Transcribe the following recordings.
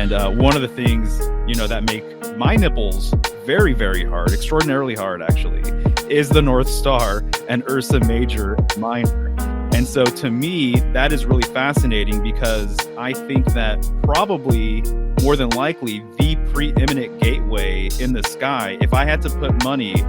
And one of the things, that make my nipples very, very hard, extraordinarily hard actually, is the North Star and Ursa Major Minor. And so to me, that is really fascinating because I think that probably more than likely the preeminent gateway in the sky, if I had to put money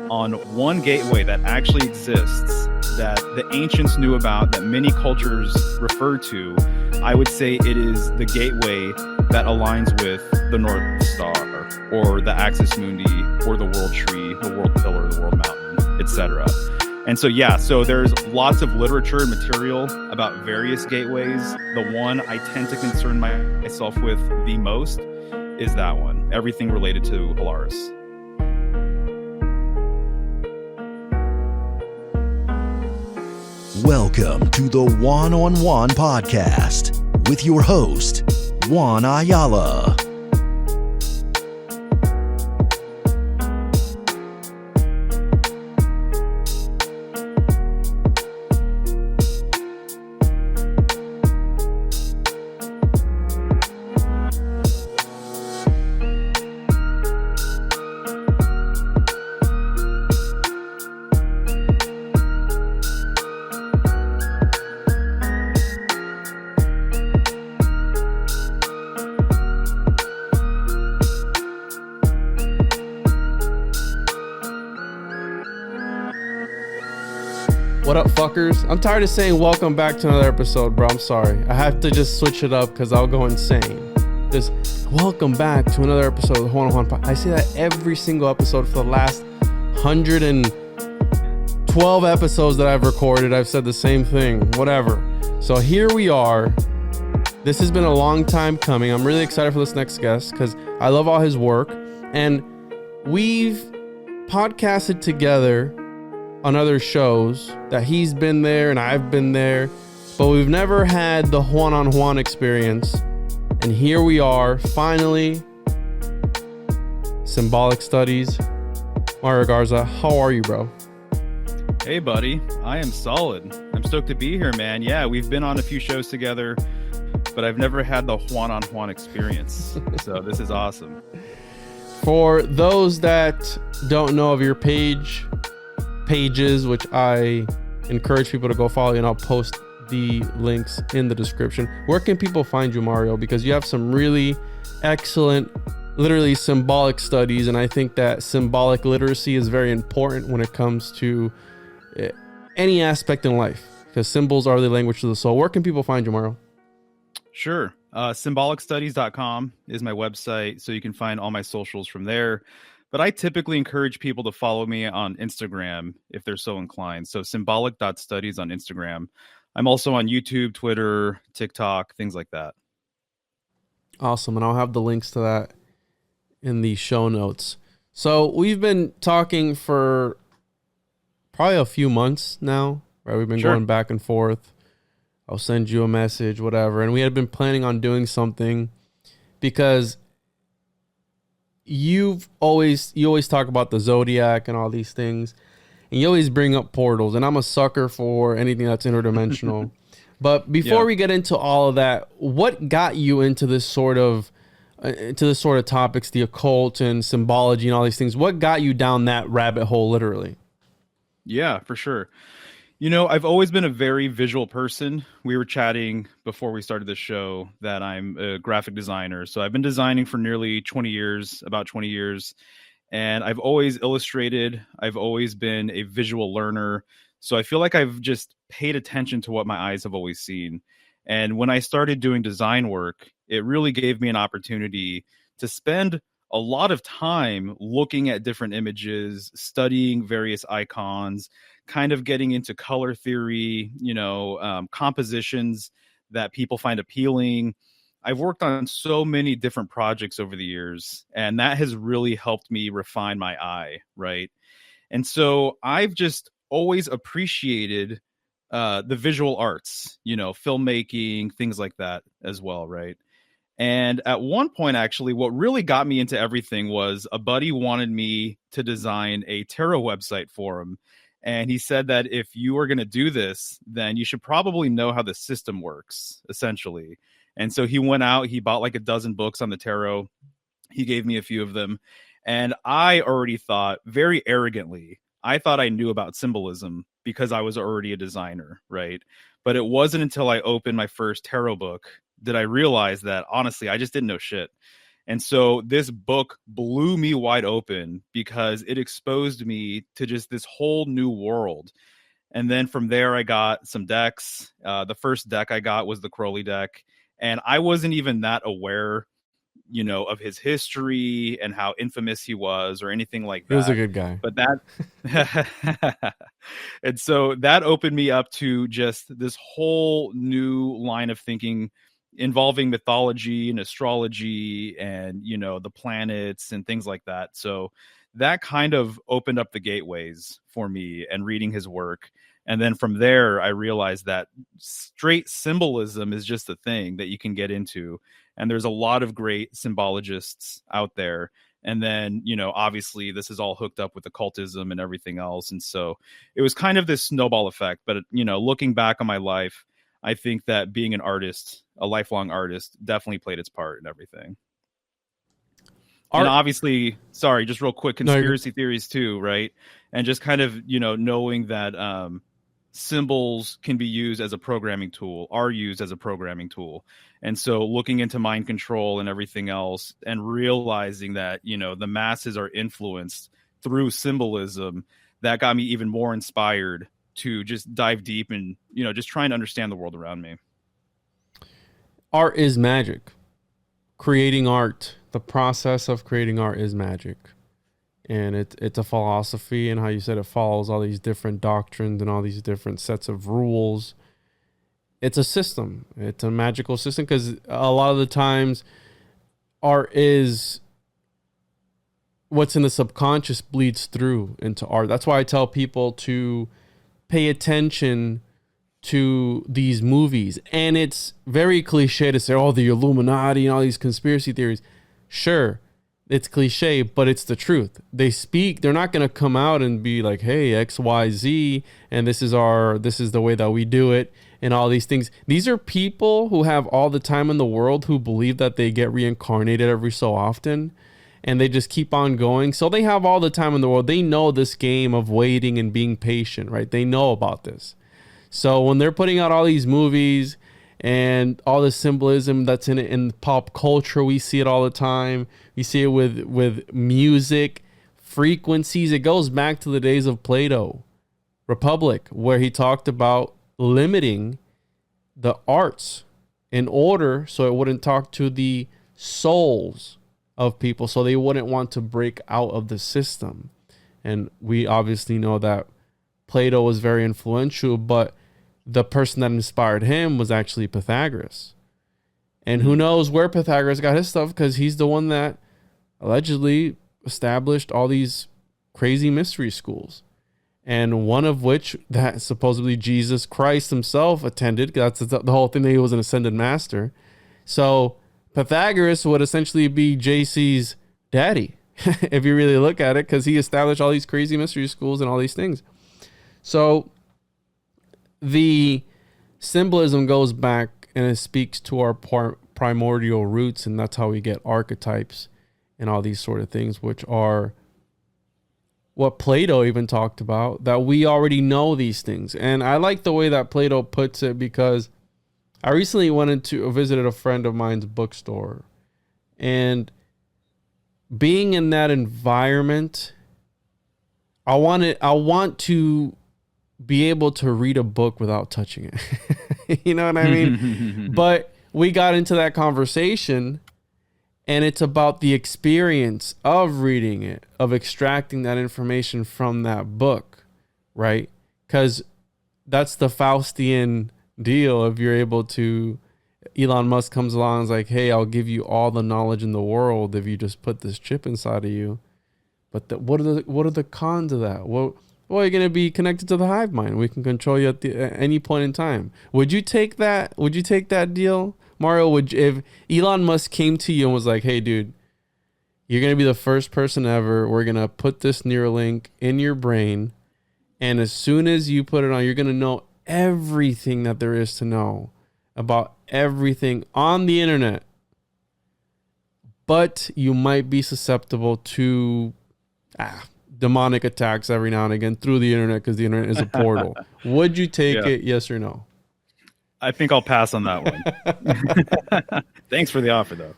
on one gateway that actually exists, that the ancients knew about, that many cultures refer to, I would say it is the gateway that aligns with the North Star or the Axis Mundi or the World Tree, the World Pillar, the World Mountain, etc. And so there's lots of literature and material about various gateways. The one I tend to concern myself with the most is that one, everything related to Polaris. Welcome to the Juan on Juan podcast with your host, Juan Ayala. What up, fuckers? I'm tired of saying welcome back to another episode, bro. I'm sorry. I have to just switch it up because I'll go insane. Just welcome back to another episode of the Juan on Juan. I say that every single episode for the last 112 episodes that I've recorded. I've said the same thing, whatever. So here we are. This has been a long time coming. I'm really excited for this next guest because I love all his work. And we've podcasted together on other shows that he's been there and I've been there, but we've never had the Juan on Juan experience. And here we are, finally. Symbolic Studies. Mario Garza, how are you, bro? Hey, buddy. I am solid. I'm stoked to be here, man. Yeah, we've been on a few shows together, but I've never had the Juan on Juan experience. So this is awesome. For those that don't know of your pages, which I encourage people to go follow, and I'll post the links in the description. Where can people find you, Mario? Because you have some really excellent, literally symbolic studies, and I think that symbolic literacy is very important when it comes to any aspect in life, because symbols are the language of the soul. Where can people find you, Mario? Sure. Symbolicstudies.com is my website, so you can find all my socials from there. But I typically encourage people to follow me on Instagram if they're so inclined. So symbolic.studies on Instagram. I'm also on YouTube, Twitter, TikTok, things like that. Awesome. And I'll have the links to that in the show notes. So we've been talking for probably a few months now, right? We've been going back and forth. I'll send you a message, whatever. And we had been planning on doing something because you always talk about the zodiac and all these things, and you always bring up portals, and I'm a sucker for anything that's interdimensional. But before we get into all of that, what got you into this sort of topics, the occult and symbology and all these things? What got you down that rabbit hole, literally? Yeah, for sure. I've always been a very visual person. We were chatting before we started the show that I'm a graphic designer. So I've been designing for nearly 20 years, about 20 years. And I've always illustrated. I've always been a visual learner. So I feel like I've just paid attention to what my eyes have always seen. And when I started doing design work, it really gave me an opportunity to spend a lot of time looking at different images, studying various icons, kind of getting into color theory, compositions that people find appealing. I've worked on so many different projects over the years, and that has really helped me refine my eye, right? And so I've just always appreciated the visual arts, filmmaking, things like that as well, right? And at one point, actually, what really got me into everything was a buddy wanted me to design a tarot website for him. And he said that if you are going to do this, then you should probably know how the system works, essentially. And so he went out, he bought like a dozen books on the tarot. He gave me a few of them. And I already thought, very arrogantly, I thought I knew about symbolism because I was already a designer, right? But it wasn't until I opened my first tarot book did I realize that, honestly, I just didn't know shit. And so this book blew me wide open because it exposed me to just this whole new world. And then from there, I got some decks. The first deck I got was the Crowley deck. And I wasn't even that aware, of his history and how infamous he was or anything like that. He was a good guy. But that, and so that opened me up to just this whole new line of thinking involving mythology and astrology and, the planets and things like that. So that kind of opened up the gateways for me and reading his work. And then from there, I realized that straight symbolism is just a thing that you can get into. And there's a lot of great symbologists out there. And then, obviously this is all hooked up with occultism and everything else. And so it was kind of this snowball effect. But, looking back on my life, I think that being an artist, a lifelong artist, definitely played its part in everything. And obviously, sorry, just real quick, conspiracy theories too, right? And just kind of, knowing that symbols can be used as a programming tool, are used as a programming tool. And so looking into mind control and everything else and realizing that, the masses are influenced through symbolism, that got me even more inspired to just dive deep and, just trying to understand the world around me. Art is magic. Creating art, the process of creating art is magic. And it's a philosophy, and how you said it follows all these different doctrines and all these different sets of rules. It's a system. It's a magical system because a lot of the times art is what's in the subconscious bleeds through into art. That's why I tell people to pay attention to these movies. And it's very cliche to say, oh, the Illuminati and all these conspiracy theories. Sure, it's cliche, but it's the truth. They're not going to come out and be like, hey, X, Y, Z, and this is the way that we do it and all these things. These are people who have all the time in the world who believe that they get reincarnated every so often, and they just keep on going. So they have all the time in the world. They know this game of waiting and being patient, right? They know about this. So when they're putting out all these movies and all the symbolism that's in it in pop culture, we see it all the time. We see it with music, frequencies. It goes back to the days of Plato, Republic, where he talked about limiting the arts in order so it wouldn't talk to the souls of people, so they wouldn't want to break out of the system. And we obviously know that Plato was very influential, but the person that inspired him was actually Pythagoras. And who knows where Pythagoras got his stuff, because he's the one that allegedly established all these crazy mystery schools. And one of which that supposedly Jesus Christ himself attended. That's the whole thing, that he was an ascended master. So Pythagoras would essentially be JC's daddy, if you really look at it, because he established all these crazy mystery schools and all these things. So the symbolism goes back and it speaks to our primordial roots, and that's how we get archetypes and all these sort of things, which are what Plato even talked about, that we already know these things. And I like the way that Plato puts it, because I recently visited a friend of mine's bookstore, and being in that environment, I want to be able to read a book without touching it. You know what I mean? But we got into that conversation, and it's about the experience of reading it, of extracting that information from that book, right? Because that's the Faustian deal. If you're able to, Elon Musk comes along and is like, hey, I'll give you all the knowledge in the world if you just put this chip inside of you. But what are the cons of that? Well, you're going to be connected to the hive mind. We can control you at any point in time. Would you take that? Would you take that deal, Mario? If Elon Musk came to you and was like, hey, dude, you're going to be the first person ever. We're going to put this Neuralink in your brain, and as soon as you put it on, you're going to know everything that there is to know about everything on the internet, but you might be susceptible to demonic attacks every now and again through the internet because the internet is a portal. Would you take it? Yes or no? I think I'll pass on that one. Thanks for the offer, though.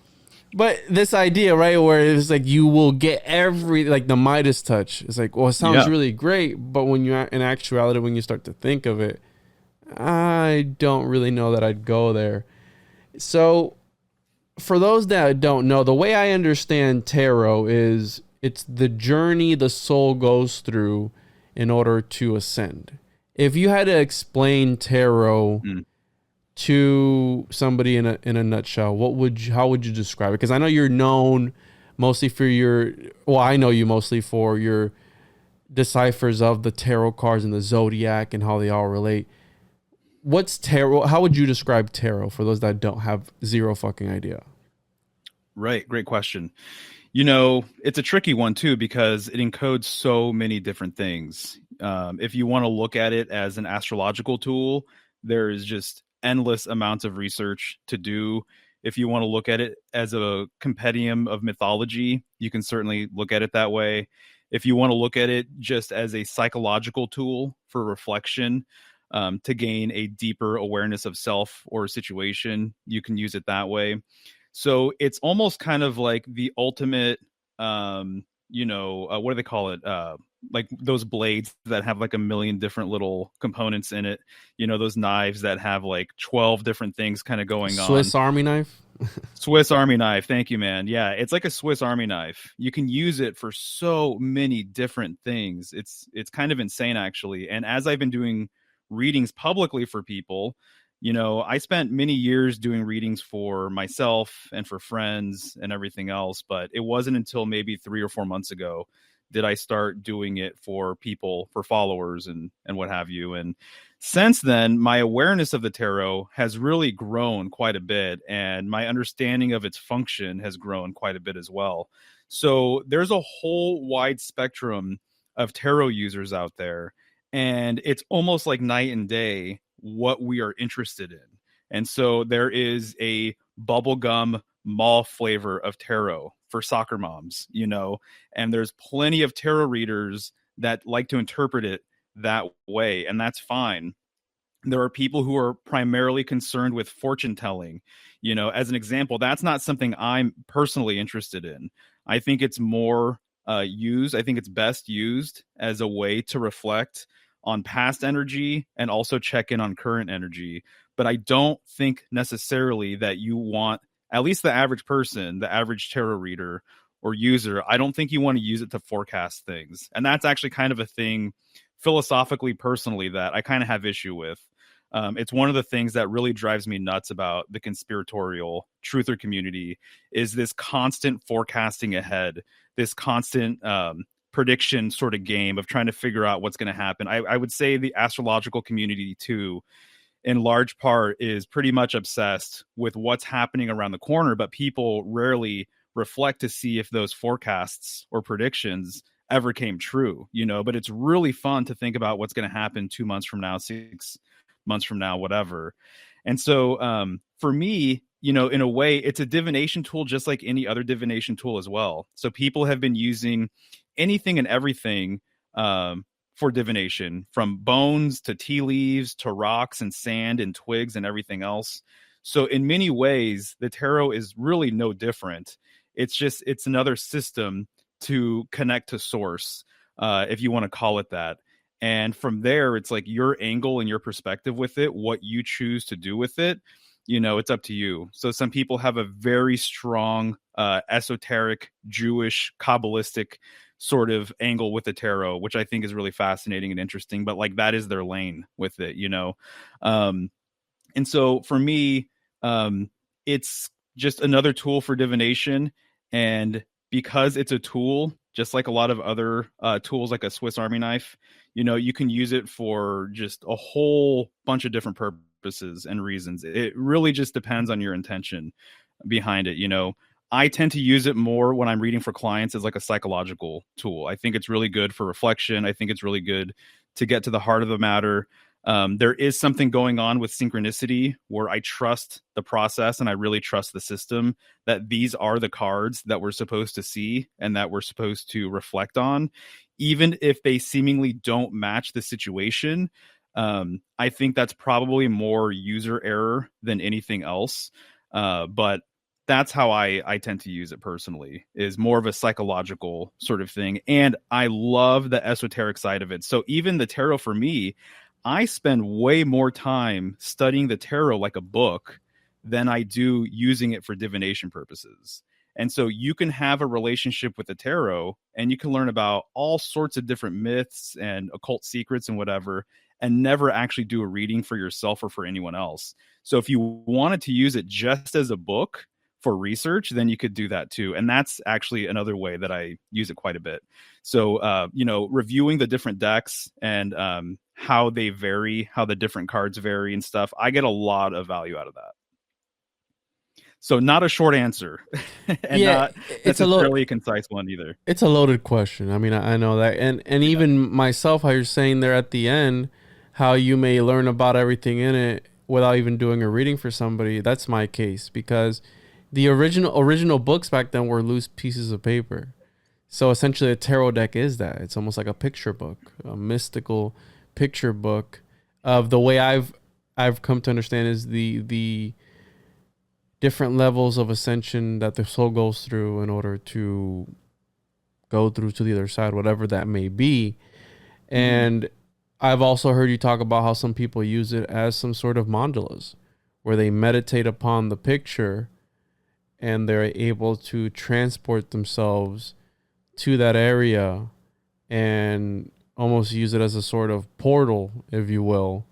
But this idea, right, where it's like you will get like the Midas touch. It's like, well, it sounds really great, but when you're in actuality, when you start to think of it, I don't really know that I'd go there. So for those that don't know, the way I understand tarot is it's the journey the soul goes through in order to ascend. If you had to explain tarot to somebody in a nutshell, how would you describe it? Because I know you're known mostly for I know you mostly for your deciphers of the tarot cards and the zodiac and how they all relate. What's tarot? How would you describe tarot for those that don't have zero fucking idea? Right. Great question. It's a tricky one too, because it encodes so many different things. If you want to look at it as an astrological tool, there is just endless amounts of research to do. If you want to look at it as a compendium of mythology, you can certainly look at it that way. If you want to look at it just as a psychological tool for reflection, to gain a deeper awareness of self or a situation, you can use it that way. So it's almost kind of like the ultimate, what do they call it? Like those blades that have like a million different little components in it. Those knives that have like 12 different things kind of going on. Swiss Army knife? Swiss Army knife. Thank you, man. Yeah, it's like a Swiss Army knife. You can use it for so many different things. It's kind of insane, actually. And as I've been doing readings publicly for people, I spent many years doing readings for myself and for friends and everything else, but it wasn't until maybe 3 or 4 months ago did I start doing it for people, for followers and what have you. And since then, my awareness of the tarot has really grown quite a bit, and my understanding of its function has grown quite a bit as well. So there's a whole wide spectrum of tarot users out there, and it's almost like night and day what we are interested in. And so there is a bubblegum mall flavor of tarot for soccer moms, and there's plenty of tarot readers that like to interpret it that way, and that's fine. There are people who are primarily concerned with fortune telling. As an example, that's not something I'm personally interested in. I think it's more I think it's best used as a way to reflect on past energy and also check in on current energy. But I don't think necessarily that you want, at least the average person, the average tarot reader or user, I don't think you want to use it to forecast things. And that's actually kind of a thing philosophically, personally, that I kind of have issue with. It's one of the things that really drives me nuts about the conspiratorial truther community is this constant forecasting ahead, this constant prediction sort of game of trying to figure out what's going to happen. I would say the astrological community too, in large part, is pretty much obsessed with what's happening around the corner, but people rarely reflect to see if those forecasts or predictions ever came true, but it's really fun to think about what's going to happen 2 months from now, 6 months from now, whatever. And so for me, in a way, it's a divination tool just like any other divination tool as well. So people have been using anything and everything for divination, from bones to tea leaves to rocks and sand and twigs and everything else. So in many ways, the tarot is really no different. It's another system to connect to source, if you want to call it that. And from there, it's like your angle and your perspective with it, what you choose to do with it, it's up to you. So some people have a very strong esoteric, Jewish, Kabbalistic sort of angle with the tarot, which I think is really fascinating and interesting, but like that is their lane with it, and so for me, it's just another tool for divination. And because it's a tool, just like a lot of other tools, like a Swiss Army knife, you can use it for just a whole bunch of different purposes and reasons. It really just depends on your intention behind it. I tend to use it more when I'm reading for clients as like a psychological tool. I think it's really good for reflection. I think it's really good to get to the heart of the matter. There is something going on with synchronicity where I trust the process and I really trust the system that these are the cards that we're supposed to see and that we're supposed to reflect on, even if they seemingly don't match the situation. I think that's probably more user error than anything else. But that's how I tend to use it personally, is more of a psychological sort of thing. And I love the esoteric side of it. So even the tarot for me, I spend way more time studying the tarot like a book than I do using it for divination purposes. And so you can have a relationship with the tarot and you can learn about all sorts of different myths and occult secrets and whatever, and never actually do a reading for yourself or for anyone else. So if you wanted to use it just as a book for research, then you could do that too. And that's actually another way that I use it quite a bit. So, reviewing the different decks and how they vary, how the different cards vary and stuff, I get a lot of value out of that. So not a short answer and not necessarily a concise one either. It's a loaded question. I mean, I know that. And even myself, how you're saying there at the end, how you may learn about everything in it without even doing a reading for somebody. That's my case, because the original books back then were loose pieces of paper. So essentially a tarot deck is that. It's almost like a picture book, a mystical picture book of the way I've come to understand is the different levels of ascension that the soul goes through in order to go through to the other side, whatever that may be. And I've also heard you talk about how some people use it as some sort of mandalas, where they meditate upon the picture and they're able to transport themselves to that area and almost use it as a sort of portal, if you will.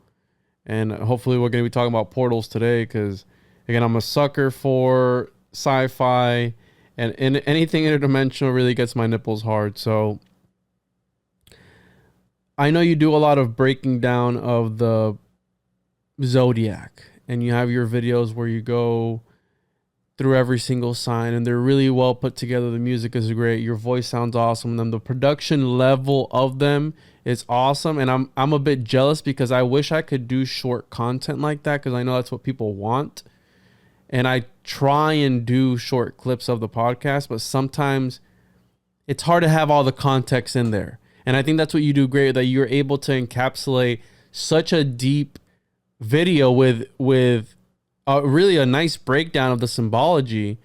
And hopefully we're going to be talking about portals today, because again, I'm a sucker for sci-fi, and anything interdimensional really gets my nipples hard. So I know you do a lot of breaking down of the zodiac, and you have your videos where you go through every single sign, and they're really well put together. The music is great. Your voice sounds awesome. And then the production level of them is awesome. And I'm a bit jealous, because I wish I could do short content like that, because I know that's what people want. And I try and do short clips of the podcast, but sometimes it's hard to have all the context in there. And I think that's what you do great, that you're able to encapsulate such a deep video with really a nice breakdown of the symbology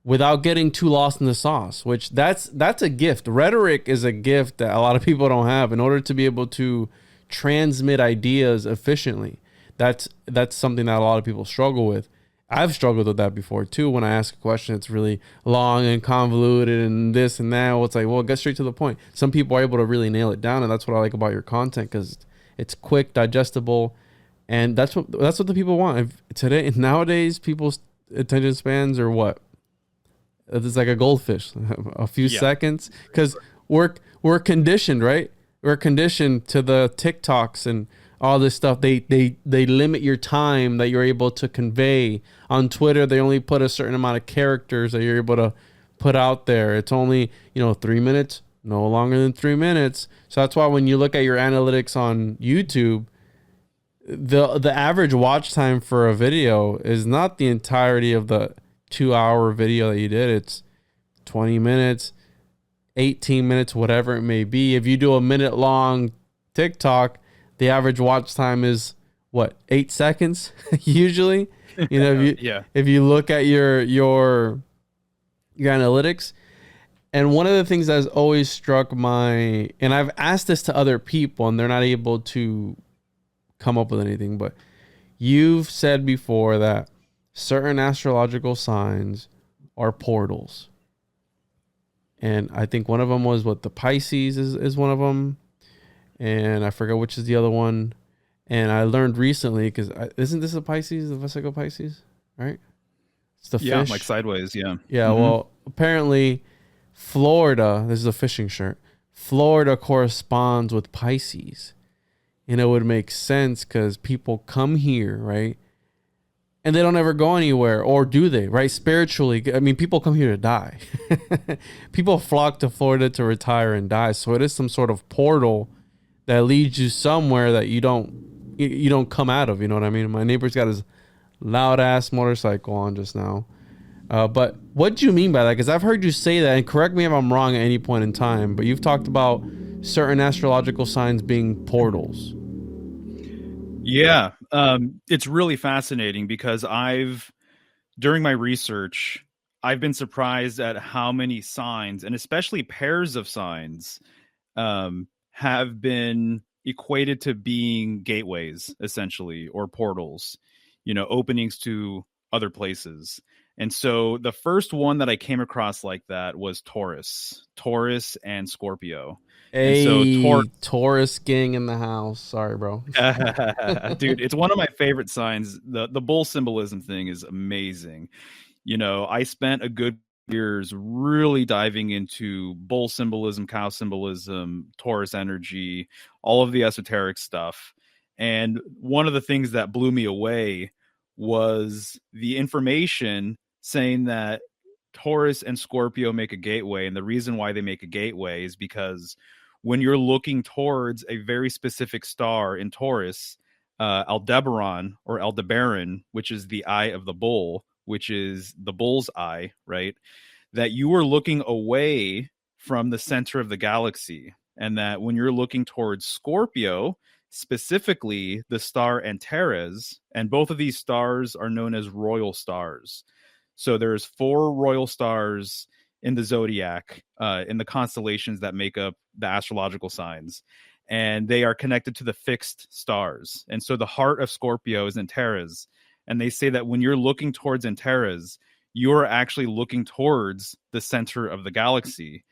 without getting too lost in the sauce, which that's a gift. Rhetoric is a gift that a lot of people don't have in order to be able to transmit ideas efficiently. That's something that a lot of people struggle with. I've struggled with that before too. When I ask a question, it's really long and convoluted and this and that. Well, it's like, well, get straight to the point. Some people are able to really nail it down, and that's what I like about your content, because it's quick, digestible, and that's what the people want. Nowadays, people's attention spans are what? It's like a goldfish, a few seconds, because we're conditioned, right? We're conditioned to the TikToks and all this stuff. They limit your time that you're able to convey. On Twitter, they only put a certain amount of characters that you're able to put out there. It's only, 3 minutes, no longer than 3 minutes. So that's why when you look at your analytics on YouTube, the average watch time for a video is not the entirety of the 2-hour video that you did. It's 20 minutes, 18 minutes, whatever it may be. If you do a minute long TikTok, the average watch time is what, 8 seconds usually. If you look at your analytics. And one of the things that has always struck and I've asked this to other people and they're not able to come up with anything, but you've said before that certain astrological signs are portals. And I think one of them was the Pisces is one of them. And I forget which is the other one. And I learned recently, because isn't this a Pisces, the Vesico Pisces, right? It's the fish. Yeah, like sideways, yeah. Yeah, well, apparently Florida, this is a fishing shirt, Florida corresponds with Pisces. And it would make sense because people come here, right? And they don't ever go anywhere, or do they, right? Spiritually, I mean, people come here to die. People flock to Florida to retire and die. So it is some sort of portal that leads you somewhere that you don't you don't come out of. You know what I mean? My neighbor's got his loud ass motorcycle on just now. But what do you mean by that? Because I've heard you say that, and correct me if I'm wrong at any point in time, but you've talked about certain astrological signs being portals. Yeah, it's really fascinating because during my research, I've been surprised at how many signs, and especially pairs of signs, have been equated to being gateways, essentially, or portals, openings to other places. And so the first one that I came across like that was Taurus and Scorpio. Hey, And so Taurus gang in the house. Sorry, bro. dude, it's one of my favorite signs. The bull symbolism thing is amazing. I spent a good years really diving into bull symbolism, cow symbolism, Taurus energy, all of the esoteric stuff. And one of the things that blew me away was the information saying that Taurus and Scorpio make a gateway. And the reason why they make a gateway is because when you're looking towards a very specific star in Taurus, Aldebaran or Aldebaran, which is the eye of the bull, which is the bull's eye, right? That you are looking away from the center of the galaxy. And that when you're looking towards Scorpio, specifically the star Antares, and both of these stars are known as royal stars. So there's 4 royal stars in the zodiac, in the constellations that make up the astrological signs. And they are connected to the fixed stars. And so the heart of Scorpio is Antares. And they say that when you're looking towards Antares, you're actually looking towards the center of the galaxy.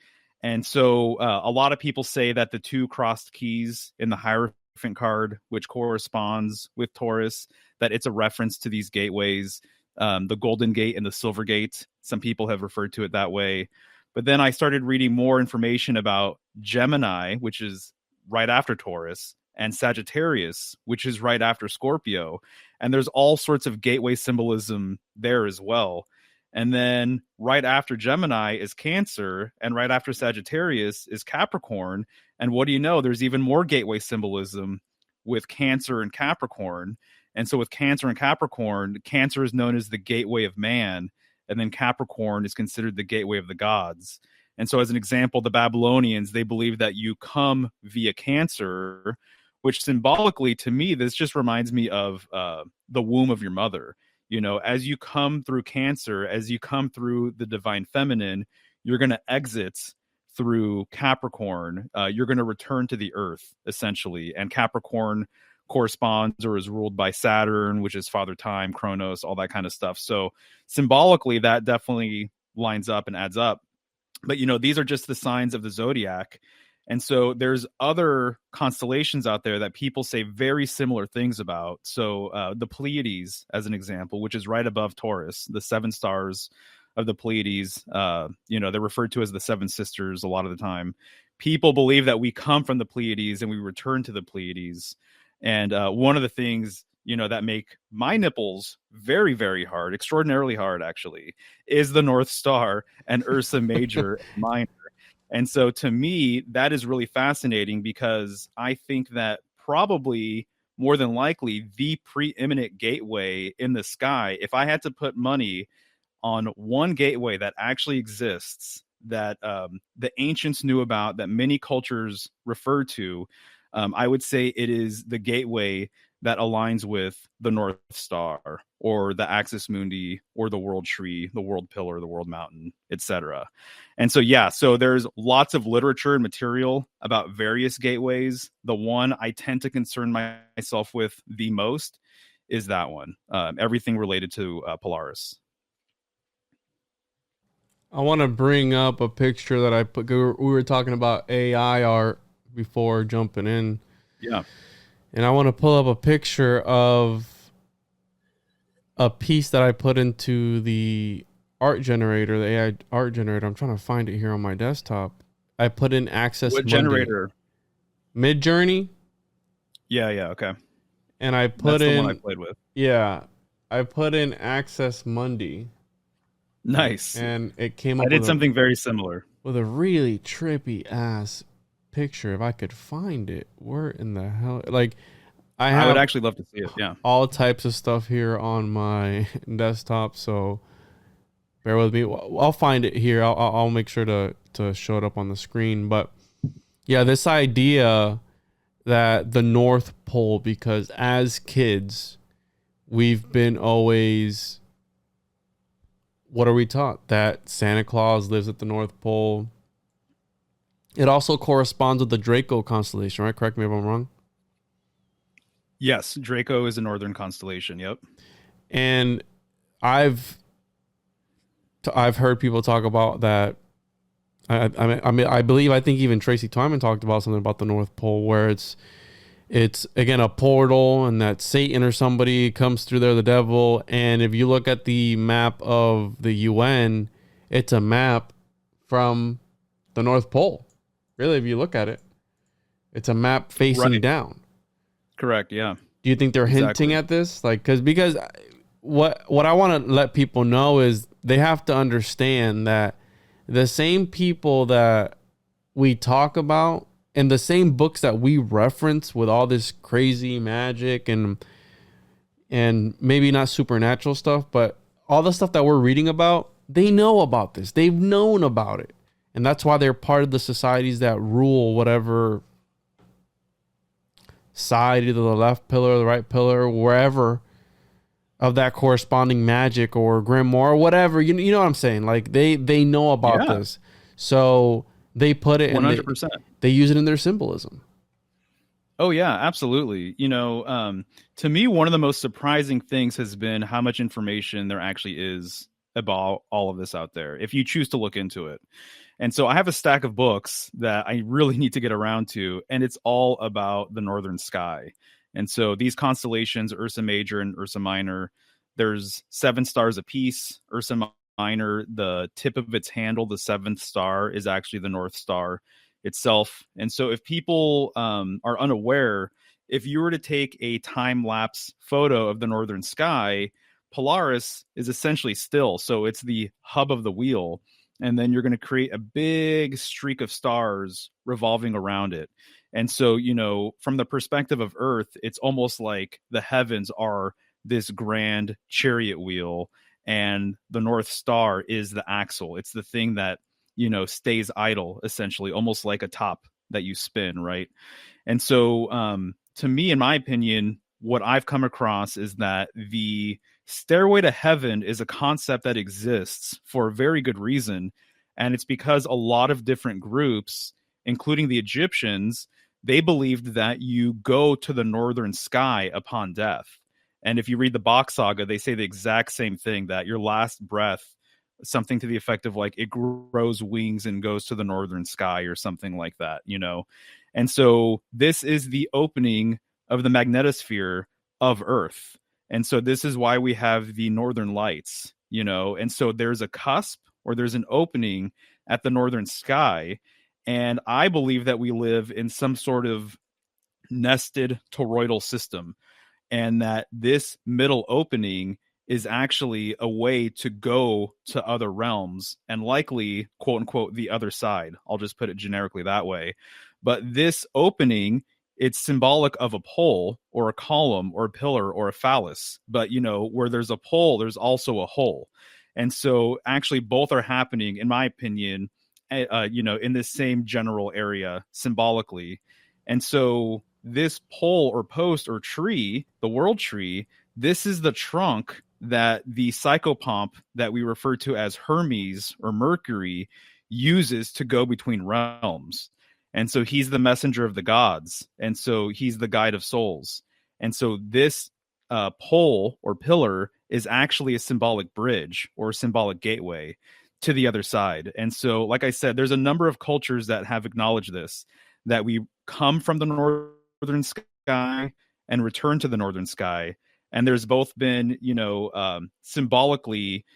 And so a lot of people say that the 2 crossed keys in the Hierophant card, which corresponds with Taurus, that it's a reference to these gateways, the Golden Gate and the Silver Gate. Some people have referred to it that way. But then I started reading more information about Gemini, which is right after Taurus, and Sagittarius, which is right after Scorpio. And there's all sorts of gateway symbolism there as well. And then right after Gemini is Cancer, and right after Sagittarius is Capricorn. And what do you know? There's even more gateway symbolism with Cancer and Capricorn. And so with Cancer and Capricorn, Cancer is known as the gateway of man, and then Capricorn is considered the gateway of the gods. And so as an example, the Babylonians, they believe that you come via Cancer, which symbolically to me, this just reminds me of the womb of your mother. As you come through Cancer, as you come through the divine feminine, you're going to exit through Capricorn. You're going to return to the earth, essentially. And Capricorn corresponds or is ruled by Saturn, which is Father Time, Kronos, all that kind of stuff. So symbolically, that definitely lines up and adds up. But, these are just the signs of the zodiac. And so there's other constellations out there that people say very similar things about. So the Pleiades, as an example, which is right above Taurus, the 7 stars of the Pleiades, they're referred to as the 7 sisters a lot of the time. People believe that we come from the Pleiades and we return to the Pleiades. And one of the things, that make my nipples very, very hard, extraordinarily hard, actually, is the North Star and Ursa Major and Minor. And so to me, that is really fascinating because I think that probably more than likely the preeminent gateway in the sky, if I had to put money on one gateway that actually exists, that the ancients knew about, that many cultures refer to, I would say it is the gateway that aligns with the North Star or the Axis Mundi or the World Tree, the World Pillar, the World Mountain, etc. And so, so there's lots of literature and material about various gateways. The one I tend to concern myself with the most is that one, everything related to Polaris. I want to bring up a picture that I put. We were talking about AI art before jumping in. Yeah. And I want to pull up a picture of a piece that I put into the art generator, the AI art generator. I'm trying to find it here on my desktop. I put in Access What Monday. Generator? Midjourney. Yeah, okay. And I put That's in the one I played with. Yeah. I put in Access Monday. Nice. And it came up I did something very similar. With a really trippy ass picture. If I could find it, where in the hell, like, I would actually love to see it. Yeah. all types of stuff here on my desktop, so bear with me. I'll find it here. I'll make sure to show it up on the screen. But yeah, this idea that the North Pole, because as kids, we've been always, what are we taught? That Santa Claus lives at the North Pole. It also corresponds with the Draco constellation, right? Correct me if I'm wrong. Yes, Draco is a northern constellation. Yep. And I've heard people talk about that. I think even Tracy Twyman talked about something about the North Pole, where it's again a portal, and that Satan or somebody comes through there, the devil. And if you look at the map of the UN, it's a map from the North Pole. Really, if you look at it, it's a map facing down. Correct. Yeah. Do you think they're hinting at this? Like, because what I want to let people know is they have to understand that the same people that we talk about and the same books that we reference with all this crazy magic and maybe not supernatural stuff, but all the stuff that we're reading about, they know about this. They've known about it. And that's why they're part of the societies that rule whatever side, either the left pillar or the right pillar, wherever, of that corresponding magic or grimoire or whatever. You know what I'm saying? Like they know about this. So they put it in 100%. They use it in their symbolism. Oh yeah, absolutely. To me, one of the most surprising things has been how much information there actually is about all of this out there, if you choose to look into it. And so I have a stack of books that I really need to get around to, and it's all about the northern sky. And so these constellations, Ursa Major and Ursa Minor, there's 7 stars apiece. Ursa Minor, the tip of its handle, the 7th star, is actually the North Star itself. And so if people are unaware, if you were to take a time-lapse photo of the northern sky, Polaris is essentially still. So it's the hub of the wheel. And then you're going to create a big streak of stars revolving around it. And so, from the perspective of Earth, it's almost like the heavens are this grand chariot wheel, and the North Star is the axle. It's the thing that, stays idle, essentially, almost like a top that you spin, right? And so, to me, in my opinion, what I've come across is that the stairway to heaven is a concept that exists for a very good reason. And it's because a lot of different groups, including the Egyptians, they believed that you go to the northern sky upon death. And if you read the Bach Saga, they say the exact same thing, that your last breath, something to the effect of like it grows wings and goes to the northern sky or something like that, And so this is the opening of the magnetosphere of Earth. And so this is why we have the northern lights, and so there's a cusp, or there's an opening at the northern sky. And I believe that we live in some sort of nested toroidal system, and that this middle opening is actually a way to go to other realms, and likely, quote unquote, the other side. I'll just put it generically that way. But this opening, it's symbolic of a pole or a column or a pillar or a phallus. But, where there's a pole, there's also a hole. And so actually both are happening, in my opinion, in this same general area symbolically. And so this pole or post or tree, the world tree, this is the trunk that the psychopomp that we refer to as Hermes or Mercury uses to go between realms. And so he's the messenger of the gods. And so he's the guide of souls. And so this pole or pillar is actually a symbolic bridge or a symbolic gateway to the other side. And so, like I said, there's a number of cultures that have acknowledged this, that we come from the northern sky and return to the northern sky. And there's both been, symbolically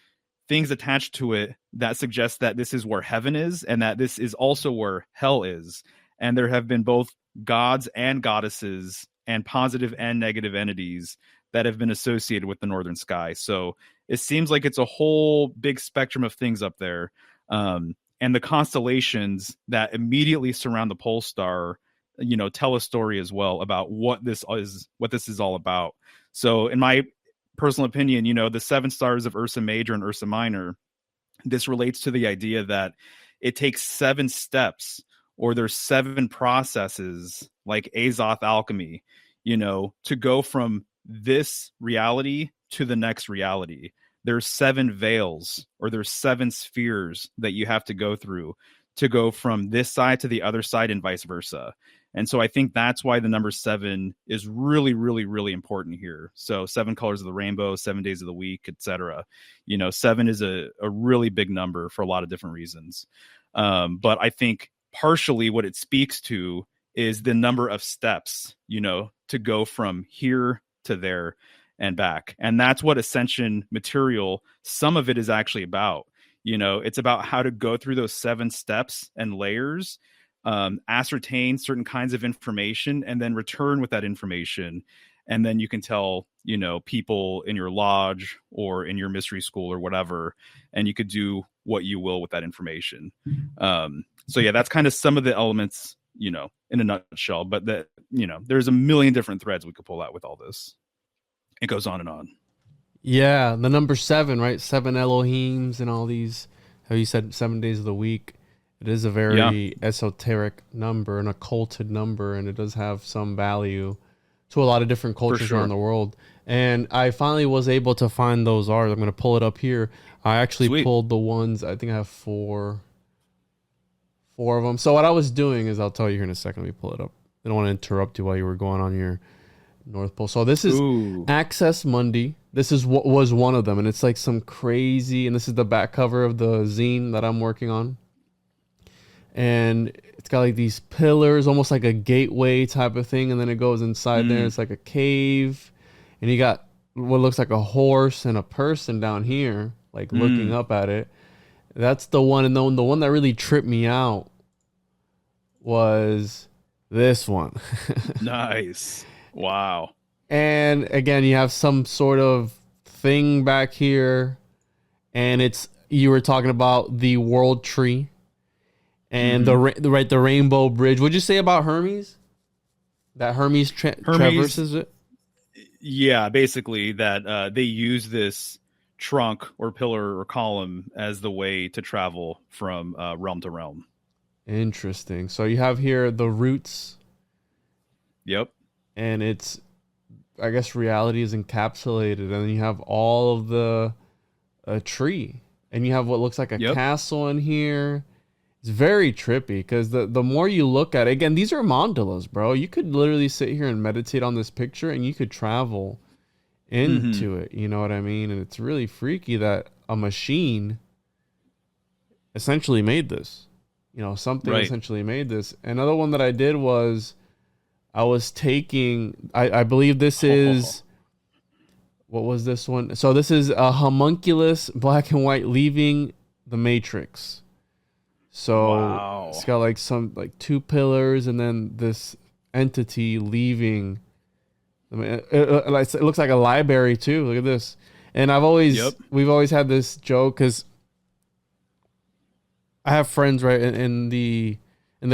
things attached to it that suggest that this is where heaven is, and that this is also where hell is. And there have been both gods and goddesses and positive and negative entities that have been associated with the northern sky. So it seems like it's a whole big spectrum of things up there. And the constellations that immediately surround the pole star, tell a story as well about what this is all about. So in my personal opinion, the 7 stars of Ursa Major and Ursa Minor, this relates to the idea that it takes 7 steps, or there's 7 processes like Azoth alchemy, to go from this reality to the next reality. There's 7 veils, or there's 7 spheres that you have to go through to go from this side to the other side, and vice versa. And so I think that's why the number 7 is really, really, really important here. So 7 colors of the rainbow, 7 days of the week, etc. 7 is a really big number for a lot of different reasons. But I think partially what it speaks to is the number of steps, to go from here to there and back. And that's what ascension material, some of it is actually about. It's about how to go through those 7 steps and layers, ascertain certain kinds of information, and then return with that information. And then you can tell, people in your lodge or in your mystery school or whatever, and you could do what you will with that information. So yeah, that's kind of some of the elements, in a nutshell, but there's a million different threads we could pull out with all this. It goes on and on. Yeah, the number 7, right? 7 Elohims and all these, how you said 7 days of the week. It is a very esoteric number, an occulted number, and it does have some value to a lot of different cultures around the world. And I finally was able to find those art. I'm going to pull it up here. I actually pulled the ones, I think I have 4 of them. So what I was doing is, I'll tell you here in a second. Let me pull it up. I don't want to interrupt you while you were going on your North Pole. So this is Access Mundi. This is what was one of them, and it's like some crazy, and this is the back cover of the zine that I'm working on. And it's got like these pillars, almost like a gateway type of thing, and then it goes inside there. It's like a cave, and you got what looks like a horse and a person down here, like looking up at it. That's the one. And the one that really tripped me out was this one. Nice. Wow. And again, you have some sort of thing back here, and you were talking about the world tree and the rainbow bridge. What'd you say about Hermes? That Hermes traverses it? Yeah, basically that they use this trunk or pillar or column as the way to travel from realm to realm. Interesting. So you have here the roots. Yep. And I guess reality is encapsulated, and then you have all of the tree, and you have what looks like a castle in here. It's very trippy because the more you look at it, again, these are mandalas, bro. You could literally sit here and meditate on this picture, and you could travel into it. You know what I mean? And it's really freaky that a machine essentially made this. Something essentially made this. Another one that I did was, I was taking, I believe this is, what was this one? So this is a homunculus, black and white, leaving the Matrix. So it's got like 2 pillars, and then this entity leaving. It looks like a library too. Look at this. And we've always had this joke, because I have friends in the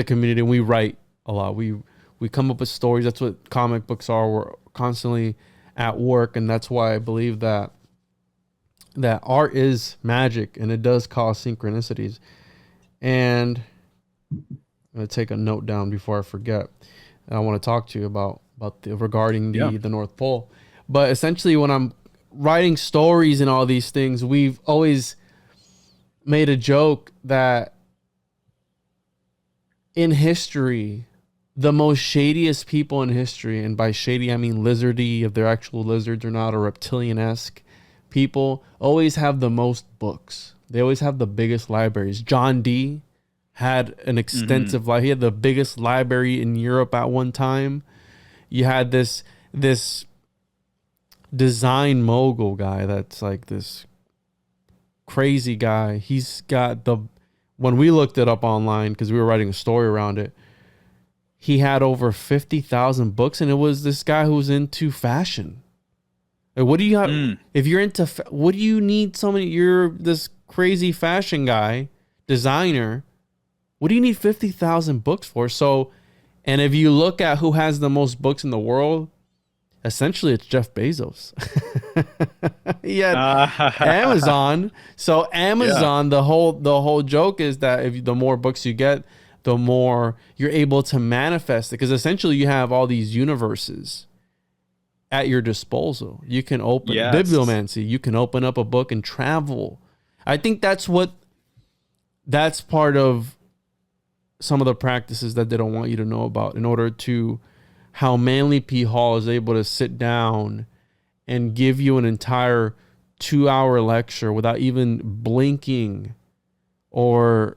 community, and we write a lot. We come up with stories. That's what comic books are. We're constantly at work, and that's why I believe that art is magic, and it does cause synchronicities. And I'm going to take a note down before I forget. I want to talk to you about regarding the North Pole. But essentially, when I'm writing stories and all these things, we've always made a joke that in history, the most shadiest people in history, and by shady I mean lizardy, if they're actual lizards or not, or reptilian-esque people, always have the most books. They always have the biggest libraries. John Dee had an extensive library. He had the biggest library in Europe at one time. You had this design mogul guy that's like this crazy guy. He's got when we looked it up online, because we were writing a story around it, he had over 50,000 books, and it was this guy who was into fashion. Like, what do you have? If you're into, what do you need so many? You're this crazy fashion guy, designer. What do you need 50,000 books for? So And if you look at who has the most books in the world, essentially it's Jeff Bezos. Yeah, Amazon. So Amazon, the whole joke is that if the more books you get, the more you're able to manifest it, because essentially you have all these universes at your disposal. You can open bibliomancy, you can open up a book and travel. I think that's part of some of the practices that they don't want you to know about, in order to how Manly P. Hall is able to sit down and give you an entire 2-hour lecture without even blinking or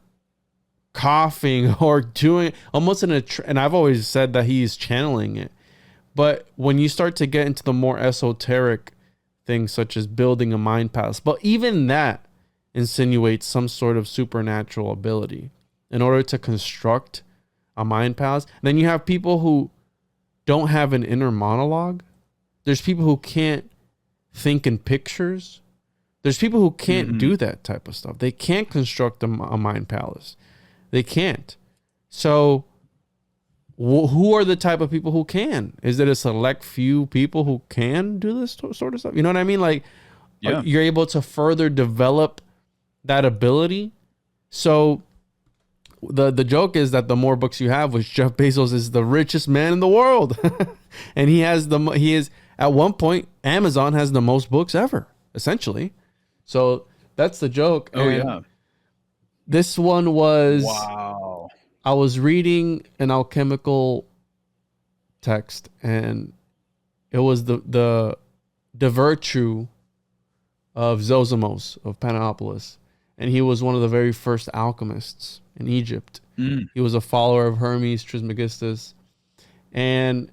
coughing or doing almost and I've always said that he's channeling it. But when you start to get into the more esoteric things, such as building a mind palace, but even that insinuates some sort of supernatural ability in order to construct a mind palace. And then you have people who don't have an inner monologue. There's people who can't think in pictures. There's people who can't do that type of stuff. They can't construct a mind palace. They can't. So who are the type of people who can? Is it a select few people who can do this sort of stuff? You know what I mean? Like, you're able to further develop that ability. So the joke is that the more books you have, which Jeff Bezos is the richest man in the world. And he is at one point, Amazon has the most books ever, essentially. So that's the joke. This one was, wow. I was reading an alchemical text, and it was the virtue of Zosimos of Panopolis. And he was one of the very first alchemists in Egypt. He was a follower of Hermes Trismegistus. And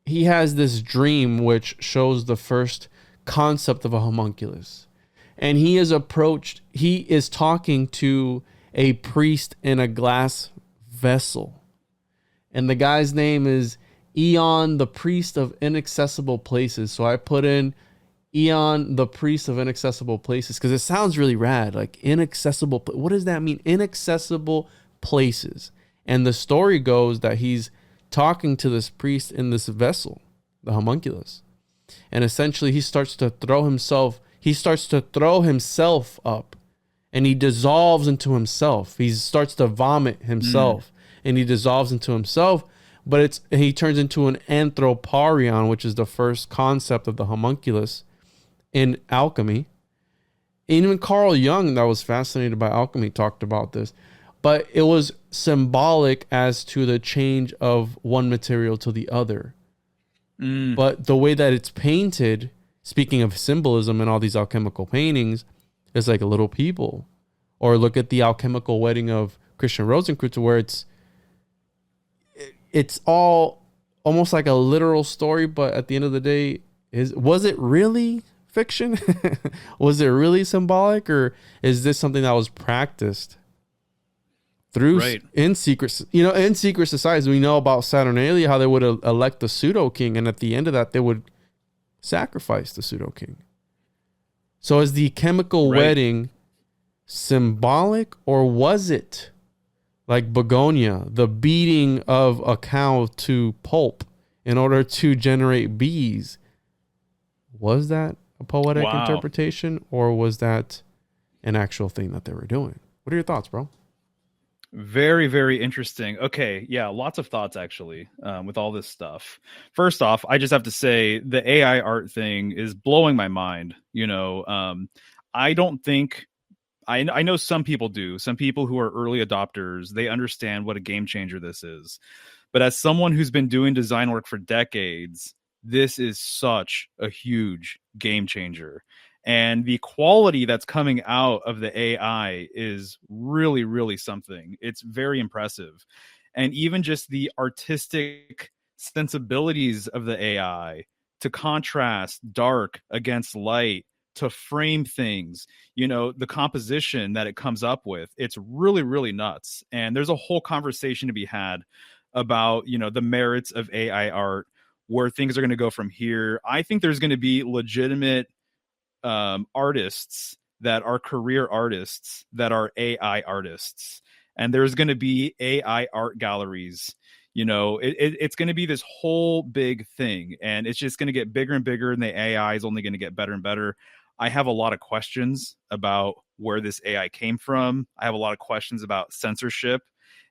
he has this dream which shows the first concept of a homunculus. And he is talking to a priest in a glass vessel. And the guy's name is Eon, the priest of inaccessible places. So I put in Eon, the priest of inaccessible places, because it sounds really rad. Like inaccessible. What does that mean? Inaccessible places. And the story goes that he's talking to this priest in this vessel, the homunculus. And essentially he starts to throw himself up, and he dissolves into himself. He starts to vomit himself, and he dissolves into himself. But he turns into an anthroparion, which is the first concept of the homunculus in alchemy. Even Carl Jung, that was fascinated by alchemy, talked about this. But it was symbolic as to the change of one material to the other. But the way that it's painted, speaking of symbolism and all these alchemical paintings, is like little people. Or look at the alchemical wedding of Christian Rosenkreutz, where it's all almost like a literal story, but at the end of the day, was it really fiction? Was it really symbolic, or is this something that was practiced through in secret? In secret societies, we know about Saturnalia, how they would elect the pseudo king, and at the end of that, they would sacrifice the pseudo king. So is the chemical wedding symbolic, or was it like Begonia, the beating of a cow to pulp in order to generate bees? Was that a poetic interpretation, or was that an actual thing that they were doing? What are your thoughts, bro? Very, very interesting. Okay. Yeah. Lots of thoughts, actually, with all this stuff. First off, I just have to say the AI art thing is blowing my mind. I don't think, I know some people do. Some people who are early adopters, they understand what a game changer this is. But as someone who's been doing design work for decades, this is such a huge game changer. And the quality that's coming out of the AI is really, really something. It's very impressive. And even just the artistic sensibilities of the AI to contrast dark against light, to frame things, the composition that it comes up with, it's really, really nuts. And there's a whole conversation to be had about, the merits of AI art, where things are going to go from here. I think there's going to be legitimate artists that are career artists that are AI artists. And there's going to be AI art galleries. It's going to be this whole big thing, and it's just going to get bigger and bigger, and the AI is only going to get better and better. I have a lot of questions about where this AI came from. I have a lot of questions about censorship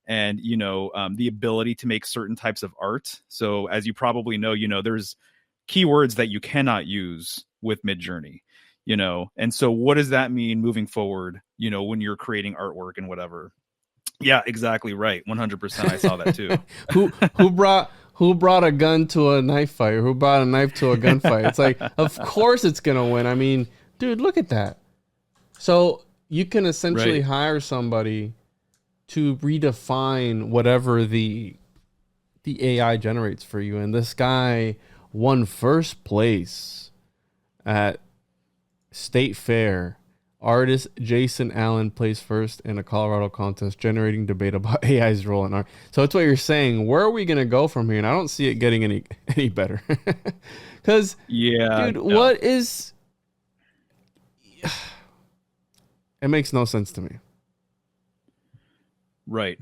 and, the ability to make certain types of art. So as you probably know, there's keywords that you cannot use with Midjourney, and so what does that mean moving forward, when you're creating artwork and whatever? Yeah, exactly right. 100%. I saw that too. Who brought a gun to a knife fight? Who brought a knife to a gunfight? It's like, of course it's gonna win. I mean, dude, look at that. So you can essentially hire somebody to redefine whatever the AI generates for you. And this guy won first place at State Fair. Artist Jason Allen placed first in a Colorado contest, generating debate about AI's role in art. So that's what you're saying. Where are we going to go from here? And I don't see it getting any better. Because, dude, what is... It makes no sense to me. Right.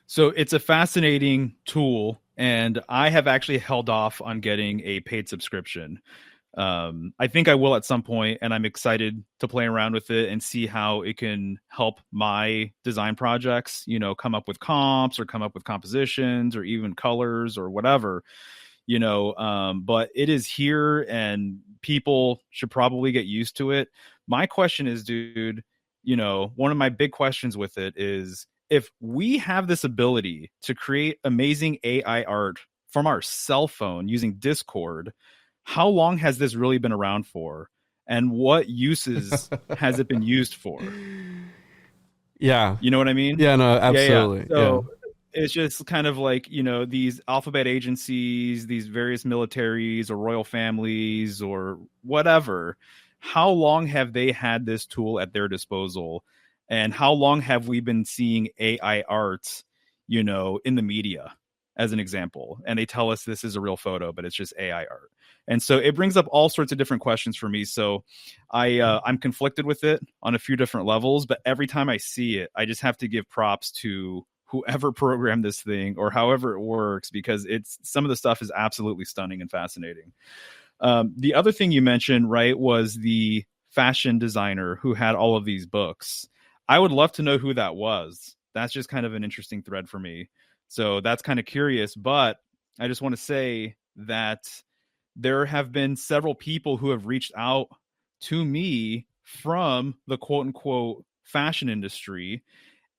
So it's a fascinating tool, and I have actually held off on getting a paid subscription. I think I will at some point, and I'm excited to play around with it and see how it can help my design projects, come up with comps or come up with compositions or even colors or whatever, but it is here and people should probably get used to it. My question is, dude, one of my big questions with it is, if we have this ability to create amazing AI art from our cell phone using Discord, how long has this really been around for? And what uses has it been used for? Yeah. You know what I mean? Yeah, no, absolutely. Yeah. So it's just kind of like, these alphabet agencies, these various militaries or royal families or whatever. How long have they had this tool at their disposal? And how long have we been seeing AI art, in the media, as an example? And they tell us this is a real photo, but it's just AI art. And so it brings up all sorts of different questions for me. So I'm conflicted with it on a few different levels, but every time I see it, I just have to give props to whoever programmed this thing or however it works, because some of the stuff is absolutely stunning and fascinating. The other thing you mentioned, right, was the fashion designer who had all of these books. I would love to know who that was. That's just kind of an interesting thread for me. So that's kind of curious, but I just want to say that there have been several people who have reached out to me from the quote unquote fashion industry,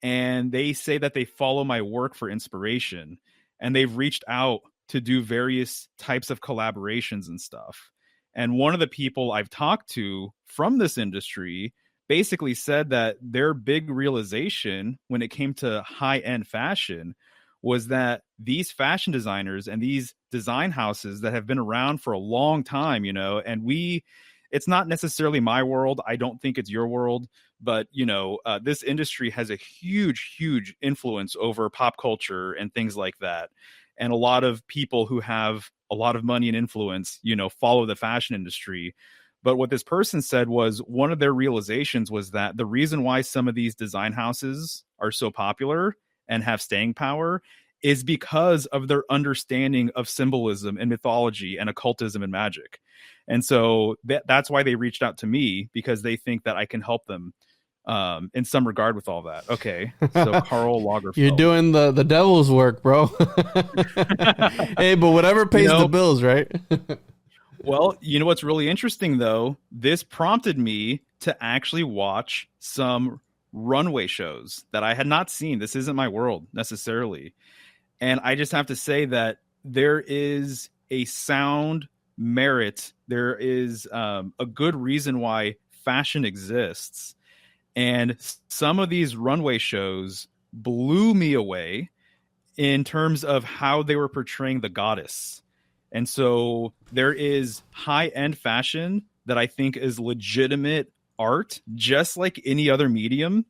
and they say that they follow my work for inspiration, and they've reached out to do various types of collaborations and stuff. And one of the people I've talked to from this industry basically said that their big realization when it came to high-end fashion was that these fashion designers and these design houses that have been around for a long time, and it's not necessarily my world. I don't think it's your world, but, this industry has a huge, huge influence over pop culture and things like that. And a lot of people who have a lot of money and influence, follow the fashion industry. But what this person said was one of their realizations was that the reason why some of these design houses are so popular and have staying power is because of their understanding of symbolism and mythology and occultism and magic. And so that's why they reached out to me, because they think that I can help them in some regard with all that. Okay. So Karl Lagerfeld. You're doing the devil's work, bro. Hey, but whatever pays the bills, right? Well, what's really interesting, though? This prompted me to actually watch some runway shows that I had not seen. This isn't my world necessarily. And I just have to say that there is a sound merit. There is a good reason why fashion exists. And some of these runway shows blew me away in terms of how they were portraying the goddess. And so there is high-end fashion that I think is legitimate art, just like any other medium.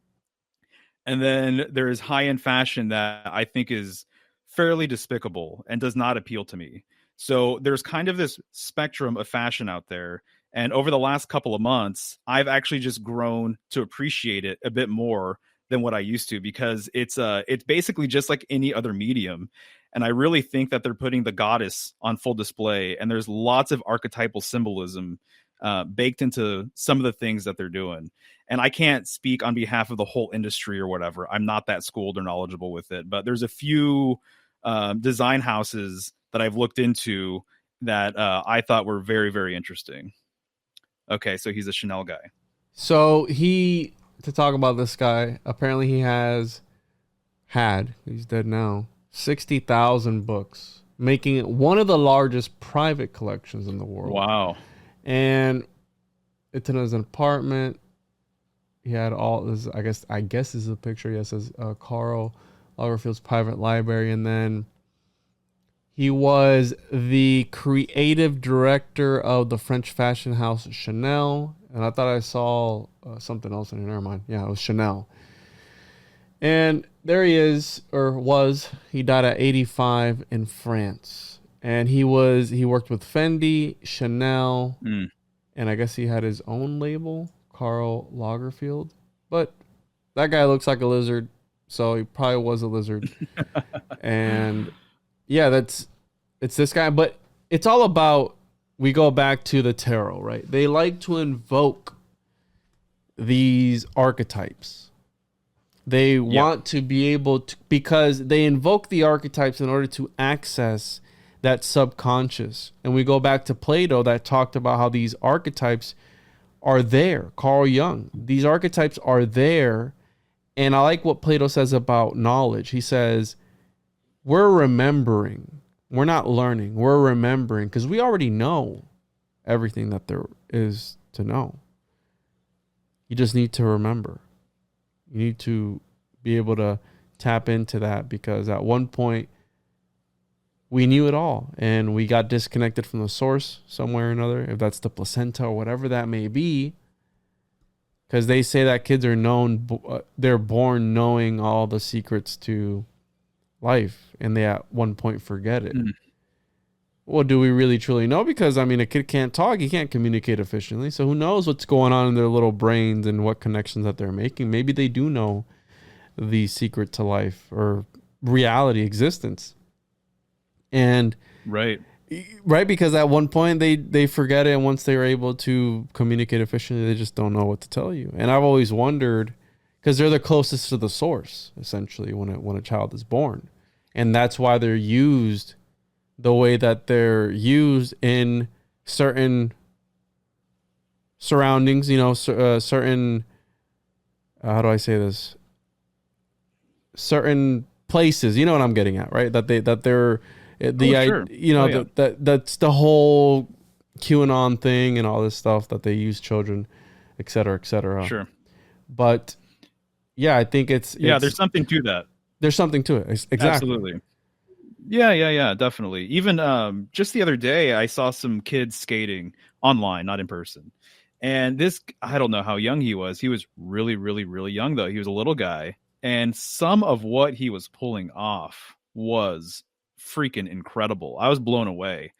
And then there is high-end fashion that I think is fairly despicable and does not appeal to me. So there's kind of this spectrum of fashion out there. And over the last couple of months, I've actually just grown to appreciate it a bit more than what I used to, because it's basically just like any other medium. And I really think that they're putting the goddess on full display, and there's lots of archetypal symbolism baked into some of the things that they're doing. And I can't speak on behalf of the whole industry or whatever. I'm not that schooled or knowledgeable with it, but there's a few design houses that I've looked into that I thought were very, very interesting. Okay, so he's a Chanel guy. So to talk about this guy, apparently he he's dead now, 60,000 books, making it one of the largest private collections in the world. Wow. And it's in his apartment. He had all this, I guess this is a picture. Yes, it says Karl Lagerfeld's private library. And then he was the creative director of the French fashion house Chanel. And I thought I saw something else in here. Never mind. Yeah, it was Chanel. And there he is, or was. He died at 85 in France. And he worked with Fendi, Chanel, and I guess he had his own label, Karl Lagerfeld. But that guy looks like a lizard, so he probably was a lizard. And yeah, it's this guy. But it's all about, we go back to the tarot, right? They like to invoke these archetypes. They want to be able to, because they invoke the archetypes in order to access that subconscious. And we go back to Plato that talked about how these archetypes are there. Carl Jung, these archetypes are there. And I like what Plato says about knowledge. He says, we're remembering. We're not learning. We're remembering, because we already know everything that there is to know. You just need to remember. You need to be able to tap into that, because at one point we knew it all and we got disconnected from the source somewhere or another, if that's the placenta or whatever that may be. Because they say that kids are they're born knowing all the secrets to life, and they at one point forget it. Well, do we really truly know? Because, I mean, a kid can't talk. He can't communicate efficiently. So who knows what's going on in their little brains and what connections that they're making. Maybe they do know the secret to life or reality, existence. And right, because at one point they forget it, and once they are able to communicate efficiently, they just don't know what to tell you. And I've always wondered, because they're the closest to the source, essentially, when a child is born. And that's why they're used the way that they're used in certain surroundings, certain, how do I say this? Certain places, you know what I'm getting at, right? That's the whole QAnon thing and all this stuff that they use children, et cetera, et cetera. Sure. But yeah, I think it's there's something to that. There's something to it. Exactly. Absolutely. Yeah, definitely. Even just the other day, I saw some kids skating online, not in person. And I don't know how young he was. He was really, really, really young, though. He was a little guy. And some of what he was pulling off was freaking incredible. I was blown away.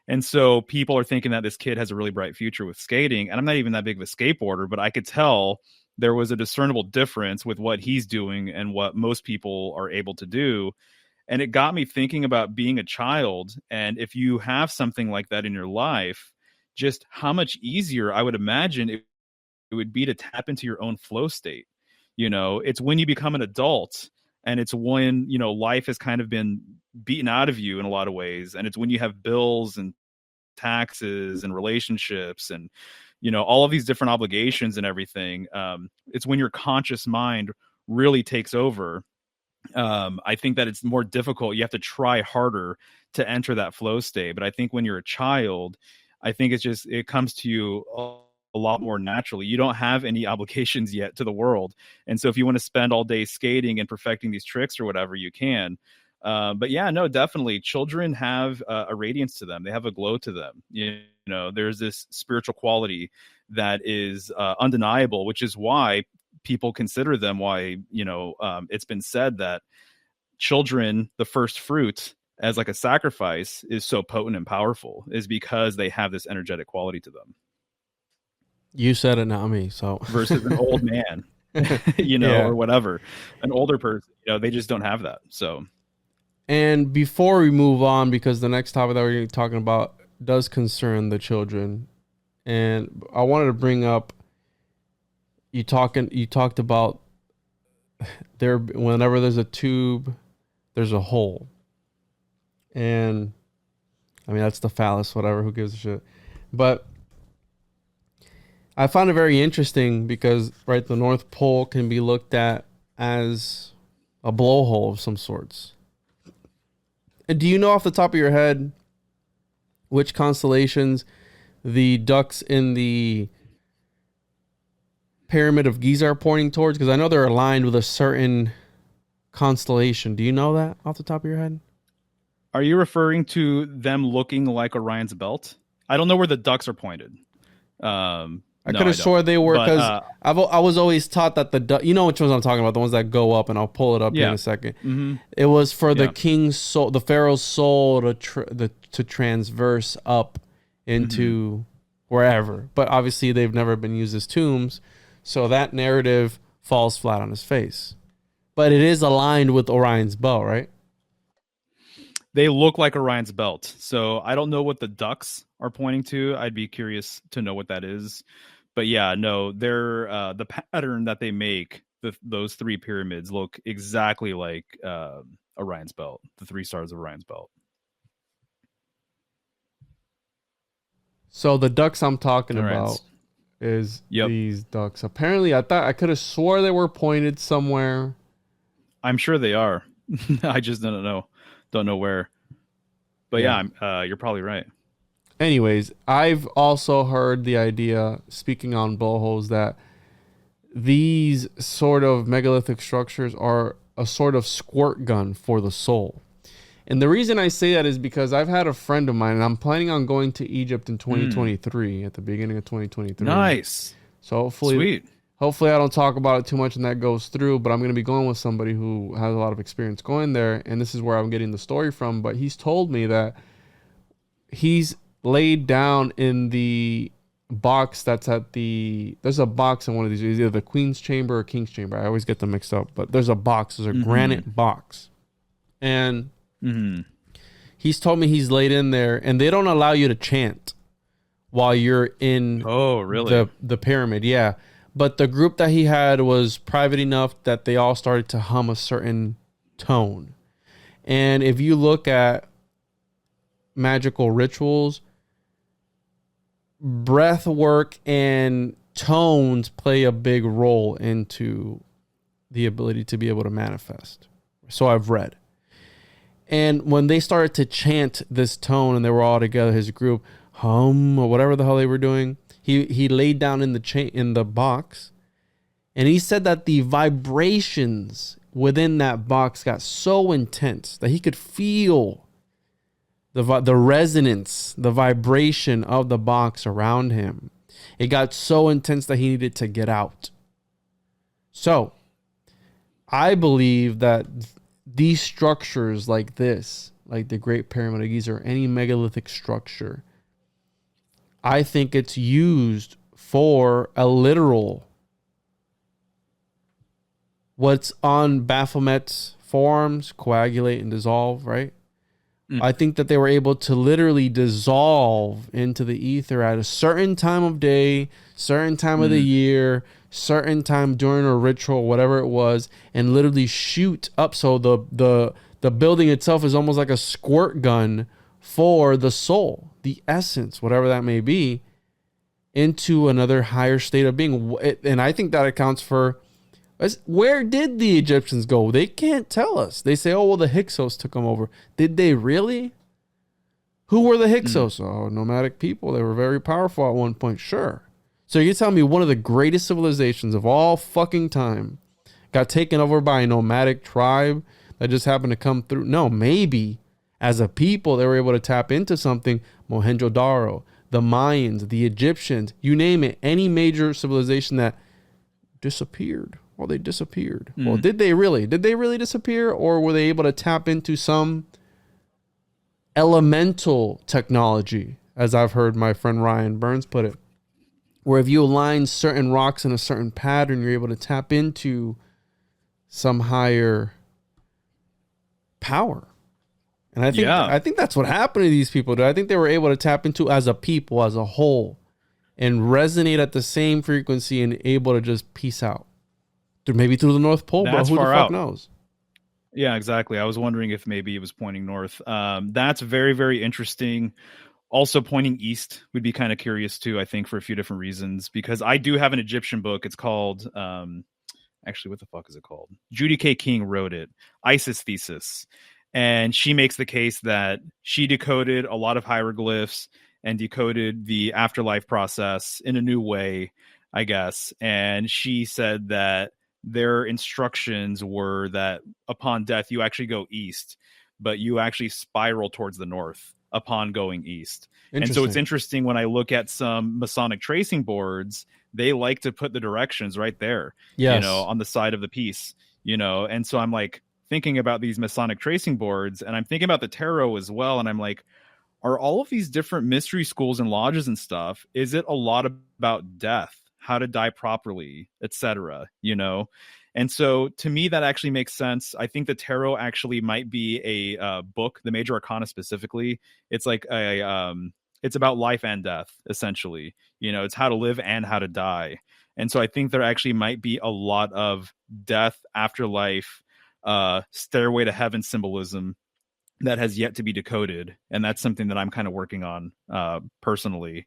And so people are thinking that this kid has a really bright future with skating. And I'm not even that big of a skateboarder, but I could tell there was a discernible difference with what he's doing and what most people are able to do. And it got me thinking about being a child. And if you have something like that in your life, just how much easier I would imagine it would be to tap into your own flow state. It's when you become an adult, and it's when, life has kind of been beaten out of you in a lot of ways. And it's when you have bills and taxes and relationships and, all of these different obligations and everything. It's when your conscious mind really takes over. I think that it's more difficult. You have to try harder to enter that flow state. But I think when you're a child, I think it comes to you a lot more naturally. You don't have any obligations yet to the world. And so if you want to spend all day skating and perfecting these tricks or whatever, you can. But yeah, no, definitely. Children have a radiance to them. They have a glow to them. There's this spiritual quality that is undeniable, which is why people consider them, it's been said that children, the first fruit as like a sacrifice, is so potent and powerful, is because they have this energetic quality to them. You said it, not me. So versus an old man. Yeah. or whatever. An older person, they just don't have that. So, And before we move on, because the next topic that we're going to be talking about does concern the children, and I wanted to bring up, you talked about there, whenever there's a tube, there's a hole. And I mean, that's the phallus, whatever, who gives a shit. But I found it very interesting because, right, the North Pole can be looked at as a blowhole of some sorts. And do you know off the top of your head which constellations the ducks in the Pyramid of Giza are pointing towards? Because I know they're aligned with a certain constellation. Do you know that off the top of your head? are you referring to them looking like Orion's belt? I don't know where the ducks are pointed. I could have swore they were, because I was always taught that you know which ones I'm talking about, the ones that go up, and I'll pull it up in a second. Mm-hmm. It was for the king's soul, the pharaoh's soul to transverse up into wherever. But obviously they've never been used as tombs, so that narrative falls flat on his face. But it is aligned with Orion's belt, right? They look like Orion's belt. So I don't know what the ducks are pointing to. I'd be curious to know what that is. But yeah, no, they're the pattern that they make, those three pyramids look exactly like Orion's belt, the 3 stars of Orion's belt. So the ducks I'm talking about is these ducks. Apparently, I could have swore they were pointed somewhere. I'm sure they are. I just don't know where. But yeah, you're probably right. Anyways, I've also heard the idea, speaking on blowholes, that these sort of megalithic structures are a sort of squirt gun for the soul. And the reason I say that is because I've had a friend of mine, and I'm planning on going to Egypt in 2023, at the beginning of 2023. Nice. So hopefully I don't talk about it too much and that goes through, but I'm going to be going with somebody who has a lot of experience going there, and this is where I'm getting the story from. But he's told me that he's laid down in the box that's there's a box in one of these, either the Queen's Chamber or King's Chamber. I always get them mixed up, but there's a box. There's a granite box. And he's told me he's laid in there, and they don't allow you to chant while you're in the pyramid. Yeah. But the group that he had was private enough that they all started to hum a certain tone. And if you look at magical rituals, breath work and tones play a big role into the ability to be able to manifest. So I've read. And when they started to chant this tone and they were all together, his group, hum, or whatever the hell they were doing, he laid down in the box, and he said that the vibrations within that box got so intense that he could feel the resonance, the vibration of the box around him. It got so intense that he needed to get out. So I believe that these structures like this, like the Great Pyramid of Giza or any megalithic structure, I think it's used for a literal, what's on Baphomet's forearms, coagulate and dissolve, right? I think that they were able to literally dissolve into the ether at a certain time of day, certain time of the year, certain time during a ritual, whatever it was, and literally shoot up. So the building itself is almost like a squirt gun for the soul, the essence, whatever that may be, into another higher state of being. And I think that accounts for, where did the Egyptians go? They can't tell us. They say, oh, well, the Hyksos took them over. Did they really? Who were the Hyksos? Oh, nomadic people. They were very powerful at one point. Sure. So you're telling me one of the greatest civilizations of all fucking time got taken over by a nomadic tribe that just happened to come through? No, maybe as a people, they were able to tap into something. Mohenjo-Daro, the Mayans, the Egyptians, you name it, any major civilization that disappeared. Well, they disappeared. Well, did they really? Did they really disappear? Or were they able to tap into some elemental technology, as I've heard my friend Ryan Burns put it? where if you align certain rocks in a certain pattern, you're able to tap into some higher power. And I think that's what happened to these people, dude. I think they were able to tap into, as a people, as a whole, and resonate at the same frequency and able to just peace out. Maybe through the North Pole, That's bro. Who the far fuck out. knows? Yeah, exactly. I was wondering if maybe it was pointing north. That's very, very interesting. Also, pointing east would be kind of curious too, I think, for a few different reasons, because I do have an Egyptian book. It's called, actually, what the fuck is it called? Judy K. King wrote it, Isis Thesis. And she makes the case that she decoded a lot of hieroglyphs and decoded the afterlife process in a new way, I guess. And she said that their instructions were that upon death, you actually go east, but you actually spiral towards the north upon going east. And so it's interesting when I look at some Masonic tracing boards, they like to put the directions right there, yes, on the side of the piece, and so I'm like thinking about these Masonic tracing boards, and I'm thinking about the tarot as well. And I'm like, are all of these different mystery schools and lodges and stuff, is it a lot about death, how to die properly, etc.? And so to me, that actually makes sense. I think the tarot actually might be a book, the Major Arcana specifically. It's like it's about life and death, essentially. It's how to live and how to die. And so I think there actually might be a lot of death, afterlife, stairway to heaven symbolism that has yet to be decoded. And that's something that I'm kind of working on personally.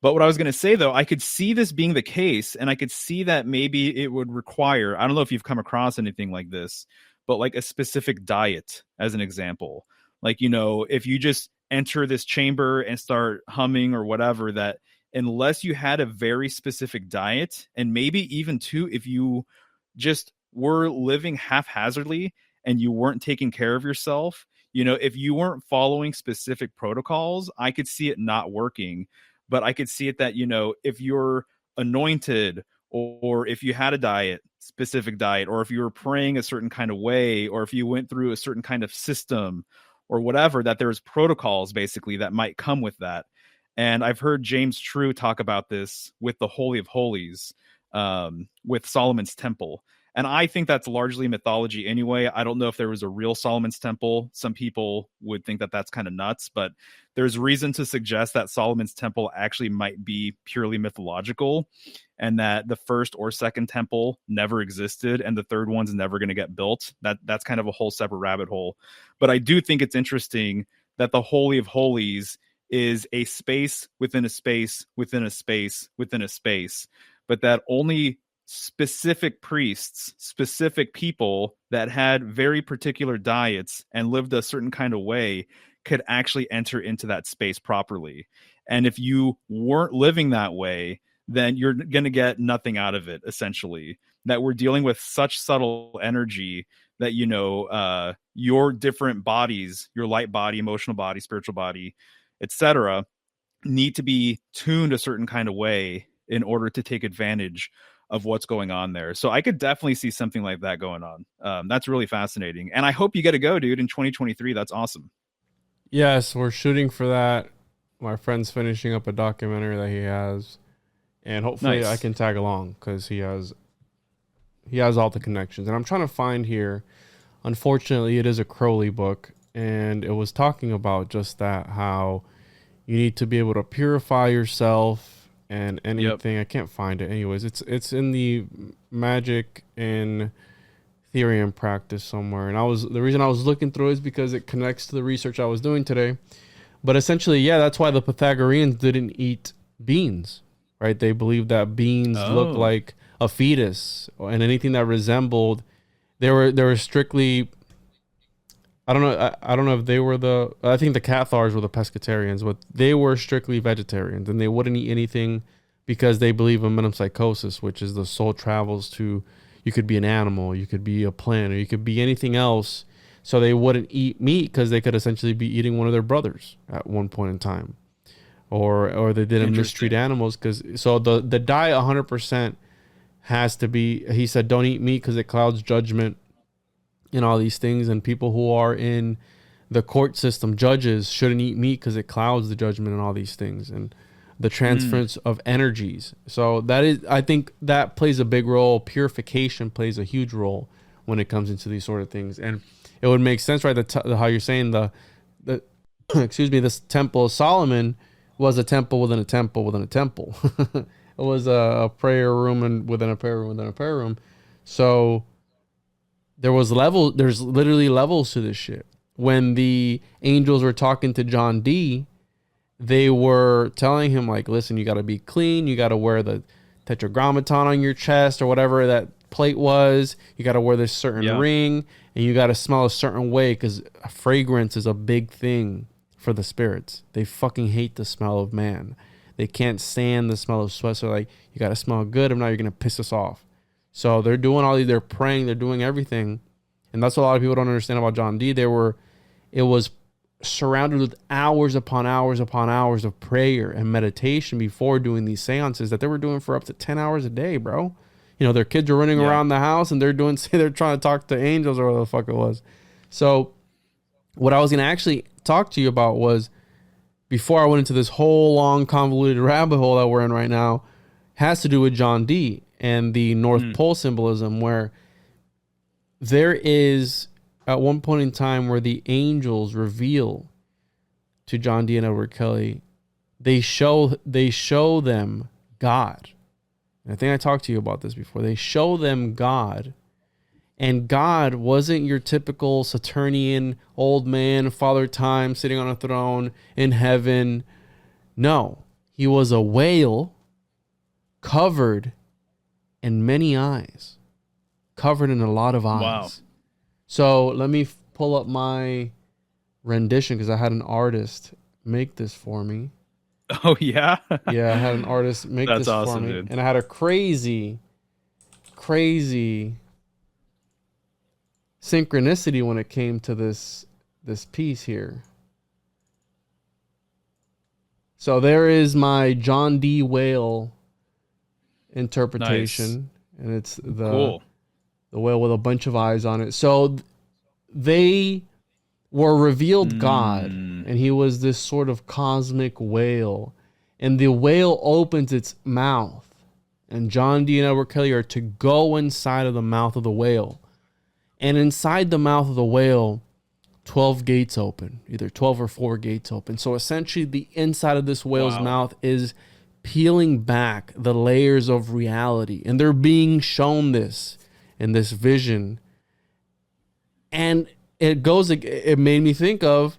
But what I was going to say, though, I could see this being the case, and I could see that maybe it would require, I don't know if you've come across anything like this, but like a specific diet, as an example. Like, if you just enter this chamber and start humming or whatever, that unless you had a very specific diet, and maybe even too, if you just were living haphazardly and you weren't taking care of yourself, if you weren't following specific protocols, I could see it not working. But I could see it that, if you're anointed, or if you had a specific diet, or if you were praying a certain kind of way, or if you went through a certain kind of system or whatever, that there's protocols basically that might come with that. And I've heard James True talk about this with the Holy of Holies, with Solomon's Temple. And I think that's largely mythology anyway. I don't know if there was a real Solomon's Temple. Some people would think that that's kind of nuts, but there's reason to suggest that Solomon's Temple actually might be purely mythological, and that the first or second temple never existed, and the third one's never going to get built. That's kind of a whole separate rabbit hole. But I do think it's interesting that the Holy of Holies is a space within a space within a space within a space, but that only specific priests, specific people that had very particular diets and lived a certain kind of way could actually enter into that space properly. And if you weren't living that way, then you're going to get nothing out of it, essentially. That we're dealing with such subtle energy that, your different bodies, your light body, emotional body, spiritual body, etc., need to be tuned a certain kind of way in order to take advantage of what's going on there. So I could definitely see something like that going on. That's really fascinating. And I hope you get to go, dude, in 2023. That's awesome. Yes, we're shooting for that. My friend's finishing up a documentary that he has, and hopefully Nice. I can tag along, because he has all the connections. And I'm trying to find here, unfortunately, it is a Crowley book, and it was talking about just that, how you need to be able to purify yourself and anything. Yep. I can't find it. Anyways, it's in the magic and Ethereum practice somewhere. And the reason I was looking through is because it connects to the research I was doing today. But essentially, yeah, that's why the Pythagoreans didn't eat beans, right? They believed that beans looked like a fetus, and anything that resembled, they were strictly, I don't know if they were I think the Cathars were the pescatarians, but they were strictly vegetarians, and they wouldn't eat anything because they believe in metempsychosis, which is the soul travels to, you could be an animal, you could be a plant, or you could be anything else. So they wouldn't eat meat because they could essentially be eating one of their brothers at one point in time, or they didn't mistreat animals. So the diet 100% has to be, he said, don't eat meat because it clouds judgment and all these things. And people who are in the court system, judges, shouldn't eat meat because it clouds the judgment and all these things. And the transference of energies. So that is, I think that plays a big role. Purification plays a huge role when it comes into these sort of things. And it would make sense, right? How you're saying the excuse me, this Temple of Solomon was a temple within a temple within a temple. It was a prayer room and within a prayer room within a prayer room. So there's literally levels to this shit. When the angels were talking to John D, they were telling him, like, listen, you got to be clean. You got to wear the tetragrammaton on your chest or whatever that plate was. You got to wear this certain ring, and you got to smell a certain way, because fragrance is a big thing for the spirits. They fucking hate the smell of man. They can't stand the smell of sweat. So like, you got to smell good. If not, you're going to piss us off. So they're doing all these, they're praying, they're doing everything. And that's what a lot of people don't understand about John D. It was surrounded with hours upon hours upon hours of prayer and meditation before doing these seances that they were doing for up to 10 hours a day, bro. You know, their kids are running around the house and they're trying to talk to angels or whatever the fuck it was. So what I was going to actually talk to you about was, before I went into this whole long convoluted rabbit hole that we're in right now, has to do with John D and the North Pole symbolism, where there is at one point in time where the angels reveal to John D and Edward Kelly, they show them God. And I think I talked to you about this before. They show them God, and God wasn't your typical Saturnian old man, Father Time, sitting on a throne in heaven. No, he was a whale covered in many eyes, covered in a lot of eyes. Wow. So let me pull up my rendition, because I had an artist make this for me. Oh, yeah? Yeah, I had an artist make That's this awesome, for me. dude. And I had a crazy synchronicity when it came to this piece here. So there is my John D. Whale interpretation. Nice. And it's the whale with a bunch of eyes on it. So they were revealed God, and he was this sort of cosmic whale. And the whale opens its mouth, and John D and Edward Kelly are to go inside of the mouth of the whale. And inside the mouth of the whale, 12 gates open, either 12 or 4 gates open. So essentially the inside of this whale's mouth is peeling back the layers of reality. And they're being shown this in this vision. And it made me think of,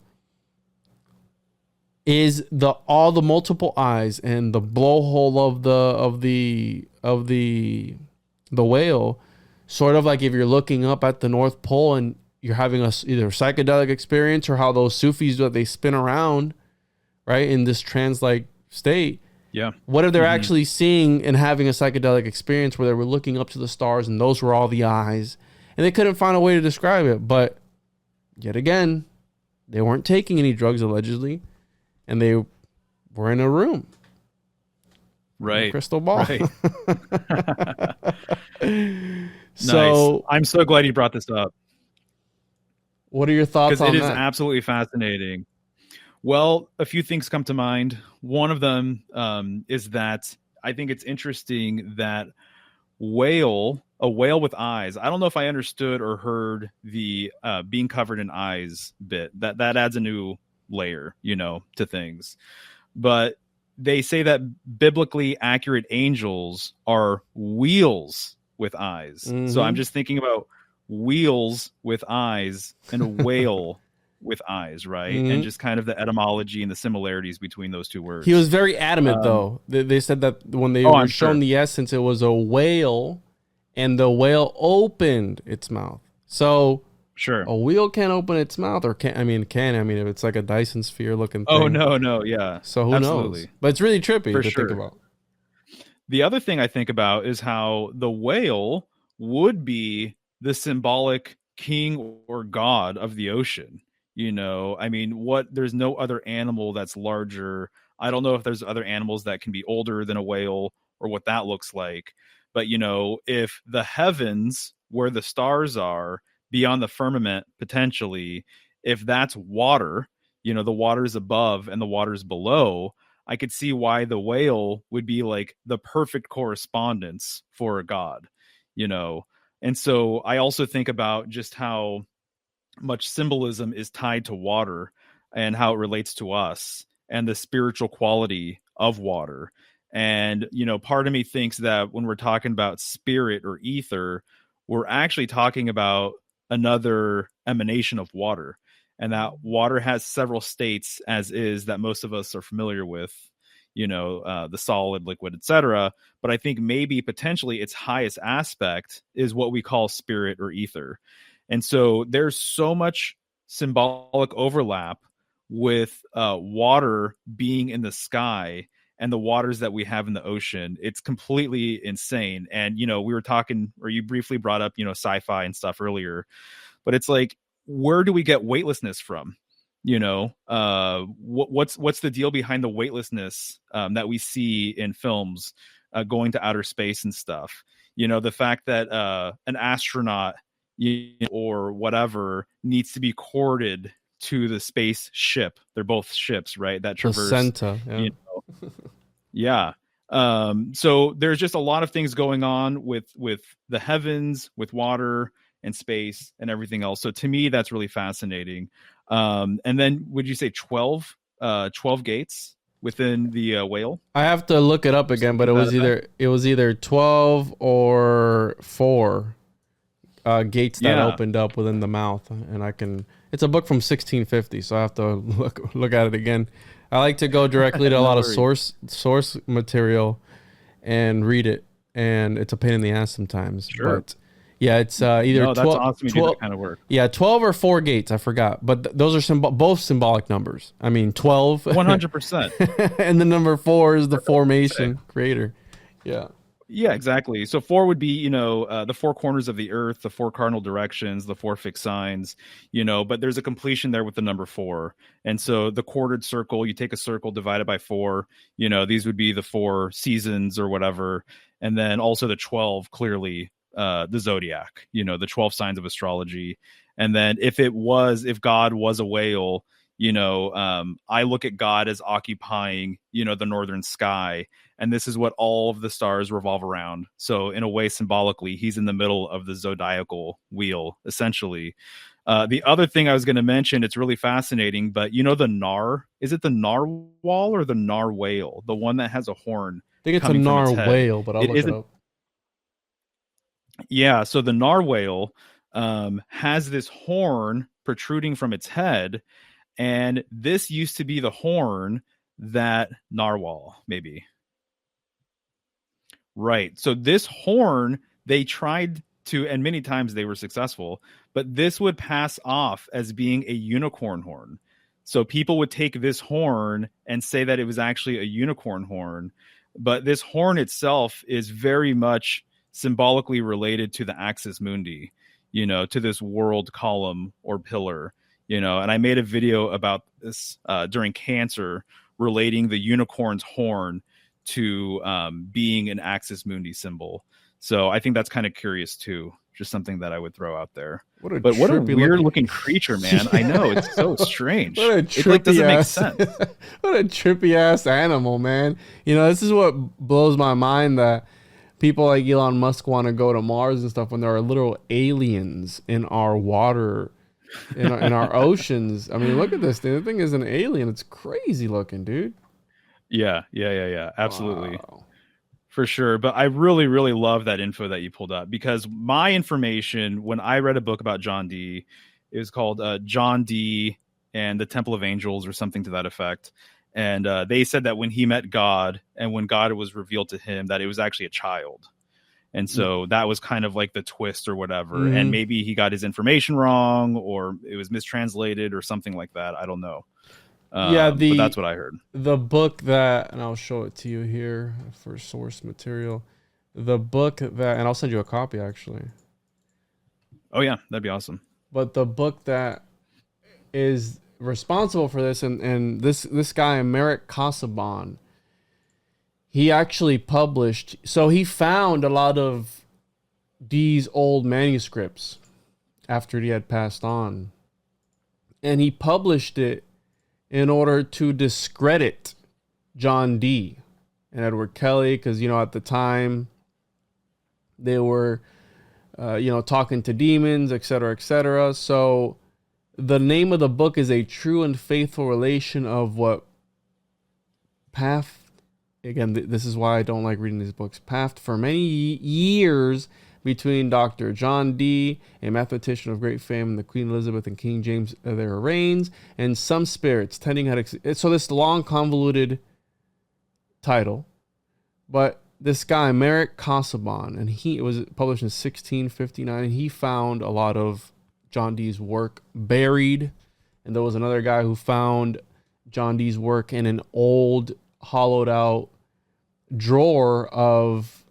is all the multiple eyes and the blowhole of the whale, sort of like if you're looking up at the North Pole and you're having either psychedelic experience, or how those Sufis do it, they spin around, right, in this trance-like state. Yeah. What if they're actually seeing and having a psychedelic experience where they were looking up to the stars and those were all the eyes, and they couldn't find a way to describe it? But yet again, they weren't taking any drugs, allegedly, and they were in a room. Right. Crystal ball. Right. So nice. I'm so glad you brought this up. What are your thoughts on that? Because it is absolutely fascinating. Well, a few things come to mind. One of them is that I think it's interesting that a whale with eyes. I don't know if I understood or heard the being covered in eyes bit. That adds a new layer, to things. But they say that biblically accurate angels are wheels with eyes. Mm-hmm. So I'm just thinking about wheels with eyes and a whale with eyes, right? And just kind of the etymology and the similarities between those two words. He was very adamant, though. They said that when they were shown the essence, it was a whale, and the whale opened its mouth. So sure, a wheel can't open its mouth, or can if it's like a Dyson sphere looking thing. Oh no, yeah. So who knows? But it's really trippy to think about. The other thing I think about is how the whale would be the symbolic king or god of the ocean. There's no other animal that's larger. I don't know if there's other animals that can be older than a whale or what that looks like. But, if the heavens, where the stars are, beyond the firmament, potentially, if that's water, the water's above and the water's below, I could see why the whale would be like the perfect correspondence for a god, you know. And so I also think about just how much symbolism is tied to water and how it relates to us and the spiritual quality of water. And, you know, part of me thinks that when we're talking about spirit or ether, we're actually talking about another emanation of water. And that water has several states, as is, that most of us are familiar with, you know, the solid, liquid, etc. But I think maybe potentially its highest aspect is what we call spirit or ether. And so there's so much symbolic overlap with water being in the sky and the waters that we have in the ocean. It's completely insane. And, you know, we were talking, or you briefly brought up, you know, sci-fi and stuff earlier, but it's like, where do we get weightlessness from? You know, what's the deal behind the weightlessness that we see in films going to outer space and stuff? You know, the fact that an astronaut or whatever needs to be corded to the space ship. They're both ships, right? That traverse. Placenta, yeah. You know, yeah. So there's just a lot of things going on with the heavens, with water and space and everything else. So to me, that's really fascinating. And then would you say 12 gates within the whale? I have to look it up again, but it was either 12 or 4 gates that opened up within the mouth. And it's a book from 1650, so I have to look at it again. I like to go directly to a lot of source material and read it, and it's a pain in the ass sometimes. Sure. But yeah, it's either 12. That's awesome. You do that kind of work. Yeah, 12 or 4 gates. I forgot, but those are both symbolic numbers. I mean, 12, 100%, and the number 4 is the formation creator. Yeah. Yeah, exactly. So 4 would be, you know, the 4 corners of the earth, the 4 cardinal directions, the 4 fixed signs, you know, but there's a completion there with the number 4. And so the quartered circle, you take a circle divided by 4, you know, these would be the 4 seasons or whatever. And then also the 12, clearly, the zodiac, you know, the 12 signs of astrology. And then if God was a whale, you know, I look at God as occupying, you know, the northern sky. And this is what all of the stars revolve around. So in a way, symbolically, he's in the middle of the zodiacal wheel, essentially. The other thing I was going to mention, it's really fascinating, but you know, is it the narwhal or the narwhale? The one that has a horn. I think it's a narwhal, but I'll look it up. Yeah. So the narwhal has this horn protruding from its head. And this used to be the horn that narwhal, maybe. Right. So this horn, they tried to, and many times they were successful, but this would pass off as being a unicorn horn. So people would take this horn and say that it was actually a unicorn horn. But this horn itself is very much symbolically related to the axis mundi, you know, to this world column or pillar, you know. And I made a video about this during Cancer, relating the unicorn's horn to being an axis mundi symbol. So I think that's kind of curious too. Just something that I would throw out there. What a weird looking creature, man. I know, it's so strange. It like doesn't make sense. What a trippy ass animal, man. You know, this is what blows my mind, that people like Elon Musk want to go to Mars and stuff when there are literal aliens in our water, in our oceans. I mean, look at this thing. The thing is an alien. It's crazy looking, dude. Yeah. Absolutely. Wow. For sure. But I really, really love that info that you pulled up, because my information, when I read a book about John Dee, it was called John Dee and the Temple of Angels or something to that effect. And they said that when he met God and when God was revealed to him, that it was actually a child. And so that was kind of like the twist or whatever. Mm. And maybe he got his information wrong, or it was mistranslated or something like that. I don't know. But that's what I heard. The book that, and I'll show it to you here for source material. The book that, and I'll send you a copy actually. Oh yeah, that'd be awesome. But the book that is responsible for this, and this guy, Merrick Cassaban, he actually published, so he found a lot of these old manuscripts after he had passed on, and he published it in order to discredit John Dee and Edward Kelly, because, you know, at the time they were, you know, talking to demons, etc., etc. So the name of the book is A True and Faithful Relation of what Path, again, this is why I don't like reading these books, Path for many years between Dr. John Dee, a mathematician of great fame, and the Queen Elizabeth and King James their reigns, and some spirits tending had so this long convoluted title, but this guy Merrick Casaubon, and it was published in 1659, and he found a lot of John Dee's work buried, and there was another guy who found John Dee's work in an old hollowed out drawer of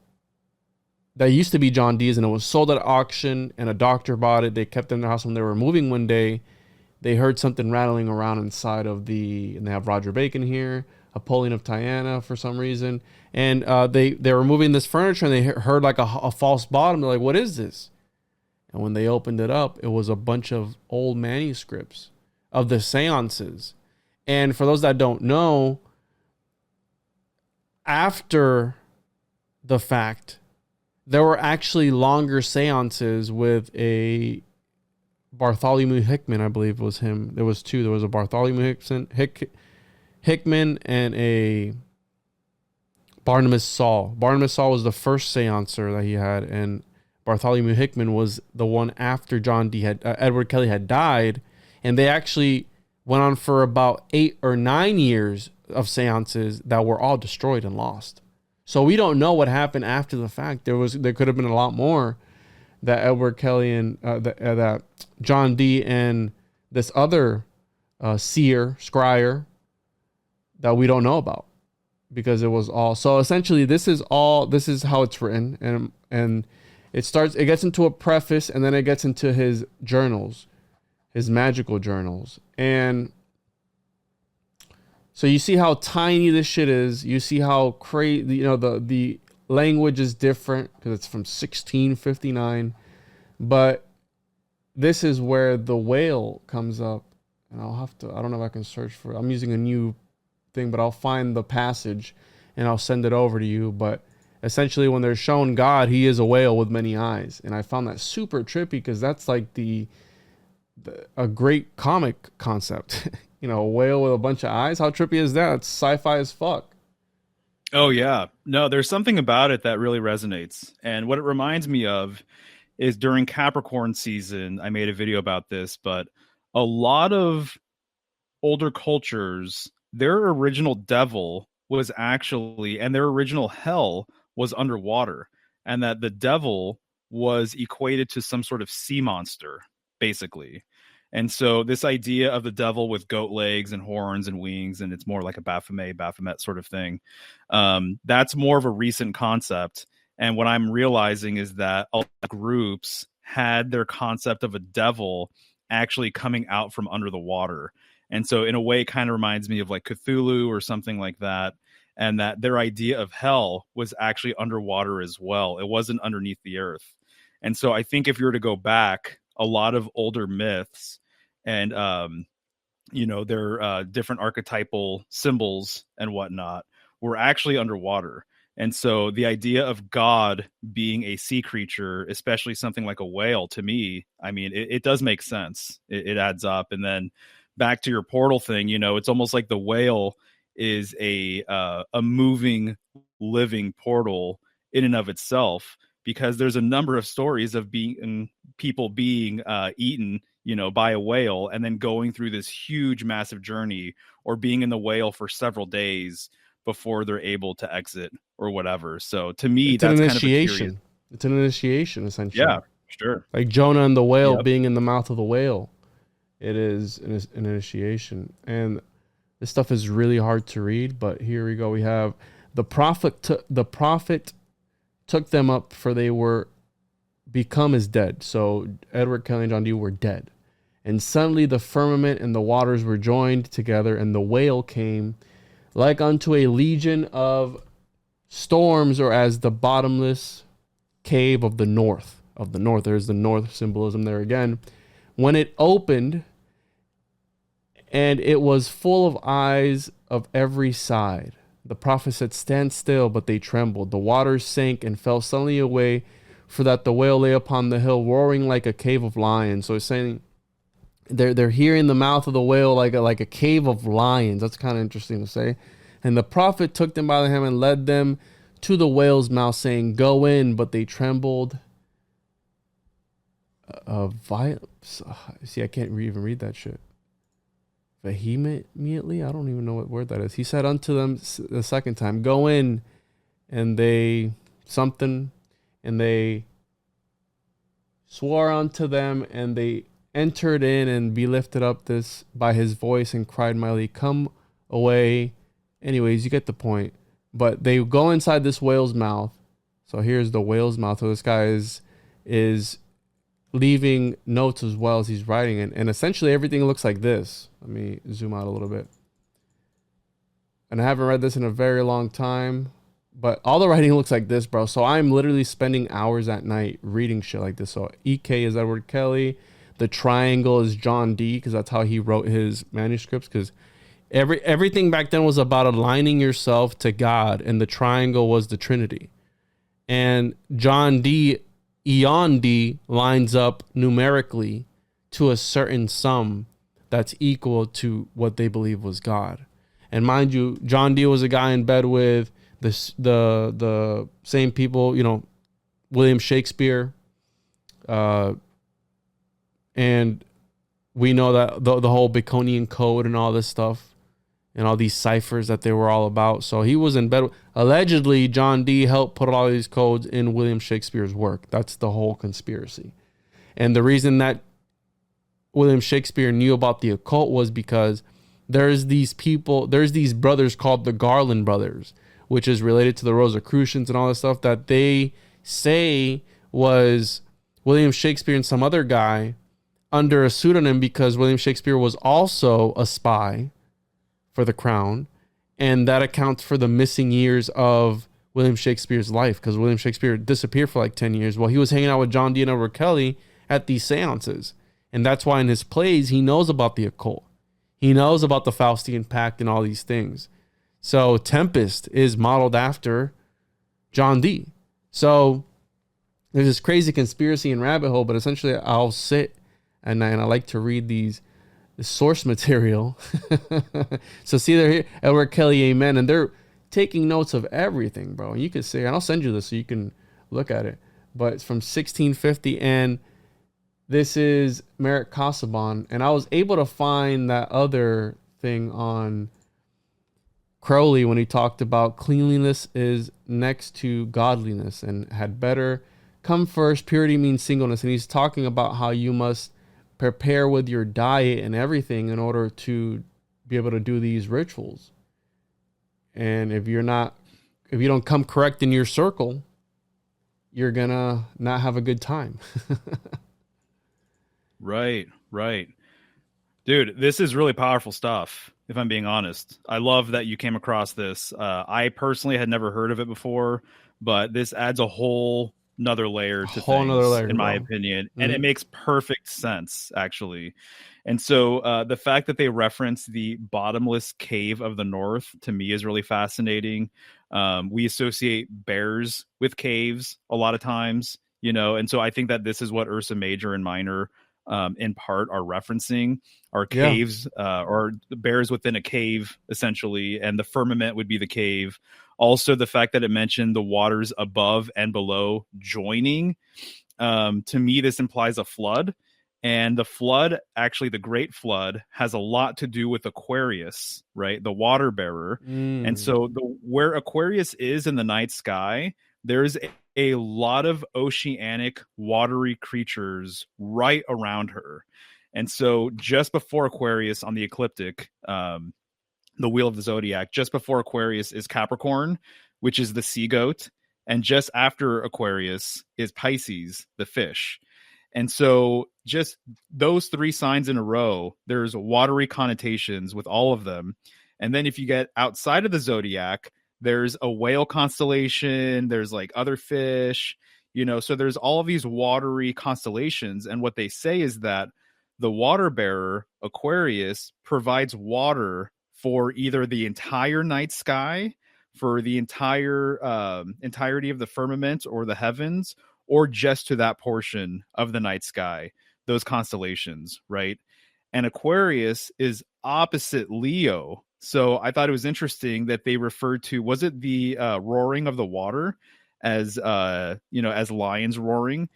that used to be John Dee's, and it was sold at auction, and a doctor bought it. They kept it in their house. When they were moving one day, they heard something rattling around inside of and they have Roger Bacon here, Apollyon of Tyana for some reason, and they were moving this furniture, and they heard like a false bottom. They're like, what is this? And when they opened it up, it was a bunch of old manuscripts of the seances. And for those that don't know, after the fact, there were actually longer seances with a Bartholomew Hickman, I believe was him. There was two. There was a Bartholomew Hickman and a Barnabas Saul. Barnabas Saul was the first seancer that he had, and Bartholomew Hickman was the one after John Dee had Edward Kelly had died, and they actually went on for about 8 or 9 years of seances that were all destroyed and lost. So we don't know what happened after the fact. There could have been a lot more that Edward Kelly and that John Dee and this other scryer that we don't know about, because it was all. So essentially, this is how it's written, and it gets into a preface, and then it gets into his journals, his magical journals, and so you see how tiny this shit is. You see how crazy, you know, the language is different because it's from 1659. But this is where the whale comes up. And I don't know if I can search for it. I'm using a new thing, but I'll find the passage and I'll send it over to you. But essentially, when they're shown God, he is a whale with many eyes. And I found that super trippy because that's like a great comic concept. You know, a whale with a bunch of eyes. How trippy is that? It's sci-fi as fuck. Oh, yeah. No, there's something about it that really resonates. And what it reminds me of is during Capricorn season, I made a video about this, but a lot of older cultures, their original devil was actually, and their original hell was underwater. And that the devil was equated to some sort of sea monster, basically. And so this idea of the devil with goat legs and horns and wings, and it's more like a Baphomet sort of thing, that's more of a recent concept. And what I'm realizing is that all groups had their concept of a devil actually coming out from under the water. And so in a way, it kind of reminds me of like Cthulhu or something like that. And that their idea of hell was actually underwater as well. It wasn't underneath the earth. And so I think if you were to go back, a lot of older myths and, you know, their different archetypal symbols and whatnot were actually underwater. And so the idea of God being a sea creature, especially something like a whale, to me, I mean, it does make sense. It adds up. And then back to your portal thing, you know, it's almost like the whale is a moving, living portal in and of itself, because there's a number of stories of people being eaten, you know, by a whale and then going through this huge, massive journey, or being in the whale for several days before they're able to exit or whatever. So to me, that's kind of a initiation. It's an initiation, essentially. Yeah, sure. Like Jonah and the whale being in the mouth of the whale. It is an initiation. And this stuff is really hard to read, but here we go. We have the prophet took them up, for they were become as dead. So Edward Kelly and John Dee were dead. And suddenly the firmament and the waters were joined together, and the whale came like unto a legion of storms, or as the bottomless cave of the north. There's the north symbolism there again. When it opened, and it was full of eyes of every side. The prophet said, "Stand still," but they trembled. The waters sank and fell suddenly away, for that the whale lay upon the hill, roaring like a cave of lions. So it's saying they're hearing the mouth of the whale like a cave of lions. That's kind of interesting to say. And the prophet took them by the hand and led them to the whale's mouth, saying, "Go in," but they trembled. See, I can't even read that shit. Vehemently, I don't even know what word that is. He said unto them the second time, "Go in," and they swore unto them, and they entered in, and be lifted up this by his voice, and cried mightily, "Come away." Anyways, you get the point. But they go inside this whale's mouth. So here's the whale's mouth. So this guy is leaving notes as well as he's writing, and essentially everything looks like this. Let me zoom out a little bit. And I haven't read this in a very long time, but all the writing looks like this, bro. So I'm literally spending hours at night reading shit like this. So EK is Edward Kelly. The triangle is John D, because that's how he wrote his manuscripts, because everything back then was about aligning yourself to God, and the triangle was the Trinity. And John D, Eon D, lines up numerically to a certain sum that's equal to what they believe was God. And mind you, John D was a guy in bed with the same people, William Shakespeare, and we know that the whole Baconian code and all this stuff and all these ciphers that they were all about. So he was in bed. Allegedly, John D helped put all these codes in William Shakespeare's work. That's the whole conspiracy. And the reason that William Shakespeare knew about the occult was because there's these brothers called the Garland brothers, which is related to the Rosicrucians and all this stuff, that they say was William Shakespeare and some other guy under a pseudonym, because William Shakespeare was also a spy for the crown, and that accounts for the missing years of William Shakespeare's life, because William Shakespeare disappeared for like 10 years while he was hanging out with John D and Edward Kelly at these seances. And that's why in his plays he knows about the occult, he knows about the Faustian Pact and all these things. So Tempest is modeled after John D. So there's this crazy conspiracy and rabbit hole, but essentially I'll sit and I like to read the source material. So see, they're here, Edward Kelly, amen, and they're taking notes of everything, bro. And you could say, and I'll send you this so you can look at it, but it's from 1650, and this is Merritt Casaubon, and I was able to find that other thing on Crowley when he talked about cleanliness is next to godliness and had better come first. Purity means singleness, and he's talking about how you must prepare with your diet and everything in order to be able to do these rituals. And if you don't come correct in your circle, you're gonna not have a good time. Right. Dude, this is really powerful stuff, if I'm being honest. I love that you came across this. I personally had never heard of it before, but this adds a whole another layer to things, in my opinion. And it makes perfect sense, actually. And so the fact that they reference the bottomless cave of the north, to me, is really fascinating. We associate bears with caves a lot of times, and so I think that this is what Ursa Major and Minor in part are referencing, are caves, or the bears within a cave, essentially, and the firmament would be the cave. Also, the fact that it mentioned the waters above and below joining, to me, this implies a flood. And the flood, actually, the Great Flood, has a lot to do with Aquarius, right? The water bearer. And so where Aquarius is in the night sky, there's a lot of oceanic, watery creatures right around her. And so just before Aquarius on the ecliptic, the wheel of the zodiac, just before Aquarius is Capricorn, which is the sea goat, and just after Aquarius is Pisces, the fish. And so just those three signs in a row, there's watery connotations with all of them. And then if you get outside of the zodiac, there's a whale constellation, there's like other fish, so there's all of these watery constellations. And what they say is that the water bearer, Aquarius, provides water for either the entire night sky for the entirety of the firmament or the heavens, or just to that portion of the night sky, those constellations, right? And Aquarius is opposite Leo. So I thought it was interesting that they referred to, was it the roaring of the water as as lions roaring?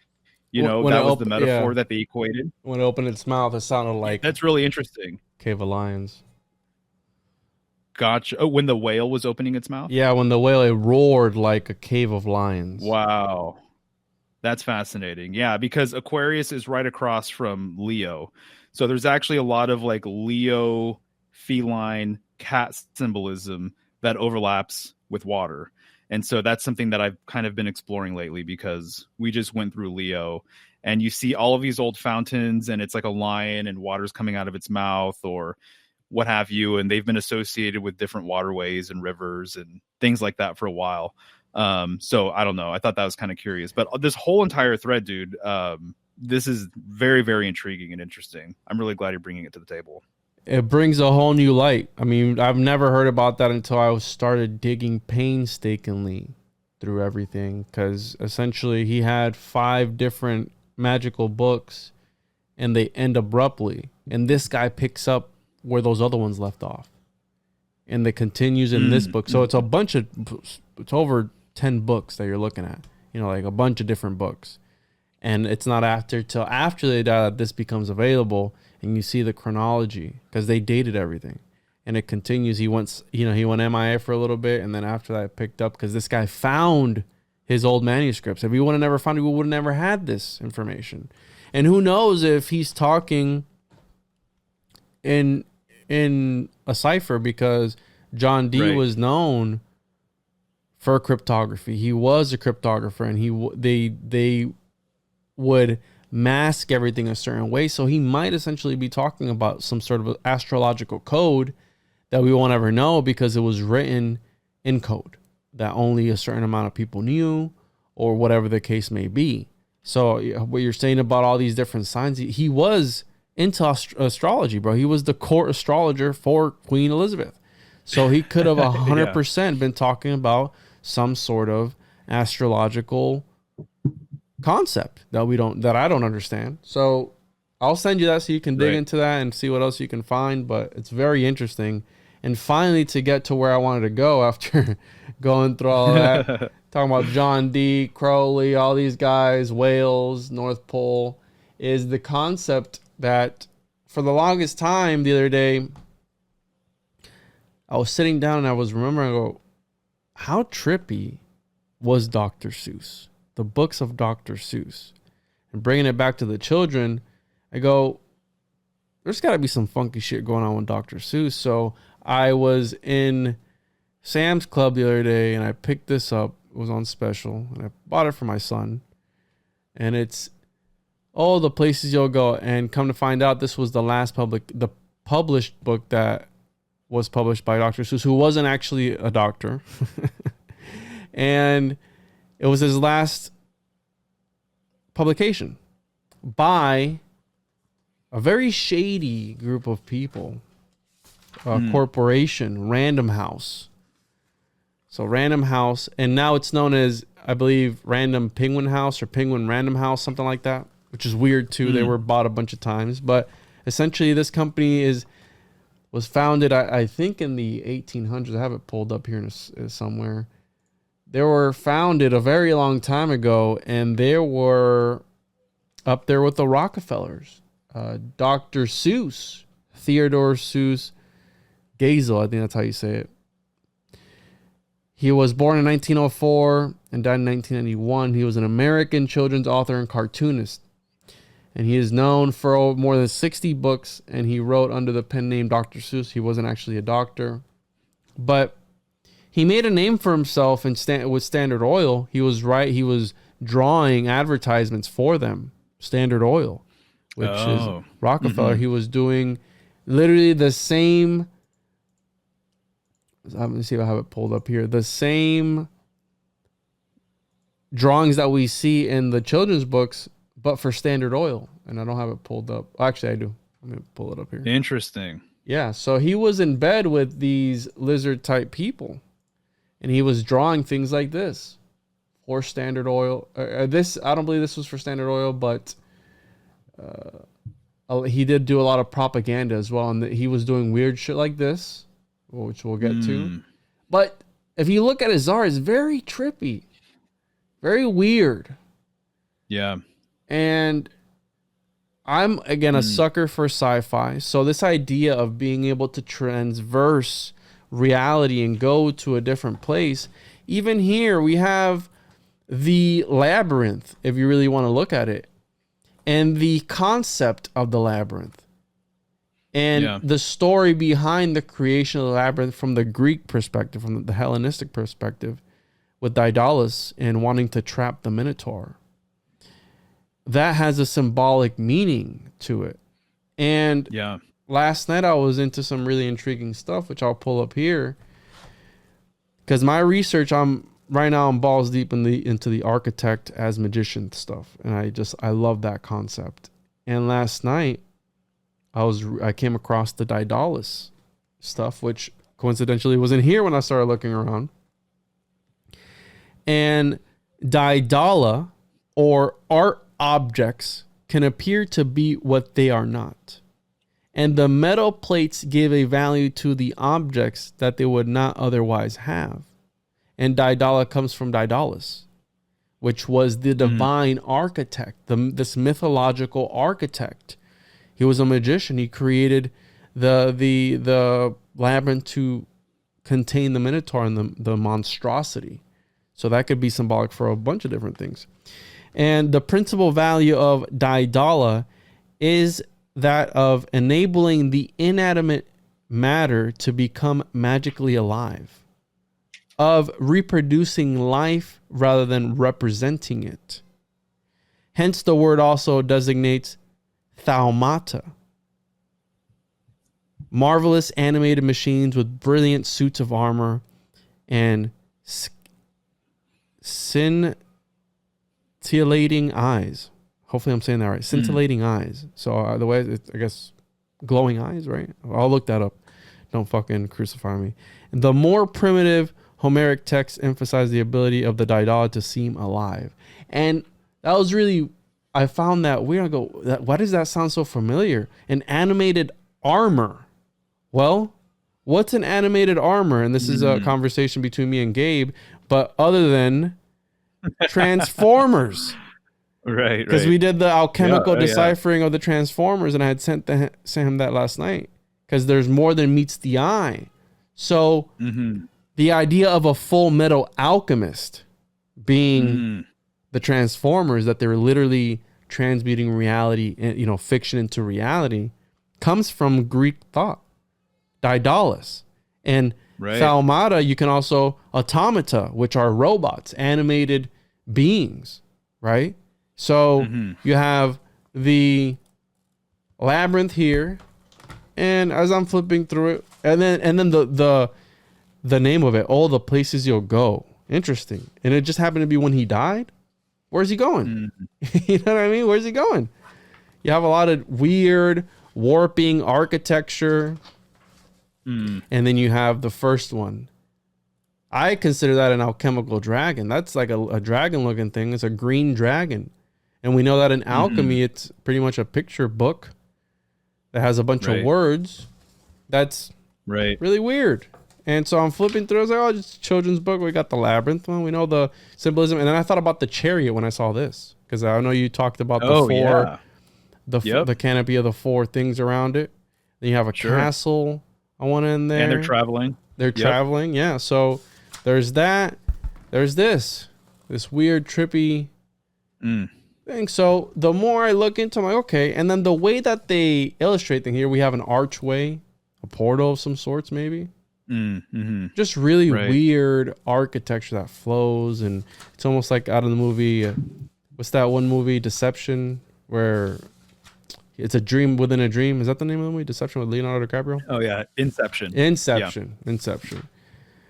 When That it was the op- metaphor yeah, that they equated. when it opened its mouth, it sounded like That's really interesting. Cave of Lions. Gotcha. Oh, when the whale was opening its mouth? Yeah, when the whale, it roared like a cave of lions. Wow. That's fascinating. Yeah, because Aquarius is right across from Leo. So there's actually a lot of like Leo feline cat symbolism that overlaps with water. And so that's something that I've kind of been exploring lately, because we just went through Leo and you see all of these old fountains and it's like a lion and water's coming out of its mouth or what have you. And they've been associated with different waterways and rivers and things like that for a while. So I don't know. I thought that was kind of curious, but this whole entire thread, dude, this is very, very intriguing and interesting. I'm really glad you're bringing it to the table. It brings a whole new light. I mean, I've never heard about that until I started digging painstakingly through everything, because essentially he had 5 different magical books and they end abruptly. And this guy picks up where those other ones left off. And it continues in this book. So it's a bunch of, it's over 10 books that you're looking at, like a bunch of different books. And it's not till after they die that this becomes available, and you see the chronology, because they dated everything. And it continues. He went MIA for a little bit, and then after that it picked up, because this guy found his old manuscripts. If he would have never found it, we would have never had this information. And who knows if he's talking in a cipher, because John Dee was known for cryptography. He was a cryptographer, and they would mask everything a certain way. So he might essentially be talking about some sort of astrological code that we won't ever know, because it was written in code that only a certain amount of people knew, or whatever the case may be. So what you're saying about all these different signs, he was into astrology, bro. He was the court astrologer for Queen Elizabeth. So he could have 100% been talking about some sort of astrological concept that I don't understand. So I'll send you that so you can dig into that and see what else you can find. But it's very interesting. And finally, to get to where I wanted to go after going through all of that, talking about John Dee, Crowley, all these guys, Wales, North Pole, is the concept that for the longest time the other day, I was sitting down and I was remembering, I go, how trippy was Dr. Seuss? The books of Dr. Seuss. And bringing it back to the children, I go, there's got to be some funky shit going on with Dr. Seuss. So I was in Sam's Club the other day and I picked this up. It was on special and I bought it for my son. And it's all the places you'll go. And come to find out, this was the published book that was published by Dr. Seuss, who wasn't actually a doctor. And it was his last publication by a very shady group of people, a corporation, Random House. So Random House, and now it's known as, I believe, Random Penguin House or Penguin Random House, something like that, which is weird too. They were bought a bunch of times, but essentially this company was founded, I think, in the 1800s. I have it pulled up here somewhere. They were founded a very long time ago, and they were up there with the Rockefellers. Dr. Seuss, Theodore Seuss Geisel, I think that's how you say it. He was born in 1904 and died in 1991. He was an American children's author and cartoonist. And he is known for more than 60 books, and he wrote under the pen name Dr. Seuss. He wasn't actually a doctor. But he made a name for himself with Standard Oil. He was drawing advertisements for them, Standard Oil, which is Rockefeller. He was doing literally the same. Let me see if I have it pulled up here. The same drawings that we see in the children's books, but for Standard Oil. And I don't have it pulled up. Actually, I do. Let me pull it up here. Interesting. Yeah. So he was in bed with these lizard type people. and he was drawing things like this for Standard Oil. This, I don't believe this was for Standard Oil, but he did do a lot of propaganda as well, and he was doing weird shit like this, which we'll get to. But if you look at his art, it's very trippy, very weird. Yeah. And I'm, again, a sucker for sci-fi. So this idea of being able to transverse reality and go to a different place, even here we have the labyrinth, if you really want to look at it, and the concept of the labyrinth, and the story behind the creation of the labyrinth from the Greek perspective, from the Hellenistic perspective, with Daedalus and wanting to trap the Minotaur. That has a symbolic meaning to it. And last night I was into some really intriguing stuff, which I'll pull up here, because my research, I'm balls deep into the architect as magician stuff, and I love that concept. And last night I came across the Daedalus stuff, which coincidentally wasn't here when I started looking around. And Daedala, or art objects, can appear to be what they are not. And the metal plates give a value to the objects that they would not otherwise have. And Daedala comes from Daedalus, which was the divine architect, this mythological architect. He was a magician. He created the labyrinth to contain the Minotaur and the monstrosity. So that could be symbolic for a bunch of different things. And the principal value of Daedala is that of enabling the inanimate matter to become magically alive, of reproducing life rather than representing it. Hence, the word also designates Thaumata, marvelous animated machines with brilliant suits of armor and scintillating eyes. Hopefully I'm saying that right. Scintillating eyes. So the way it's, I guess, glowing eyes, right? I'll look that up. Don't fucking crucify me. And the more primitive Homeric texts emphasize the ability of the Daedala to seem alive. And that was really, I found that weird. I go, why does that sound so familiar? An animated armor. Well, what's an animated armor? And this is a conversation between me and Gabe. But other than Transformers. Right. Because we did the alchemical deciphering of the Transformers, and I had sent him that last night. Because there's more than meets the eye. So the idea of a full metal alchemist being the Transformers, that they're literally transmuting reality, fiction into reality, comes from Greek thought. Daedalus. And Thaumata, you can also automata, which are robots, animated beings, right? So you have the labyrinth here, and as I'm flipping through it, and then the name of it, all the places you'll go. Interesting. And it just happened to be when he died. Where's he going? You know what I mean? Where's he going? You have a lot of weird warping architecture. And then you have the first one. I consider that an alchemical dragon. That's like a dragon looking thing. It's a green dragon. And we know that in alchemy, it's pretty much a picture book that has a bunch of words. That's really weird. And so I'm flipping through. I was like, oh, just a children's book. We got the labyrinth one. We know the symbolism. And then I thought about the chariot when I saw this. Because I know you talked about the canopy of the four things around it. Then you have a castle. I want in there. And they're traveling. They're traveling, yeah. So there's that. There's this weird, trippy thing. So the more I look into it, I'm like, okay. And then the way that they illustrate things here, we have an archway, a portal of some sorts, maybe. Just really weird architecture that flows. And it's almost like out of the movie, what's that one movie, Deception, where... It's a dream within a dream. Is that the name of the movie? Deception with Leonardo DiCaprio? Oh, yeah. Inception.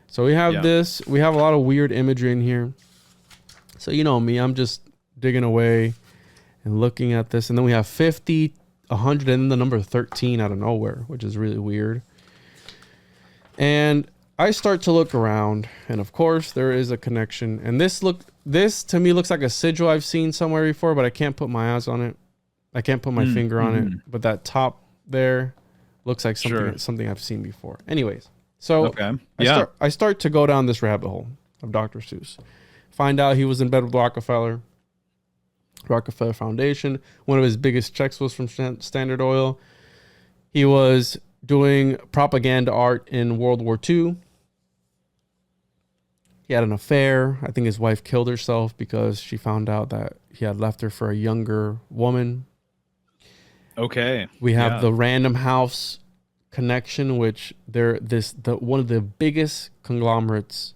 So we have this. We have a lot of weird imagery in here. So you know me. I'm just digging away and looking at this. And then we have 50, 100, and then the number 13 out of nowhere, which is really weird. And I start to look around, and of course there is a connection. And this to me looks like a sigil I've seen somewhere before, but I can't put my eyes on it. I can't put my finger on it. But that top there looks like something I've seen before. Anyways, so I start to go down this rabbit hole of Dr. Seuss. Find out he was in bed with Rockefeller Foundation. One of his biggest checks was from Standard Oil. He was doing propaganda art in World War II. He had an affair. I think his wife killed herself because she found out that he had left her for a younger woman. Okay. We have the Random House connection, which one of the biggest conglomerates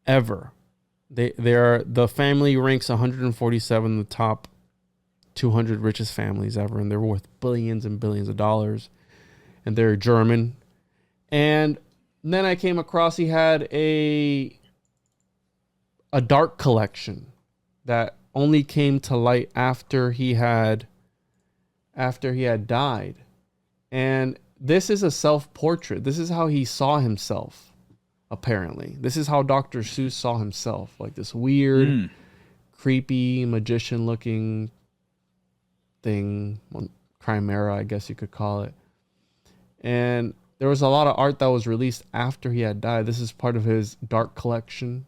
ever. The family ranks 147 in the top 200 richest families ever, and they're worth billions and billions of dollars. And they're German. And then I came across he had a dark collection that only came to light after he had died. And this is a self-portrait. This is how he saw himself, apparently. This is how Dr. Seuss saw himself, like this weird, creepy, magician-looking thing, chimera, I guess you could call it. And there was a lot of art that was released after he had died. This is part of his dark collection.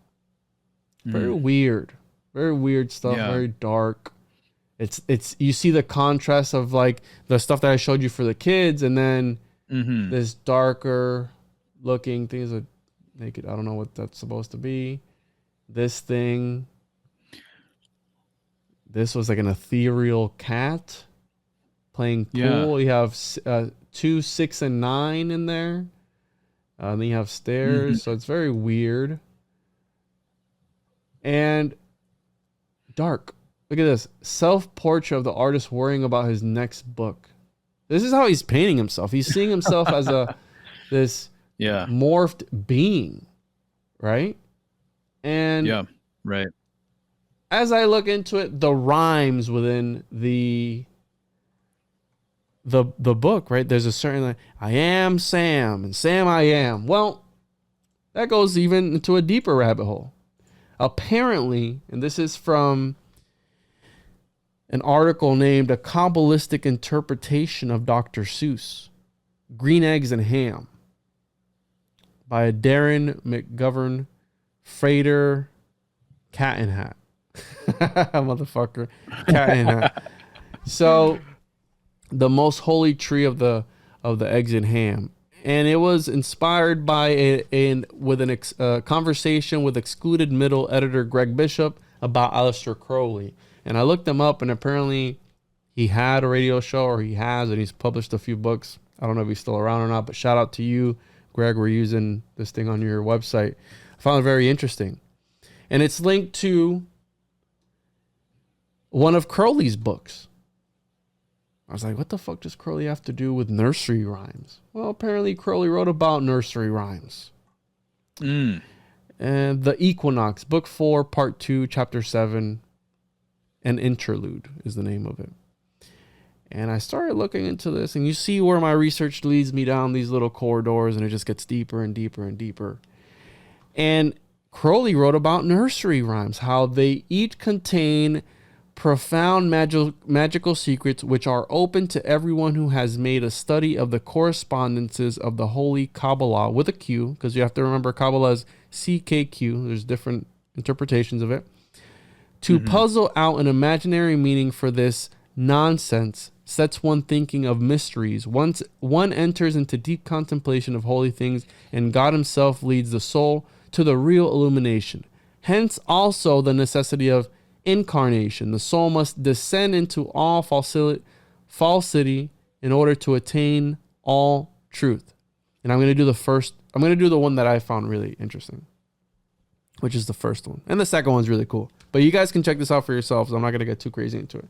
Very weird stuff. Yeah. Very dark. It's you see the contrast of like the stuff that I showed you for the kids, and then this darker looking things are naked. I don't know what that's supposed to be. This thing. This was like an ethereal cat playing pool. You have 2, 6, and 9 in there. And then you have stairs. So it's very weird. And dark. Look at this. Self-portrait of the artist worrying about his next book. This is how he's painting himself. He's seeing himself as this morphed being. Right? And right. As I look into it, the rhymes within the book, right? There's a certain like, I am Sam, and Sam I am. Well, that goes even into a deeper rabbit hole. Apparently, and this is from an article named A Qabalistic Interpretation of Dr. Seuss, Green Eggs and Ham, by Darren McGovern, Frater, Cat in Hat. Motherfucker. Cat in Hat. So, the most holy tree of the eggs and ham, and it was inspired by a conversation with excluded middle editor Greg Bishop about Aleister Crowley. And I looked him up, and apparently he had a radio show, or he has, and he's published a few books. I don't know if he's still around or not, but shout out to you, Greg. We're using this thing on your website. I found it very interesting, and it's linked to one of Crowley's books. I was like, what the fuck does Crowley have to do with nursery rhymes? Well, apparently Crowley wrote about nursery rhymes. And The Equinox, Book 4, Part 2, Chapter 7, an interlude is the name of it. And I started looking into this, and you see where my research leads me down these little corridors, and it just gets deeper and deeper and deeper. And Crowley wrote about nursery rhymes, how they each contain profound magical secrets which are open to everyone who has made a study of the correspondences of the Holy Kabbalah with a Q, because you have to remember Kabbalah is CKQ. There's different interpretations of it. To puzzle out an imaginary meaning for this nonsense sets one thinking of mysteries. Once one enters into deep contemplation of holy things, and God himself leads the soul to the real illumination. Hence also the necessity of incarnation. The soul must descend into all falsity in order to attain all truth. And I'm going to do the one that I found really interesting, which is the first one. And the second one's really cool. But you guys can check this out for yourselves. I'm not going to get too crazy into it.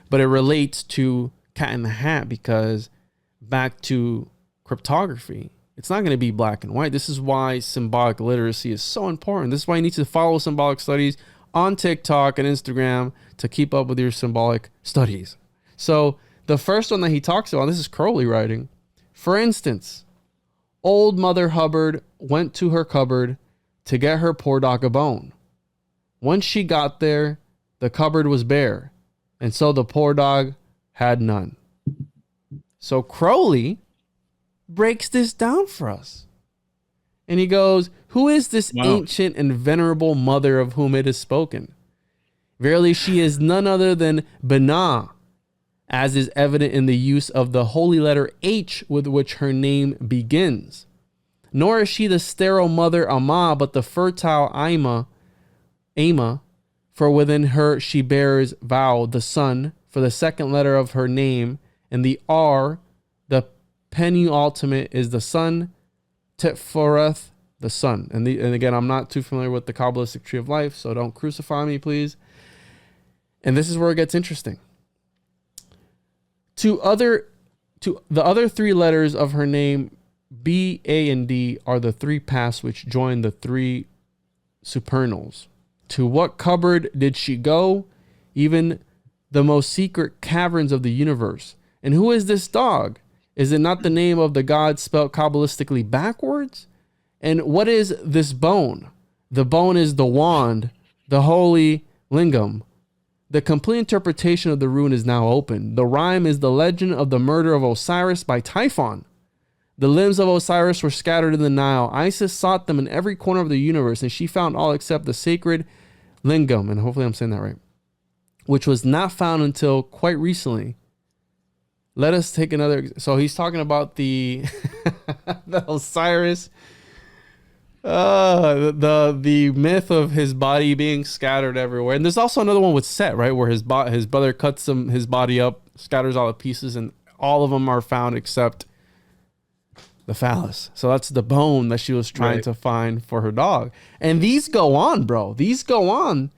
But it relates to Cat in the Hat, because back to cryptography, it's not going to be black and white. This is why symbolic literacy is so important. This is why you need to follow Symbolic Studies on TikTok and Instagram to keep up with your symbolic studies. So the first one that he talks about, this is Crowley writing. For instance, Old Mother Hubbard went to her cupboard to get her poor dog a bone. Once she got there, the cupboard was bare, and so the poor dog had none. So Crowley breaks this down for us. And he goes, who is this ancient and venerable mother of whom it is spoken? Verily, she is none other than Binah, as is evident in the use of the holy letter H with which her name begins. Nor is she the sterile mother Ama, but the fertile Ama, for within her she bears Vow, the son, for the second letter of her name, and the R, the penultimate, is the son, Tepforeth, the son. And again, I'm not too familiar with the Kabbalistic tree of life, so don't crucify me, please. And this is where it gets interesting. To the other three letters of her name, B, A, and D, are the three paths which join the three supernals. To what cupboard did she go? Even the most secret caverns of the universe. And who is this dog? Is it not the name of the god spelled Kabbalistically backwards? And what is this bone? The bone is the wand, the holy lingam. The complete interpretation of the rune is now open. The rhyme is the legend of the murder of Osiris by Typhon. The limbs of Osiris were scattered in the Nile. Isis sought them in every corner of the universe, and she found all except the sacred lingam, and hopefully I'm saying that right, which was not found until quite recently. Let us take another. So he's talking about the the Osiris, the myth of his body being scattered everywhere. And there's also another one with Set, right, where his brother cuts his body up, scatters all the pieces, and all of them are found except the phallus. So that's the bone that she was trying to find for her dog. And these go on, bro. These go on.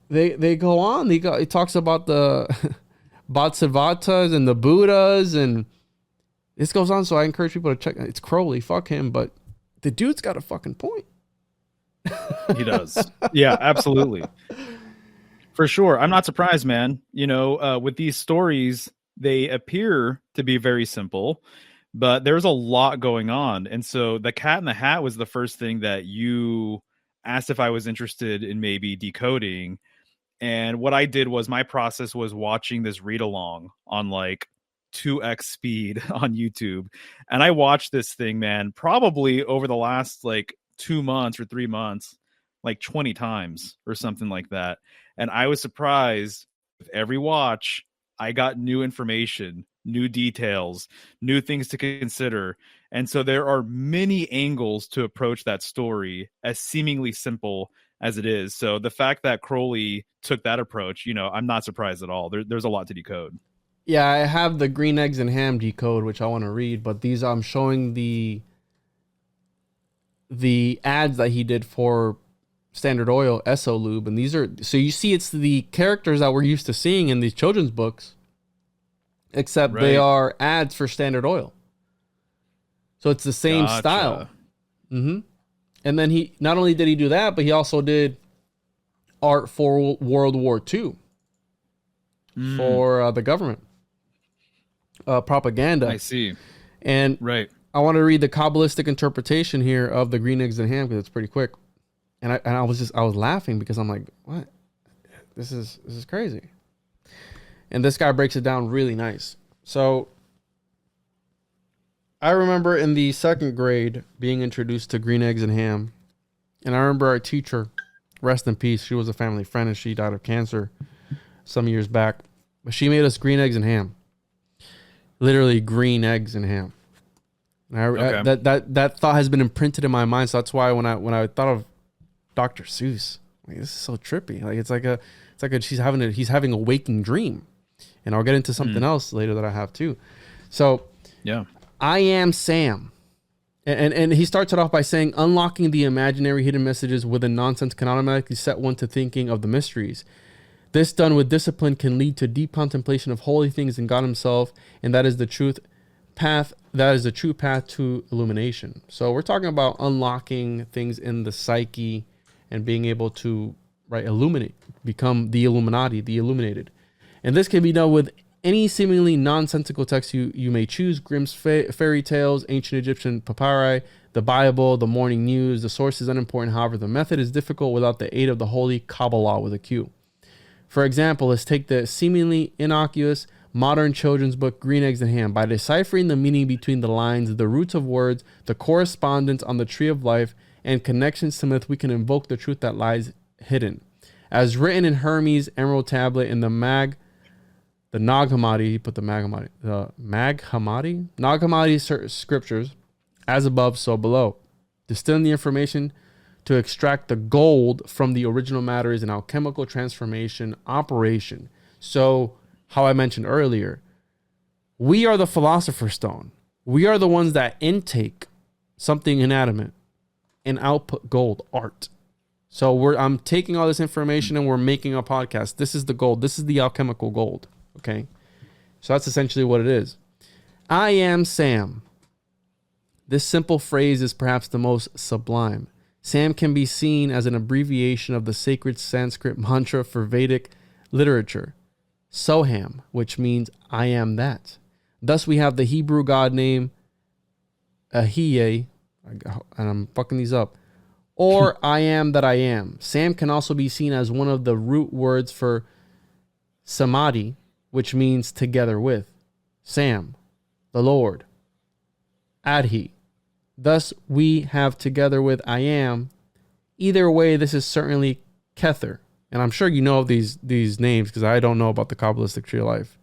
They go on. It talks about the Bodhisattvas and the Buddhas, and this goes on. So I encourage people to check. It's Crowley. Fuck him, but the dude's got a fucking point. He does. Yeah, absolutely. For sure. I'm not surprised, man. You know, with these stories, they appear to be very simple, but there's a lot going on. And so the Cat in the Hat was the first thing that you asked if I was interested in maybe decoding. And what I did was, my process was watching this read along on like 2x speed on YouTube. And I watched this thing, man, probably over the last like 2 months or 3 months, like 20 times or something like that. And I was surprised with every watch, I got new information, new details, new things to consider. And so there are many angles to approach that story, as seemingly simple as it is. So the fact that Crowley took that approach, you know, I'm not surprised at all. There's a lot to decode. Yeah, I have the green eggs and ham decode, which I want to read, but these I'm showing the ads that he did for Standard Oil, Esso Lube, and these are, so you see it's the characters that we're used to seeing in these children's books, except they are ads for Standard Oil. So it's the same style. Mm-hmm. And then he, not only did he do that, but he also did art for World War II for the government propaganda. I see. And I want to read the Kabbalistic interpretation here of the green eggs and ham because it's pretty quick. And I was laughing because I'm like, what? This is crazy. And this guy breaks it down really nice. So I remember in the second grade being introduced to green eggs and ham. And I remember our teacher, rest in peace, she was a family friend and she died of cancer some years back. But she made us green eggs and ham. Literally green eggs and ham. And that thought has been imprinted in my mind. So that's why when I thought of Dr. Seuss, like, this is so trippy. Like it's like he's having a waking dream. And I'll get into something else later that I have too. So yeah. I am Sam. And he starts it off by saying, unlocking the imaginary hidden messages within nonsense can automatically set one to thinking of the mysteries. This done with discipline can lead to deep contemplation of holy things in God himself. And that is the truth path. That is the true path to illumination. So we're talking about unlocking things in the psyche and being able to illuminate, become the Illuminati, the illuminated. And this can be done with any seemingly nonsensical text you may choose, Grimm's fairy tales, ancient Egyptian papyri, the Bible, the morning news. The source is unimportant. However, the method is difficult without the aid of the holy Kabbalah with a Q. For example, let's take the seemingly innocuous modern children's book, Green Eggs and Ham. By deciphering the meaning between the lines, the roots of words, the correspondence on the tree of life, and connections to myth, we can invoke the truth that lies hidden. As written in Hermes' Emerald Tablet in the Nag Hammadi, he put the Nag Hammadi scriptures, as above, so below. Distilling the information to extract the gold from the original matter is an alchemical transformation operation. So, how I mentioned earlier, we are the philosopher's stone. We are the ones that intake something inanimate and output gold, art. So I'm taking all this information and we're making a podcast. This is the gold. This is the alchemical gold. Okay. So that's essentially what it is. I am Sam. This simple phrase is perhaps the most sublime. Sam can be seen as an abbreviation of the sacred Sanskrit mantra for Vedic literature, Soham, which means I am that. Thus we have the Hebrew god name Ahiye, and I'm fucking these up, or I am that I am. Sam can also be seen as one of the root words for Samadhi, which means together with. Sam, the Lord. Adhi. Thus we have together with I am. Either way, this is certainly Kether. And I'm sure you know these names because I don't know about the Kabbalistic tree of life.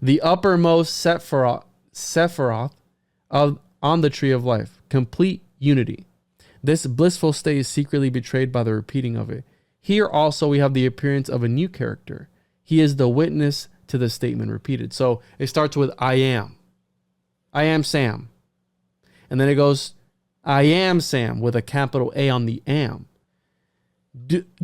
The uppermost Sephiroth on the tree of life. Complete unity. This blissful state is secretly betrayed by the repeating of it. Here also we have the appearance of a new character. He is the witness to the statement repeated. So it starts with I am. I am Sam. And then it goes, I am Sam with a capital A on the am.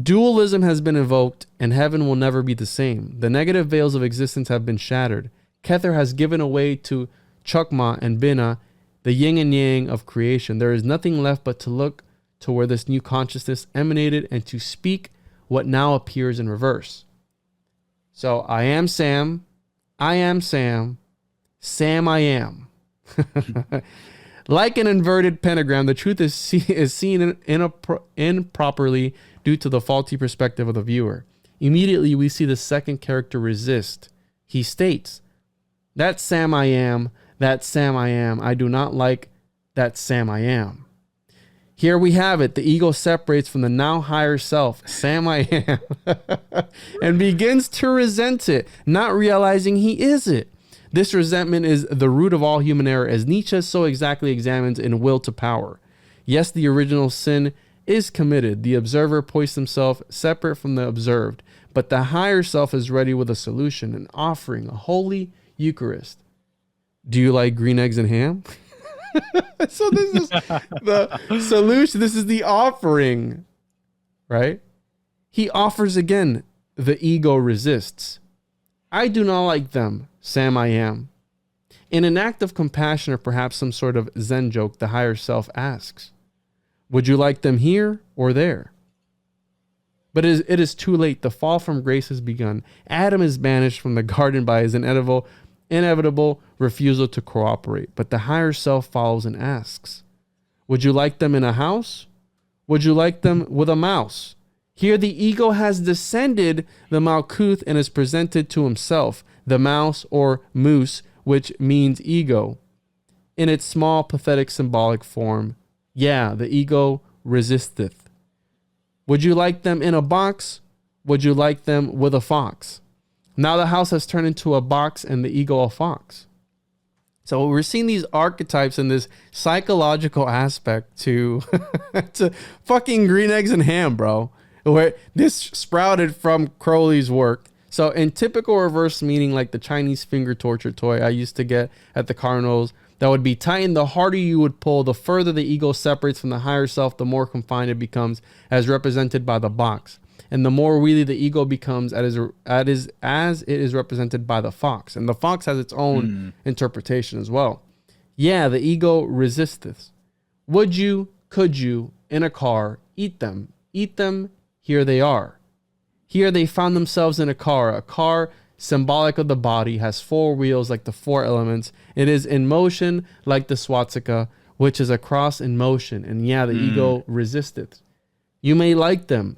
Dualism has been evoked and heaven will never be the same. The negative veils of existence have been shattered. Kether has given away to Chokmah and Binah, the yin and yang of creation. There is nothing left but to look to where this new consciousness emanated and to speak what now appears in reverse. So I am Sam. I am Sam. Sam I am. Like an inverted pentagram, the truth is seen improperly due to the faulty perspective of the viewer. Immediately, we see the second character resist. He states, that Sam I am, that Sam I am. I do not like that Sam I am. Here we have it. The ego separates from the now higher self, Sam I am, and begins to resent it, not realizing he is it. This resentment is the root of all human error, as Nietzsche so exactly examines in Will to Power. Yes, the original sin is committed. The observer poises himself separate from the observed, but the higher self is ready with a solution, an offering, a holy Eucharist. Do you like green eggs and ham? So this is the solution. This is the offering, right? He offers again. The ego resists. I do not like them, Sam I am. In an act of compassion or perhaps some sort of Zen joke, the higher self asks, would you like them here or there? But it is too late. The fall from grace has begun. Adam is banished from the garden by his inevitable refusal to cooperate. But the higher self follows and asks, would you like them in a house? Would you like them with a mouse? Here the ego has descended the Malkuth and is presented to himself, the mouse or moose, which means ego, in its small, pathetic, symbolic form. Yeah, the ego resisteth. Would you like them in a box? Would you like them with a fox? Now the house has turned into a box and the ego a fox. So we're seeing these archetypes and this psychological aspect to, to fucking green eggs and ham, bro. Where this sprouted from Crowley's work. So in typical reverse meaning, like the Chinese finger torture toy I used to get at the carnivals, that would be tightened. The harder you would pull, the further the ego separates from the higher self, the more confined it becomes, as represented by the box. And the more really the ego becomes as it is represented by the fox. And the fox has its own interpretation as well. Yeah, the ego resisteth. Would you, could you, in a car, eat them? Eat them, here they are. Here they found themselves in a car symbolic of the body, has 4 wheels like the 4 elements. It is in motion like the swastika, which is a cross in motion. And yeah, the ego resisteth. You may like them,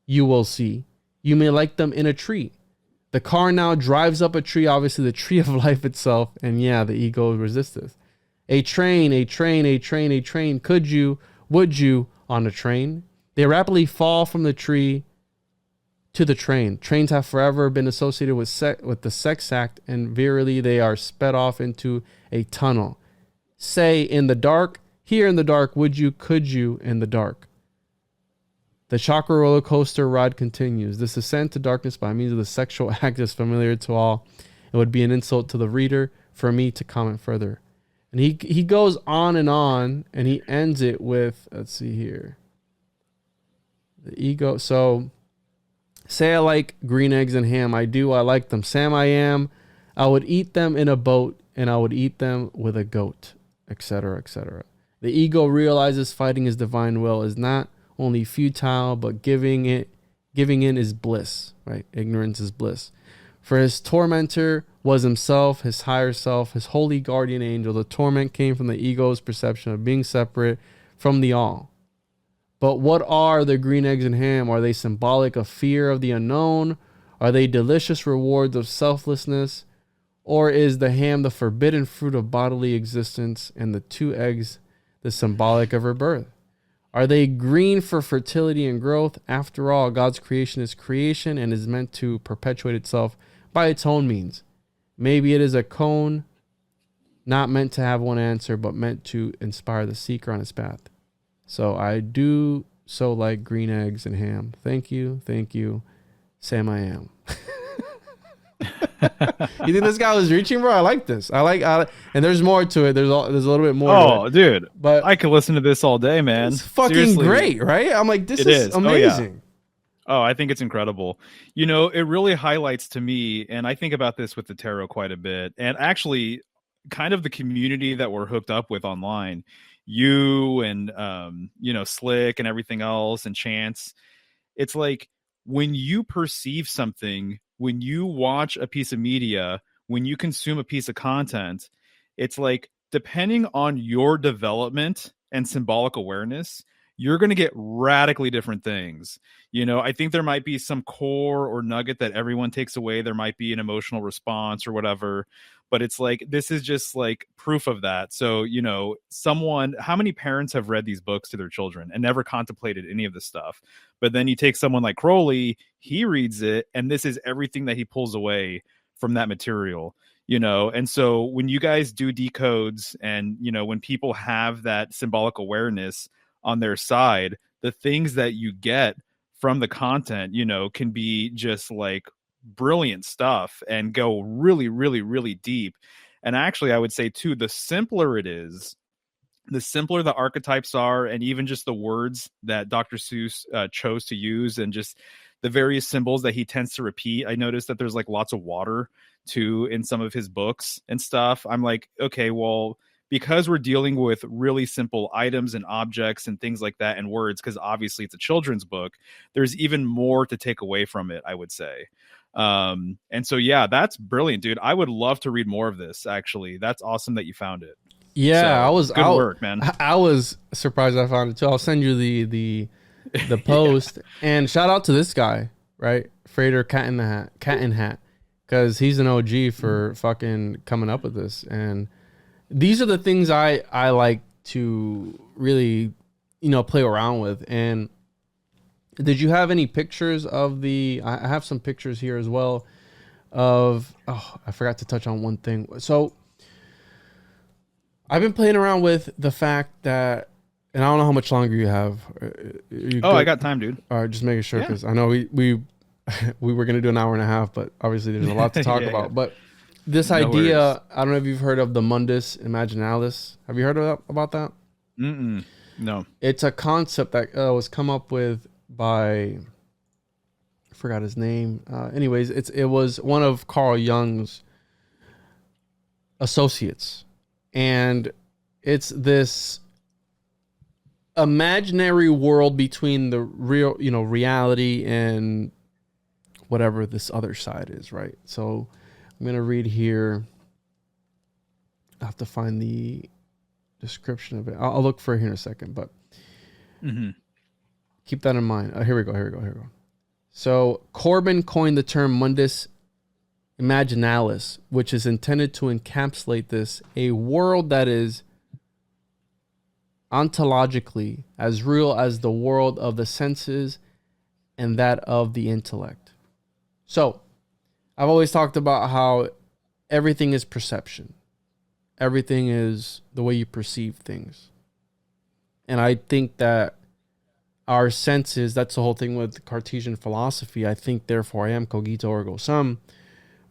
you will see. You may like them in a tree. The car now drives up a tree, obviously the tree of life itself. And yeah, the ego resisteth. A train, a train, a train, a train. Could you, would you on a train? They rapidly fall from the tree to the train. Trains have forever been associated with the sex act, and verily they are sped off into a tunnel. Say in the dark, here in the dark, would you, could you in the dark? The chakra roller coaster ride continues. This ascent to darkness by means of the sexual act is familiar to all. It would be an insult to the reader for me to comment further. And he goes on, and he ends it with, let's see here. The ego. So, say I like green eggs and ham. I do. I like them. Sam, I am. I would eat them in a boat, and I would eat them with a goat, etc., etc. The ego realizes fighting his divine will is not only futile, but giving in is bliss, right? Ignorance is bliss. For his tormentor was himself, his higher self, his holy guardian angel. The torment came from the ego's perception of being separate from the all. But what are the green eggs and ham? Are they symbolic of fear of the unknown? Are they delicious rewards of selflessness? Or is the ham the forbidden fruit of bodily existence, and the 2 eggs the symbolic of her birth? Are they green for fertility and growth? After all, God's creation is creation and is meant to perpetuate itself by its own means. Maybe it is a cone, not meant to have one answer, but meant to inspire the seeker on his path. So I do so like green eggs and ham. Thank you. Sam, I am. You think this guy was reaching, bro? I like this. And there's more to it. There's a little bit more. Oh, dude, but I could listen to this all day, man. It's fucking Seriously. Great, right? I'm like, this is amazing. Oh, I think it's incredible. You know, it really highlights to me, and I think about this with the tarot quite a bit, and actually kind of the community that we're hooked up with online, you and, Slick and everything else, and Chance. It's like when you perceive something, when you watch a piece of media, when you consume a piece of content, it's like, depending on your development and symbolic awareness, you're going to get radically different things. You know, I think there might be some core or nugget that everyone takes away. There might be an emotional response or whatever, but it's like, this is just like proof of that. So, you know, how many parents have read these books to their children and never contemplated any of this stuff? But then you take someone like Crowley, he reads it, and this is everything that he pulls away from that material. You know, and so when you guys do decodes, and, you know, when people have that symbolic awareness on their side, the things that you get from the content, you know, can be just like brilliant stuff and go really, really, really deep. And actually, I would say too, the simpler it is, the simpler the archetypes are, and even just the words that Dr. Seuss chose to use, and just the various symbols that he tends to repeat. I noticed that there's like lots of water too in some of his books and stuff. I'm like, okay, well, because we're dealing with really simple items and objects and things like that and words, because obviously it's a children's book, there's even more to take away from it, I would say. And so, yeah, that's brilliant, dude. I would love to read more of this, actually. That's awesome that you found it. Yeah, so, good work, man. I was surprised I found it too. I'll send you the post. Yeah. And shout out to this guy, right? Frater Cat in Hat, because he's an OG for fucking coming up with this. And these are the things I like to really, you know, play around with. And did you have any pictures of I have some pictures here as well of, I forgot to touch on one thing. So I've been playing around with the fact that, and I don't know how much longer you have. I got time, dude. All right, just making sure, because I know we were going to do an hour and a half, but obviously there's a lot to talk about. Yeah. But this idea, worries. I don't know if you've heard of the Mundus Imaginalis. Have you heard about that? No. It's a concept that was come up with by, I forgot his name. Anyways, it was one of Carl Jung's associates. And it's this imaginary world between the real, you know, reality and whatever this other side is, right? So I'm going to read here. I have to find the description of it. I'll look for it here in a second, but keep that in mind. Here we go. So Corbin coined the term mundus imaginalis, which is intended to encapsulate this, a world that is ontologically as real as the world of the senses and that of the intellect. So I've always talked about how everything is perception. Everything is the way you perceive things. And I think that our senses, that's the whole thing with Cartesian philosophy. I think, therefore I am, cogito ergo sum,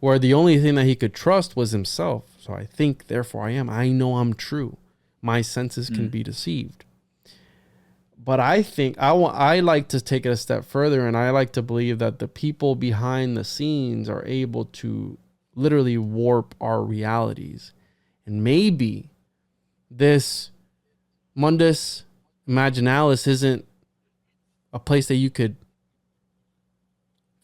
where the only thing that he could trust was himself. So I think, therefore I am. I know I'm true. My senses can be deceived. But I think I like to take it a step further, and I like to believe that the people behind the scenes are able to literally warp our realities. And maybe this mundus imaginalis isn't a place that you could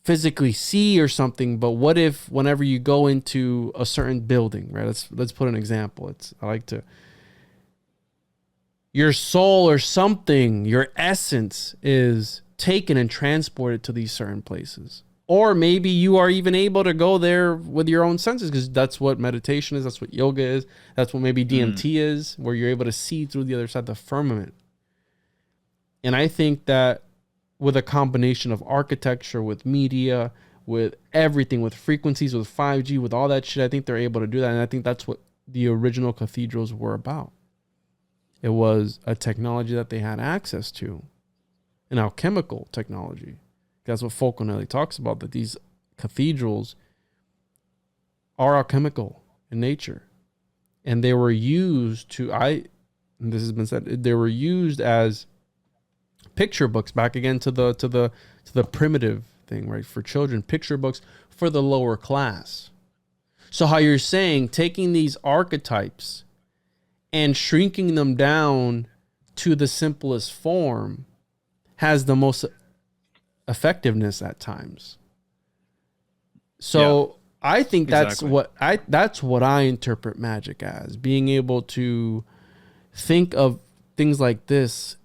physically see or something, but what if whenever you go into a certain building, right? Let's put an example. Your soul or something, your essence is taken and transported to these certain places. Or maybe you are even able to go there with your own senses, because that's what meditation is. That's what yoga is. That's what maybe DMT is, where you're able to see through the other side of the firmament. And I think that with a combination of architecture, with media, with everything, with frequencies, with 5G, with all that shit, I think they're able to do that. And I think that's what the original cathedrals were about. It was a technology that they had access to, an alchemical technology. That's what Fulcanelli talks about, that these cathedrals are alchemical in nature. And they were used to, and this has been said, they were used as picture books, back again to the primitive thing, right? For children, picture books for the lower class. So how you're saying, taking these archetypes and shrinking them down to the simplest form has the most effectiveness at times. So I think that's what I interpret magic as, being able to think of things like this,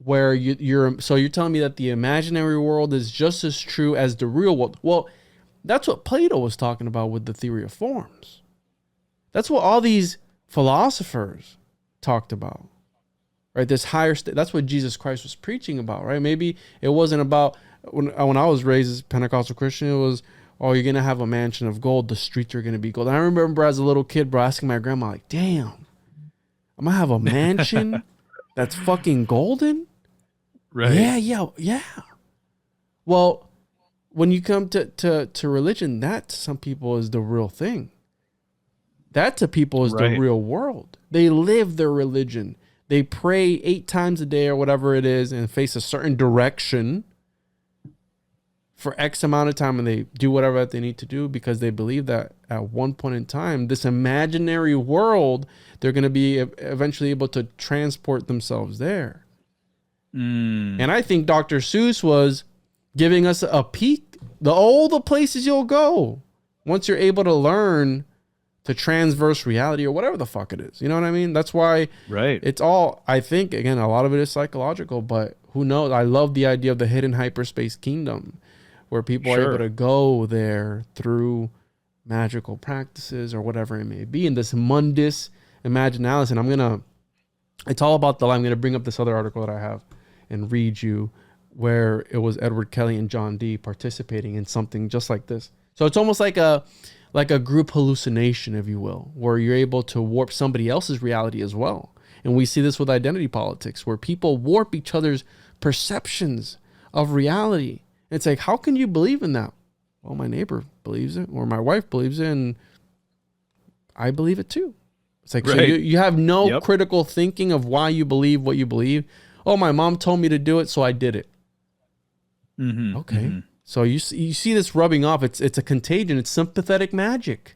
where you're telling me that the imaginary world is just as true as the real world. Well, that's what Plato was talking about with the theory of forms. That's what all these philosophers talked about, right? This higher state. That's what Jesus Christ was preaching about, right? Maybe it wasn't about, when I was raised as a Pentecostal Christian, it was, oh, you're going to have a mansion of gold. The streets are going to be gold. And I remember as a little kid, bro, asking my grandma, like, damn, I'm going to have a mansion that's fucking golden? Right. Yeah. Well, when you come to religion, that to some people is the real thing. That to people is the real world. They live their religion. They pray 8 times a day or whatever it is and face a certain direction for X amount of time, and they do whatever they need to do because they believe that at one point in time, this imaginary world, they're going to be eventually able to transport themselves there. And I think Dr. Seuss was giving us a peek, all the places you'll go once you're able to learn to transverse reality or whatever the fuck it is. You know what I mean? That's why it's all, I think, again, a lot of it is psychological, but who knows? I love the idea of the hidden hyperspace kingdom, where people are able to go there through magical practices or whatever it may be. And this mundus imaginalis, and it's all about I'm going to bring up this other article that I have and read you, where it was Edward Kelly and John Dee participating in something just like this. So it's almost like a group hallucination, if you will, where you're able to warp somebody else's reality as well. And we see this with identity politics, where people warp each other's perceptions of reality. And it's like, how can you believe in that? Well, my neighbor believes it, or my wife believes it, and I believe it too. It's like, so you have no critical thinking of why you believe what you believe. Oh, my mom told me to do it, so I did it. Okay. So you see this rubbing off. It's a contagion. It's sympathetic magic.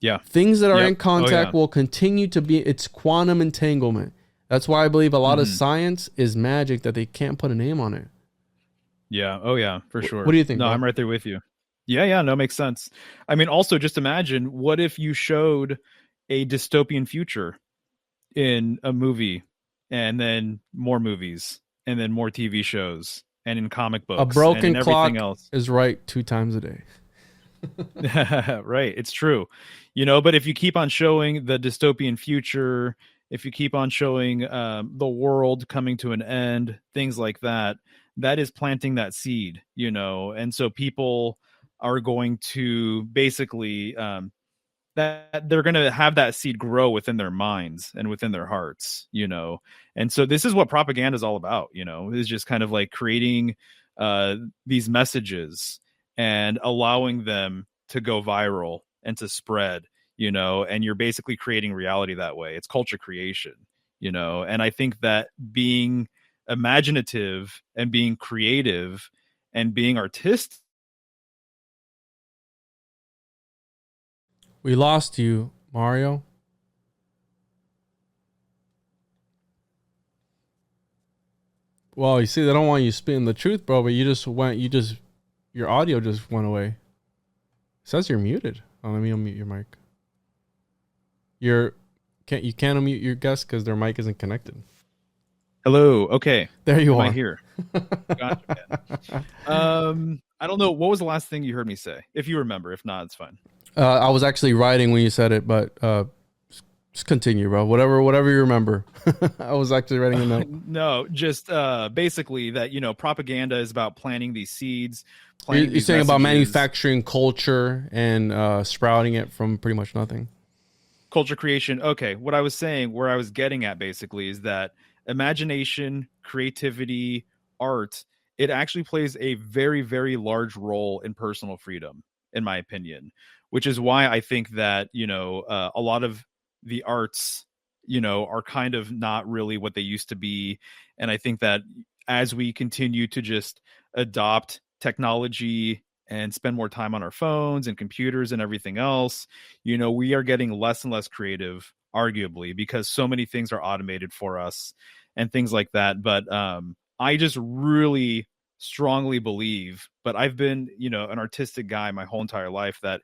Yeah. Things that are in contact will continue to be, it's quantum entanglement. That's why I believe a lot of science is magic, that they can't put a name on it. Yeah. Oh, yeah, for sure. What do you think, No, bro? I'm right there with you. Yeah, yeah, no, makes sense. I mean, also just imagine what if you showed a dystopian future in a movie and then more movies and then more TV shows and in comic A books and in broken everything clock else. is right 2 times a day. Right, it's true. But if you keep on showing the dystopian future, if you keep on showing the world coming to an end, things like that, that is planting that seed, and so people are going to basically that they're going to have that seed grow within their minds and within their hearts. And so this is what propaganda is all about, is just kind of like creating these messages and allowing them to go viral and to spread, and you're basically creating reality that way. It's culture creation. And I think that being imaginative and being creative and being artistic. We lost you, Mario. Well, you see, they don't want you spitting the truth, bro, but your audio just went away. It says you're muted. Oh, let me unmute your mic. You can't unmute your guest because their mic isn't connected. Hello. Okay. There you Am are. I here? Gotcha, man. I don't know. What was the last thing you heard me say? If you remember. If not, it's fine. I was actually writing when you said it, but just continue, bro. Whatever you remember. I was actually writing a note. No, just basically that, propaganda is about planting these seeds. You're saying about manufacturing culture and sprouting it from pretty much nothing. Culture creation. Okay. What I was saying, where I was getting at basically is that imagination, creativity, art, it actually plays a very, very large role in personal freedom, in my opinion, which is why I think that, a lot of the arts, are kind of not really what they used to be. And I think that as we continue to just adopt technology and spend more time on our phones and computers and everything else, we are getting less and less creative, arguably, because so many things are automated for us and things like that. But I just really strongly believe, but I've been, an artistic guy my whole entire life, that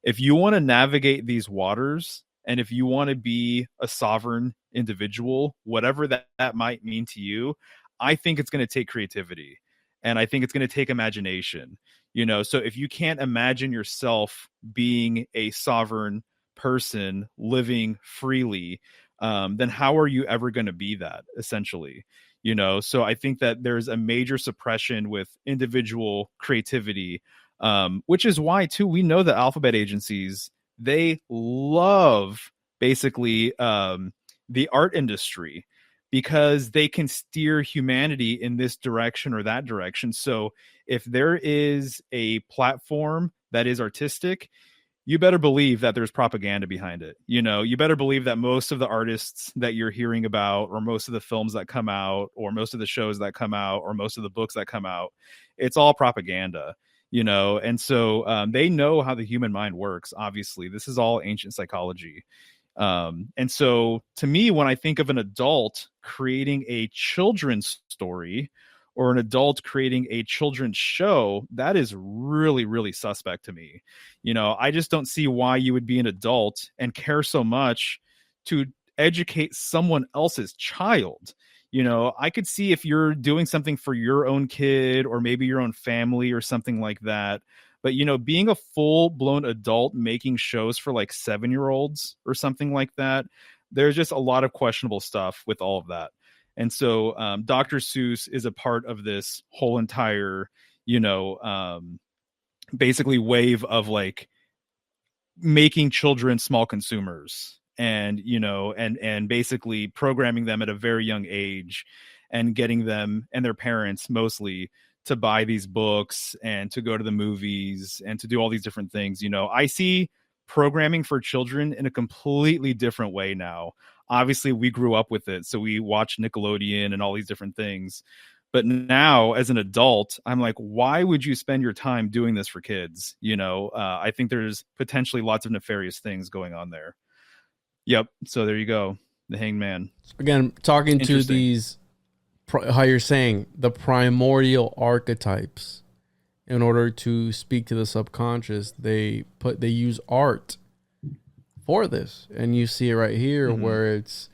if you want to navigate these waters and if you want to be a sovereign individual, whatever that might mean to you, I think it's going to take creativity and I think it's going to take imagination. So if you can't imagine yourself being a sovereign person living freely, then how are you ever going to be that, essentially? So I think that there's a major suppression with individual creativity, which is why, too, we know that alphabet agencies, they love basically the art industry because they can steer humanity in this direction or that direction. So if there is a platform that is artistic, you better believe that there's propaganda behind it. You better believe that most of the artists that you're hearing about, or most of the films that come out, or most of the shows that come out, or most of the books that come out, it's all propaganda. And so they know how the human mind works. Obviously, this is all ancient psychology. And so to me, when I think of an adult creating a children's story or an adult creating a children's show, that is really, really suspect to me. I just don't see why you would be an adult and care so much to educate someone else's child. I could see if you're doing something for your own kid or maybe your own family or something like that. But, being a full blown adult making shows for like 7-year-olds or something like that, there's just a lot of questionable stuff with all of that. And so Dr. Seuss is a part of this whole entire, basically wave of like making children small consumers and, and basically programming them at a very young age and getting them and their parents mostly to buy these books and to go to the movies and to do all these different things. I see programming for children in a completely different way now. Obviously, we grew up with it, so we watch Nickelodeon and all these different things. But now, as an adult, I'm like, why would you spend your time doing this for kids? I think there's potentially lots of nefarious things going on there. Yep. So there you go. The Hanged Man. Again, talking to these how you're saying the primordial archetypes, in order to speak to the subconscious, they use art for this. And you see it right here, where it's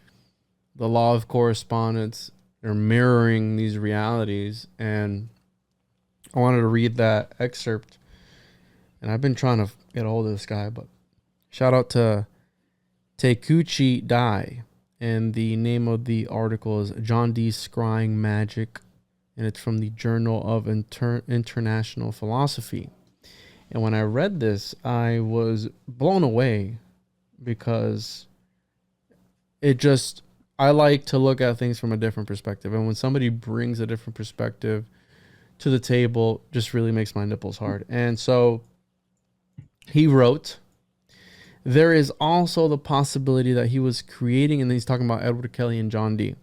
the law of correspondence. They're mirroring these realities. And I wanted to read that excerpt, and I've been trying to get a hold of this guy, but shout out to Takuchi Dai. And the name of the article is John Dee Scrying Magic, and it's from the Journal of International Philosophy. And when I read this, I was blown away, because I like to look at things from a different perspective. And when somebody brings a different perspective to the table, just really makes my nipples hard. And so he wrote, there is also the possibility that he was creating, and he's talking about Edward Kelly and John Dee.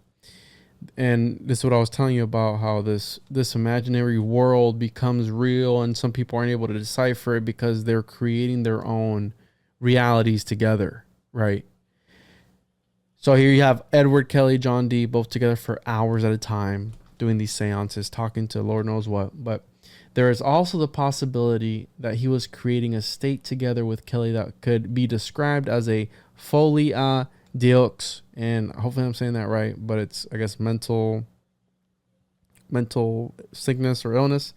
And this is what I was telling you about, how this imaginary world becomes real, and some people aren't able to decipher it because they're creating their own realities together, right? So here you have Edward Kelly, John Dee, both together for hours at a time, doing these seances, talking to Lord knows what. But there is also the possibility that he was creating a state together with Kelly that could be described as a folia deux, and hopefully I'm saying that right, but it's, I guess, mental sickness or illness.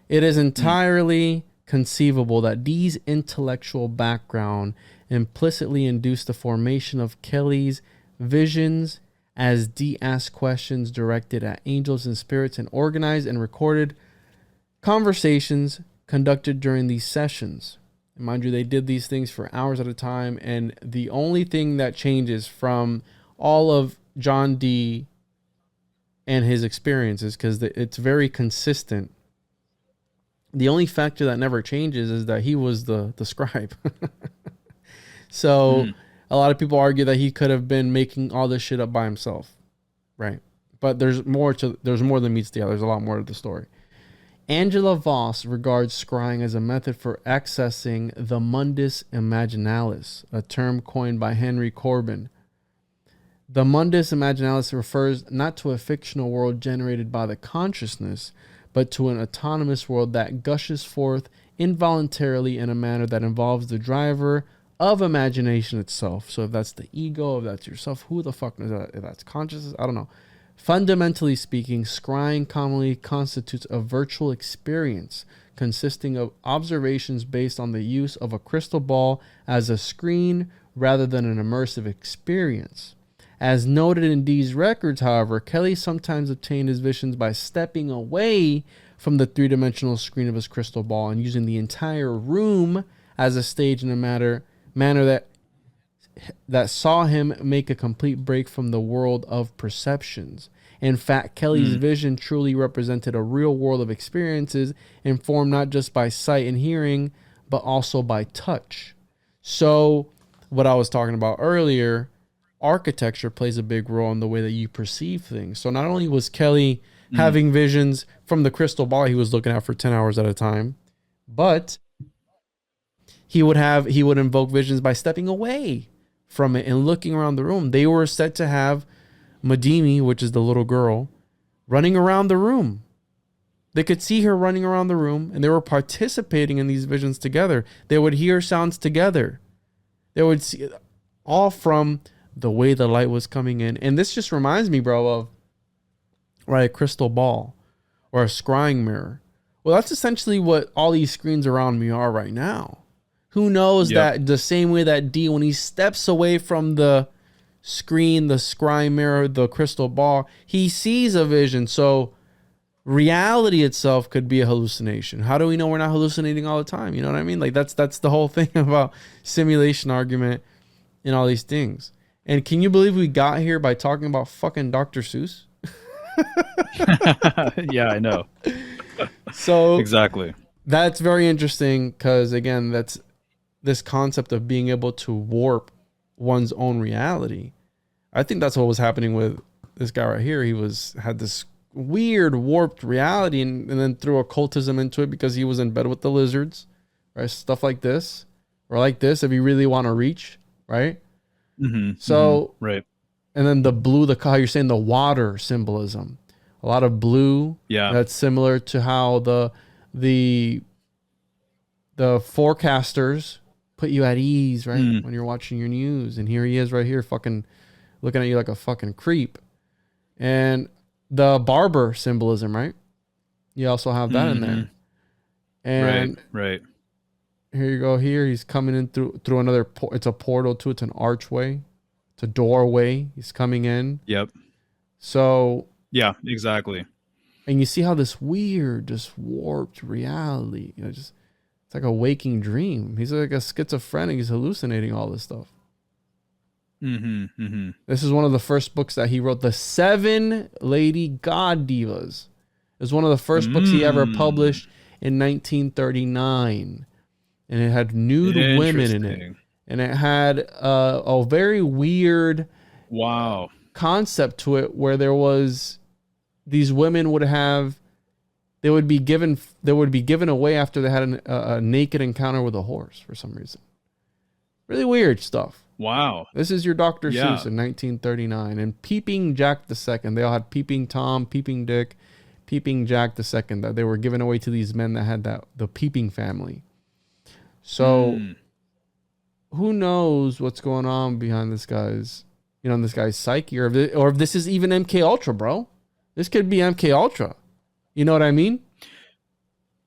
It is entirely conceivable that Dee's intellectual background implicitly induced the formation of Kelly's visions, as Dee asked questions directed at angels and spirits and organized and recorded conversations conducted during these sessions. And mind you, they did these things for hours at a time, and the only thing that changes from all of John Dee and his experiences, because it's very consistent, the only factor that never changes is that he was the scribe. So a lot of people argue that he could have been making all this shit up by himself, right? But there's more than meets the eye. There's a lot more to the story. Angela Voss regards scrying as a method for accessing the mundus imaginalis, a term coined by Henry Corbin. The mundus imaginalis refers not to a fictional world generated by the consciousness, but to an autonomous world that gushes forth involuntarily in a manner that involves the driver of imagination itself. So if that's the ego, if that's yourself, who the fuck knows that? If that's consciousness, I don't know. Fundamentally speaking, scrying commonly constitutes a virtual experience consisting of observations based on the use of a crystal ball as a screen rather than an immersive experience. As noted in Dee's records, however, Kelly sometimes obtained his visions by stepping away from the three-dimensional screen of his crystal ball and using the entire room as a stage in a manner that saw him make a complete break from the world of perceptions. In fact, Kelly's vision truly represented a real world of experiences informed not just by sight and hearing, but also by touch. So what I was talking about earlier, architecture plays a big role in the way that you perceive things. So not only was Kelly having visions from the crystal ball he was looking at for 10 hours at a time, but he would invoke visions by stepping away from it and looking around the room. They were said to have Madimi, which is the little girl, running around the room. They could see her running around the room, and they were participating in these visions together. They would hear sounds together. They would see all from the way the light was coming in. And this just reminds me, bro, of a crystal ball or a scrying mirror. Well, that's essentially what all these screens around me are right now. Who knows that the same way that Dee, when he steps away from the screen, the scrying mirror, the crystal ball, he sees a vision. So reality itself could be a hallucination. How do we know we're not hallucinating all the time? You know what I mean? Like that's the whole thing about simulation argument and all these things. And can you believe we got here by talking about fucking Dr. Seuss? Yeah, I know. So exactly. That's very interesting because, again, that's this concept of being able to warp one's own reality. I think that's what was happening with this guy right here. He had this weird warped reality and then threw occultism into it because he was in bed with the lizards, right? Stuff like this or like this if you really want to reach, right? Right. And then how you're saying the water symbolism. a lot of blue. Yeah. That's similar to how the forecasters put you at ease, right? When you're watching your news, and here he is right here fucking looking at you like a fucking creep. And the barber symbolism, right? You also have that in there. And right. here you go. Here he's coming in through another. It's a portal too. It's an archway. It's a doorway. He's coming in. Yep. So yeah, exactly. And you see how this weird, just warped reality. You know, just it's like a waking dream. He's like a schizophrenic. He's hallucinating all this stuff. This is one of the first books that he wrote. The 7 Lady God Divas. It was one of the first books he ever published in 1939. And it had nude women in it. And it had a very weird concept to it, where there was these women they would be given away after they had a naked encounter with a horse for some reason. Really weird stuff. Wow. This is your Dr. Seuss in 1939. And Peeping Jack II. They all had Peeping Tom, Peeping Dick, Peeping Jack II, that they were given away to these men that had the Peeping family. So who knows what's going on behind this guy's psyche, or if this is even MK Ultra, bro. This could be MK Ultra. You know what I mean?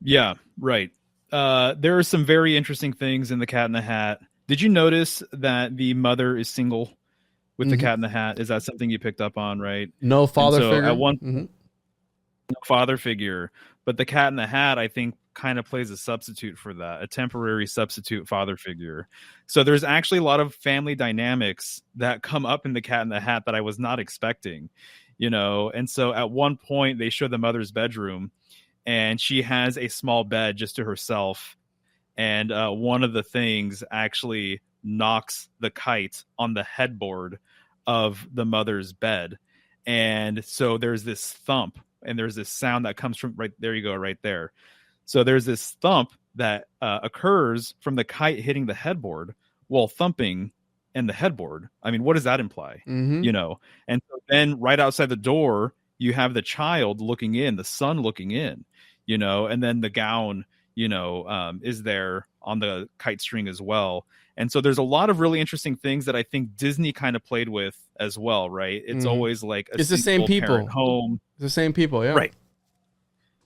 Yeah, right. There are some very interesting things in The Cat in the Hat. Did you notice that the mother is single with the Cat in the Hat? Is that something you picked up on, right? No father figure. At one no father figure, but the Cat in the Hat, I think, kind of plays a substitute for that, a temporary substitute father figure. So there's actually a lot of family dynamics that come up in the Cat in the Hat that I was not expecting, you know. And so at one point they show the mother's bedroom, and she has a small bed just to herself. And one of the things actually knocks the kite on the headboard of the mother's bed. And so there's this thump, and there's this sound that comes from right there. You go, right there. So there's this thump that occurs from the kite hitting the headboard while thumping in the headboard. I mean, what does that imply? You know? And so then right outside the door, you have the child looking in, the son looking in, you know, and then the gown, you know, is there on the kite string as well. And so there's a lot of really interesting things that I think Disney kind of played with as well, right? It's always like it's the same people home. It's the same people, yeah. Right.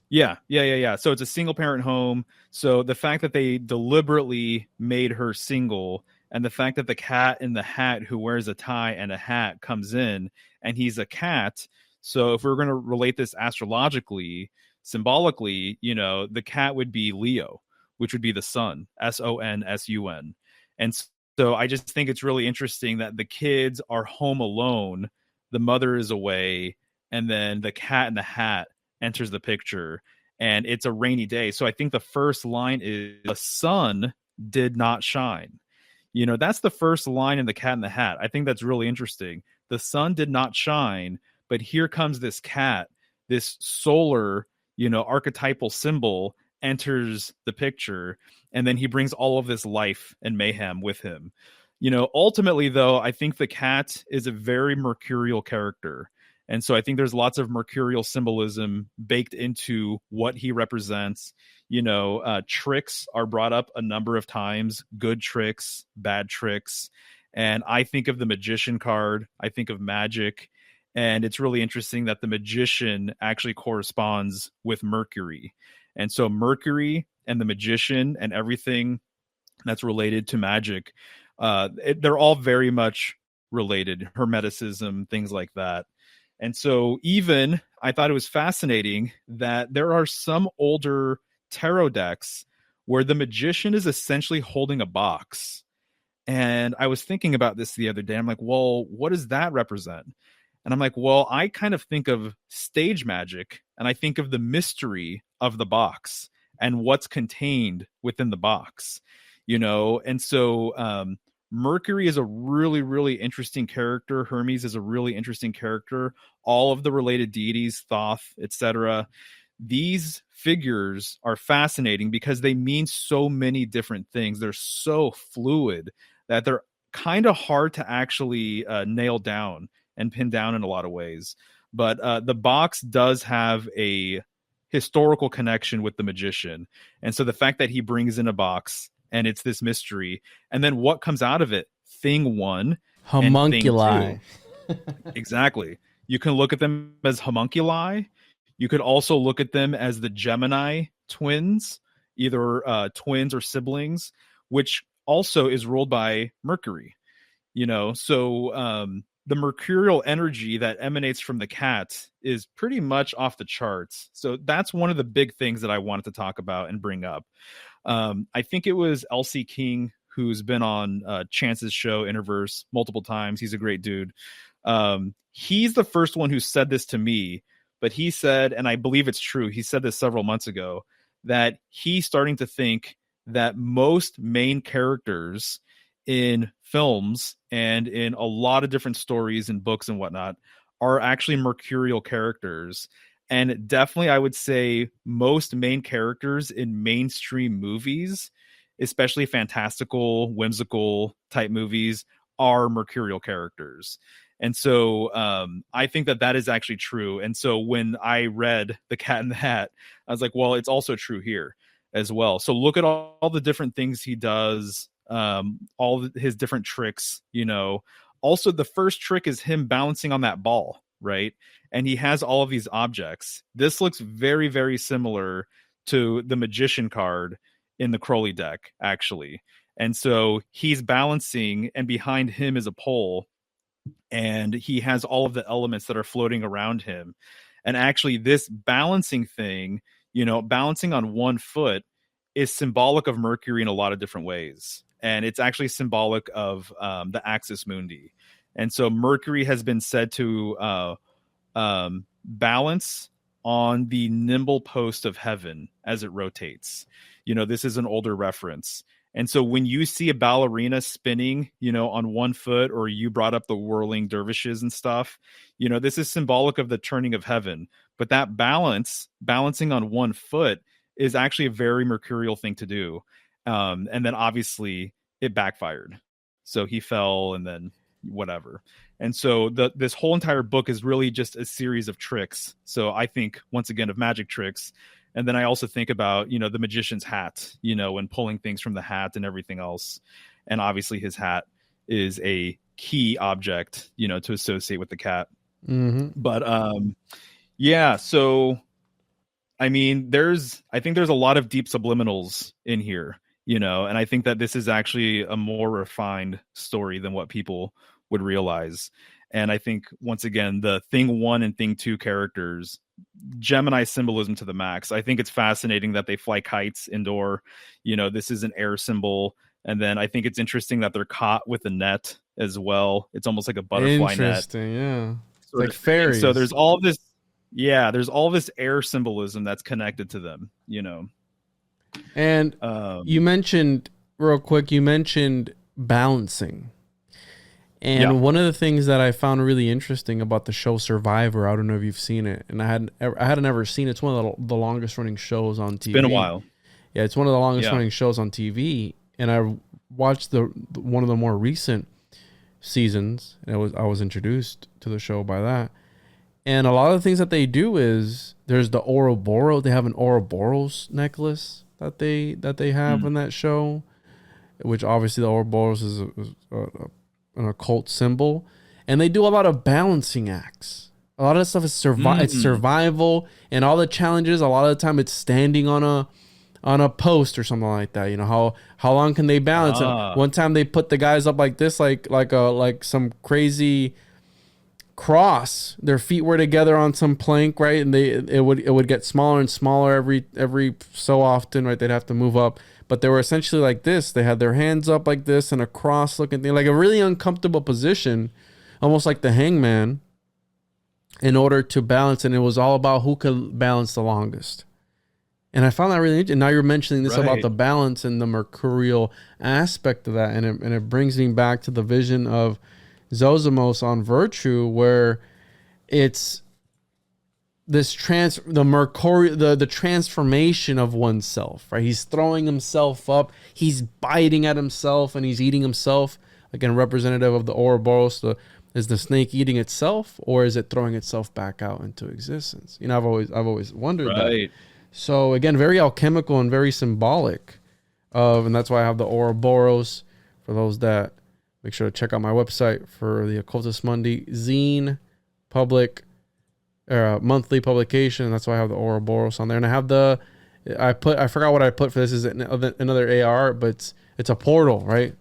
Yeah. So it's a single parent home. So the fact that they deliberately made her single, and the fact that the cat in the hat who wears a tie and a hat comes in, and he's a cat. So if we're going to relate this astrologically, symbolically, you know, the cat would be Leo, which would be the sun, SONSUN. And so I just think it's really interesting that the kids are home alone, the mother is away, and then the cat in the hat enters the picture, and it's a rainy day. So I think the first line is, the sun did not shine. You know, that's the first line in the Cat in the Hat. I think that's really interesting. The sun did not shine, but here comes this cat, this solar, you know, archetypal symbol enters the picture, and then he brings all of this life and mayhem with him. You know, ultimately, though, I think the cat is a very mercurial character. And so I think there's lots of mercurial symbolism baked into what he represents. You know, tricks are brought up a number of times, good tricks, bad tricks. And I think of the magician card. I think of magic. And it's really interesting that the magician actually corresponds with Mercury. And so Mercury and the magician and everything that's related to magic, they're all very much related. Hermeticism, things like that. And so even I thought it was fascinating that there are some older tarot decks where the magician is essentially holding a box. And I was thinking about this the other day. I'm like, well, what does that represent? And I'm like, well, I kind of think of stage magic, and I think of the mystery of the box and what's contained within the box, you know? And so Mercury is a really, really interesting character. Hermes is a really interesting character. All of the related deities, Thoth, etc. These figures are fascinating because they mean so many different things. They're so fluid that they're kind of hard to actually nail down and pin down in a lot of ways. but the box does have a historical connection with the magician. And so the fact that he brings in a box and it's this mystery, and then what comes out of it, thing 1 and thing 2. Homunculi. Exactly. You can look at them as homunculi. You could also look at them as the Gemini twins, either twins or siblings, which also is ruled by Mercury. So the mercurial energy that emanates from the cat is pretty much off the charts. So that's one of the big things that I wanted to talk about and bring up. I think it was LC King, who's been on Chance's show, Interverse, multiple times. He's a great dude. He's the first one who said this to me, but he said, and I believe it's true, he said this several months ago, that he's starting to think that most main characters in films and in a lot of different stories and books and whatnot are actually mercurial characters. And definitely, I would say most main characters in mainstream movies, especially fantastical, whimsical type movies, are mercurial characters. And so I think that is actually true. And so when I read The Cat in the Hat, I was like, well, it's also true here as well. So look at all the different things he does, all his different tricks, Also, the first trick is him balancing on that ball, right? And he has all of these objects. This looks very, very similar to the Magician card in the Crowley deck, actually. And so he's balancing, and behind him is a pole, and he has all of the elements that are floating around him. And actually, this balancing thing, balancing on one foot, is symbolic of Mercury in a lot of different ways. And it's actually symbolic of the axis mundi. And so Mercury has been said to balance on the nimble post of heaven as it rotates. This is an older reference. And so when you see a ballerina spinning, on one foot, or you brought up the whirling dervishes and stuff, this is symbolic of the turning of heaven. But that balancing on one foot, is actually a very mercurial thing to do. And then obviously it backfired. So he fell, and then whatever. And so this whole entire book is really just a series of tricks. So I think, once again, of magic tricks. And then I also think about, the magician's hat, and pulling things from the hat and everything else. And obviously his hat is a key object, to associate with the cat. Mm-hmm. But yeah, so I mean, I think there's a lot of deep subliminals in here, and I think that this is actually a more refined story than what people would realize. And I think, once again, the thing 1 and thing 2 characters, Gemini symbolism to the max. I think it's fascinating that they fly kites indoor. This is an air symbol. And then I think it's interesting that they're caught with a net as well. It's almost like a butterfly net. Interesting, yeah. It's like fairies. fairies. So there's all this, there's all this air symbolism that's connected to them, And you mentioned, real quick, balancing. And one of the things that I found really interesting about the show Survivor, I don't know if you've seen it, and I hadn't ever seen it. It's one of the longest running shows on TV. It's been a while. Yeah, it's one of the longest running shows on TV. And I watched one of the more recent seasons, and I was introduced to the show by that. And a lot of the things that they do is there's the Ouroboros. They have an Ouroboros necklace that they have in that show, which obviously the Ouroboros is an occult symbol. And they do a lot of balancing acts. A lot of stuff is it's survival, and all the challenges. A lot of the time, it's standing on a post or something like that. How long can they balance it? One time they put the guys up like this, like some crazy cross. Their feet were together on some plank, right? And it would get smaller and smaller every so often, right? They'd have to move up, but they were essentially like this. They had their hands up like this and a cross looking thing, like a really uncomfortable position, almost like the hangman, in order to balance. And it was all about who could balance the longest. And I found that really interesting. Now you're mentioning this about the balance and the mercurial aspect of that. And it brings me back to the vision of Zosimos on Virtue, where it's this the transformation of oneself, right? He's throwing himself up, he's biting at himself, and he's eating himself. Again, representative of the Ouroboros, the Is the snake eating itself, or is it throwing itself back out into existence? You know, I've always wondered that. So again, very alchemical and very symbolic of, and that's why I have the Ouroboros. For those that, make sure to check out my website for the Occultist Monday zine monthly publication. That's why I have the Ouroboros on there, and I have I forgot what I put for this. Is another AR, but it's a portal, right?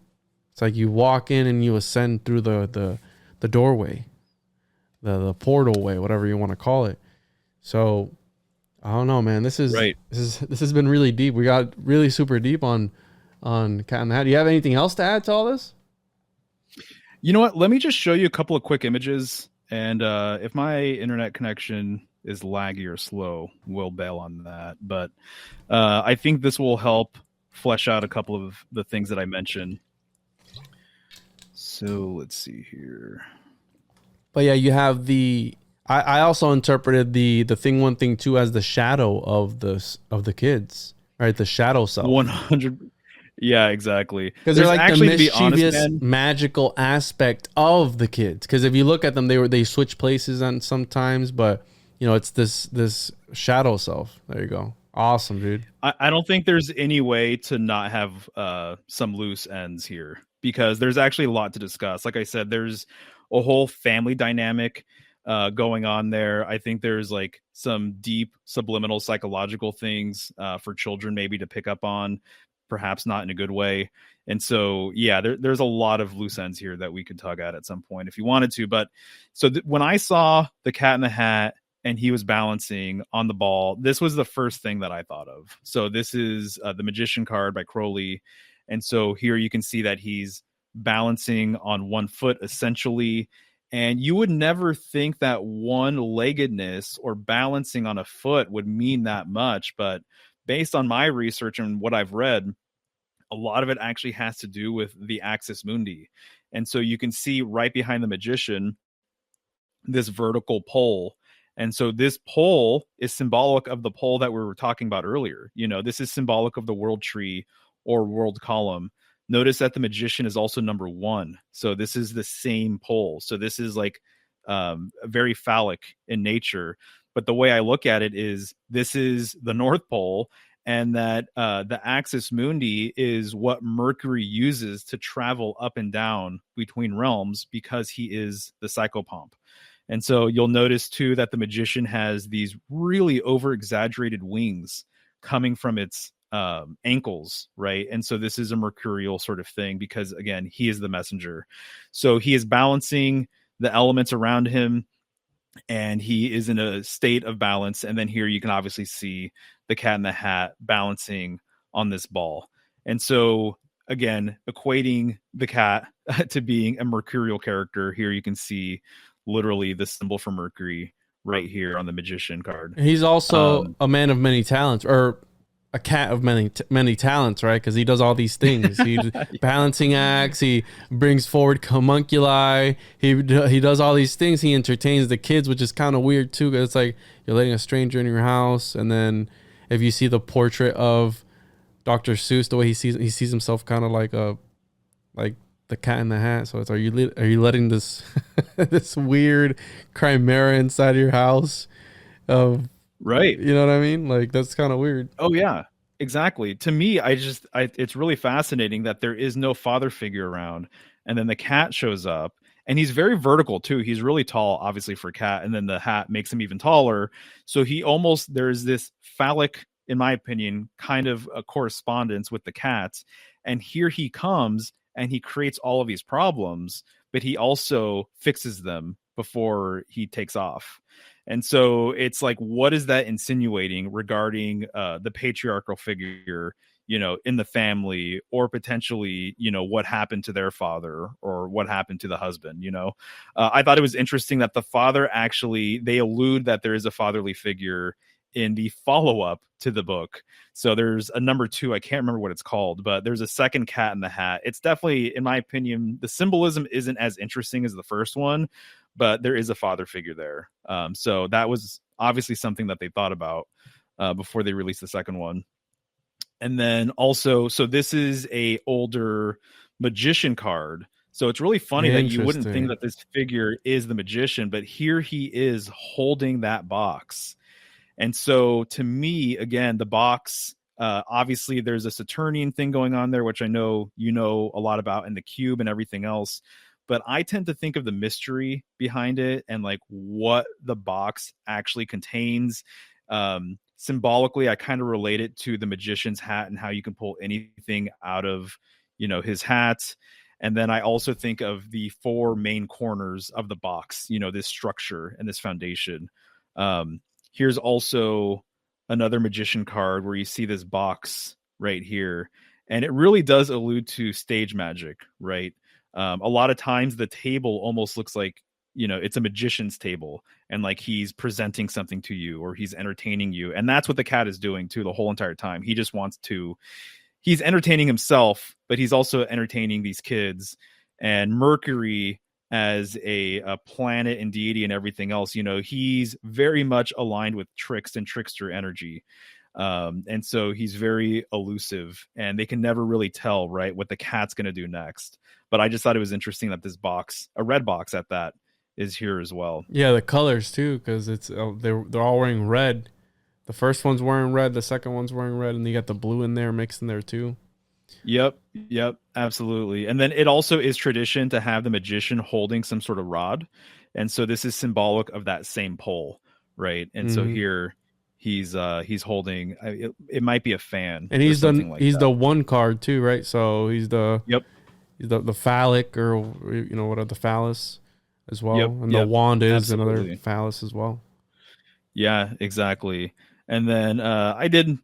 It's like you walk in and you ascend through the doorway, the portal way, whatever you want to call it. So I don't know, man. This has been really deep. We got really super deep on Cat in the Hat. Do you have anything else to add to all this? You know what? Let me just show you a couple of quick images, and if my internet connection is laggy or slow, we'll bail on that. But I think this will help flesh out a couple of the things that I mentioned. So let's see here. But yeah, you have I also interpreted the thing 1 thing 2 as the shadow of the kids, right? The shadow self. 100. Yeah, exactly. Because they're like the mischievous, magical aspect of the kids. Because if you look at them, they switch places on sometimes, but you know, it's this shadow self. There you go. Awesome, dude. I don't think there's any way to not have some loose ends here, because there's actually a lot to discuss. Like I said, there's a whole family dynamic going on there. I think there's like some deep subliminal psychological things for children maybe to pick up on, perhaps not in a good way. And so, yeah, there's a lot of loose ends here that we could tug at some point if you wanted to. But so when I saw the Cat in the Hat and he was balancing on the ball, this was the first thing that I thought of. So this is the Magician card by Crowley. And so here you can see that he's balancing on one foot essentially. And you would never think that one-leggedness or balancing on a foot would mean that much. But based on my research and what I've read, a lot of it actually has to do with the axis mundi. And so you can see right behind the Magician, this vertical pole. And so this pole is symbolic of the pole that we were talking about earlier. You know, this is symbolic of the world tree or world column. Notice that the Magician is also number 1. So this is the same pole. So this is like very phallic in nature. But the way I look at it is this is the North Pole, and that the axis mundi is what Mercury uses to travel up and down between realms, because he is the psychopomp. And so you'll notice too that the Magician has these really over-exaggerated wings coming from its ankles, right? And so this is a mercurial sort of thing, because again, he is the messenger. So he is balancing the elements around him, and he is in a state of balance. And then here you can obviously see the Cat in the Hat balancing on this ball. And so again, equating the cat to being a mercurial character, here you can see literally the symbol for Mercury right here on the Magician card. He's also a man of many talents, or a cat of many talents, right? Because he does all these things. He balancing acts. He brings forward homunculi. He does all these things. He entertains the kids, which is kind of weird too. Because it's like you're letting a stranger in your house, and then if you see the portrait of Dr. Seuss, the way he sees himself, kind of like the Cat in the Hat. So it's are you letting this this weird chimera inside of your house? Right. You know what I mean? Like, that's kind of weird. Oh, yeah, exactly. To me, it's really fascinating that there is no father figure around. And then the cat shows up, and he's very vertical too. He's really tall, obviously, for a cat. And then the hat makes him even taller. So there's this phallic, in my opinion, kind of a correspondence with the cats. And here he comes and he creates all of these problems, but he also fixes them before he takes off. And so it's like, what is that insinuating regarding the patriarchal figure, you know, in the family, or potentially, you know, what happened to their father or what happened to the husband, you know? I thought it was interesting that the father actually, they allude that there is a fatherly figure in the follow-up to the book. So there's a number 2, I can't remember what it's called, but there's a second Cat in the Hat. It's definitely, in my opinion, the symbolism isn't as interesting as the first one, but there is a father figure there. So that was obviously something that they thought about before they released the second one. And then also, so this is a older Magician card So it's really funny that you wouldn't think Interesting. that this figure is the magician, but here he is holding that box. And so to me, again, the box, obviously there's a Saturnian thing going on there, which I know you know a lot about, in the cube and everything else. But I tend to think of the mystery behind it and like what the box actually contains. Symbolically, I kind of relate it to the magician's hat and how you can pull anything out of, his hat. And then I also think of the four main corners of the box, this structure and this foundation. Here's also another magician card where you see this box right here. And it really does allude to stage magic, right? A lot of times the table almost looks like, it's a magician's table, and like he's presenting something to you or he's entertaining you. And that's what the cat is doing too the whole entire time. He just wants to, he's entertaining himself, but he's also entertaining these kids. And Mercury, as a planet and deity and everything else, he's very much aligned with tricks and trickster energy. And so he's very elusive, and they can never really tell, right, what the cat's going to do next. But I just thought it was interesting that this box, a red box at that, is here as well. Yeah, the colors too, because it's they're all wearing red. The first one's wearing red, the second one's wearing red, and you got the blue in there mixed in there too. Yep, absolutely. And then it also is tradition to have the magician holding some sort of rod, and so this is symbolic of that same pole, right? And so here he's holding, it might be a fan, and he's the like he's the one card too, right? So he's the he's the phallic, or what are the phallus as well, and the wand is another phallus as well. Yeah, exactly. And then I did,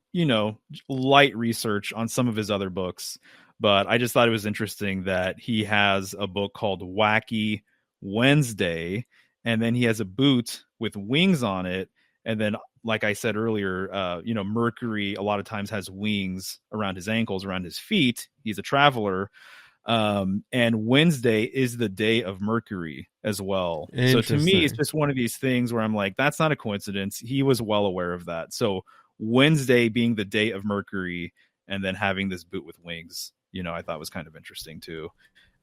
light research on some of his other books, but I just thought it was interesting that he has a book called Wacky Wednesday, and then he has a boot with wings on it. And then, like I said earlier, Mercury a lot of times has wings around his ankles, around his feet. He's a traveler. And Wednesday is the day of Mercury as well. So to me, it's just one of these things where I'm like, that's not a coincidence. He was well aware of that. So Wednesday being the day of Mercury and then having this boot with wings, I thought was kind of interesting too.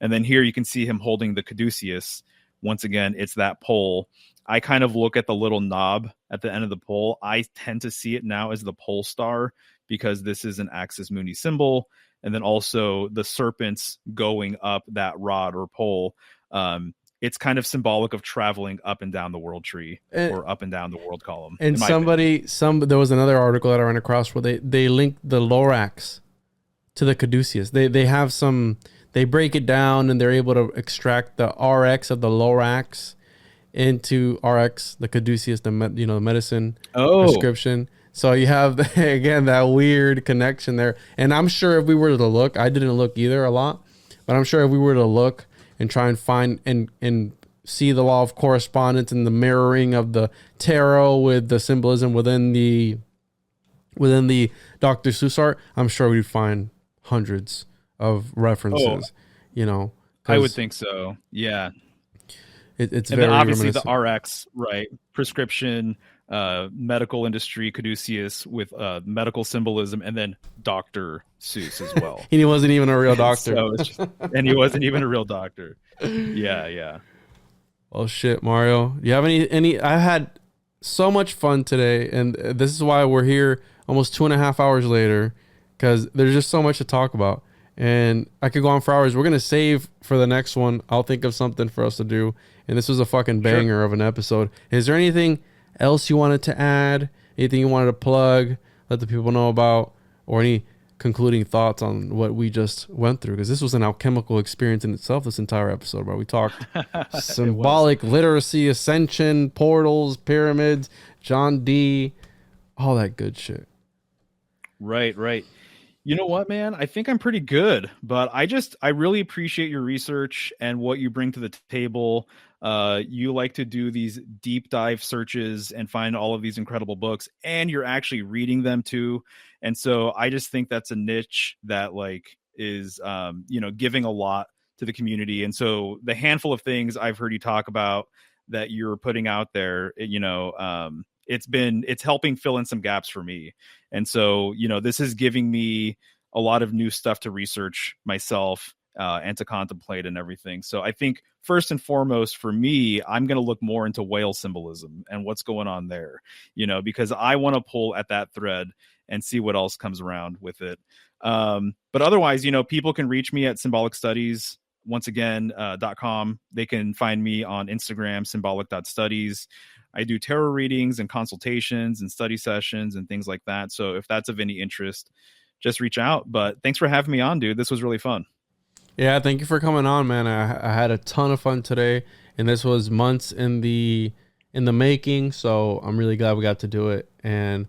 And then here you can see him holding the caduceus. Once again, it's that pole. I kind of look at the little knob at the end of the pole. I tend to see it now as the pole star, because this is an Axis Mundi symbol. And then also the serpents going up that rod or pole. It's kind of symbolic of traveling up and down the world tree, or up and down the world column. And there was another article that I ran across where they linked the Lorax to the caduceus. They have they break it down, and they're able to extract the RX of the Lorax into RX, the caduceus, the medicine prescription. So you have, again, that weird connection there. And I'm sure if we were to look, I didn't look either a lot, but I'm sure if we were to look and try and find and see the law of correspondence and the mirroring of the tarot with the symbolism within the Dr. Seuss art, I'm sure we'd find hundreds of references, I would think so. Yeah. It's and very then obviously reminiscent. the RX, right? Prescription, medical industry, caduceus with medical symbolism, and then Dr. Seuss as well. And he wasn't even a real doctor. And he wasn't even a real doctor. Yeah. Oh shit, Mario. Do you have any? I had so much fun today, and this is why we're here almost 2.5 hours later, because there's just so much to talk about. And I could go on for hours. We're gonna save for the next one. I'll think of something for us to do. And this was a fucking banger of an episode. Is there anything else you wanted to add? Anything you wanted to plug, let the people know about, or any concluding thoughts on what we just went through? Because this was an alchemical experience in itself, this entire episode, bro. We talked symbolic literacy, ascension, portals, pyramids, John D, all that good shit. Right. You know what, man? I think I'm pretty good, but I really appreciate your research and what you bring to the table. You like to do these deep dive searches and find all of these incredible books, and you're actually reading them too. And so I just think that's a niche that is, giving a lot to the community. And so the handful of things I've heard you talk about that you're putting out there, it's helping fill in some gaps for me. And so, this is giving me a lot of new stuff to research myself. and to contemplate and everything. So I think first and foremost for me, I'm going to look more into whale symbolism and what's going on there, because I want to pull at that thread and see what else comes around with it. But otherwise, people can reach me at Symbolic Studies, once again, .com. They can find me on Instagram, symbolic.studies. I do tarot readings and consultations and study sessions and things like that. So if that's of any interest, just reach out. But thanks for having me on, dude. This was really fun. Yeah, thank you for coming on, man. I had a ton of fun today, and this was months in the making. So I'm really glad we got to do it, and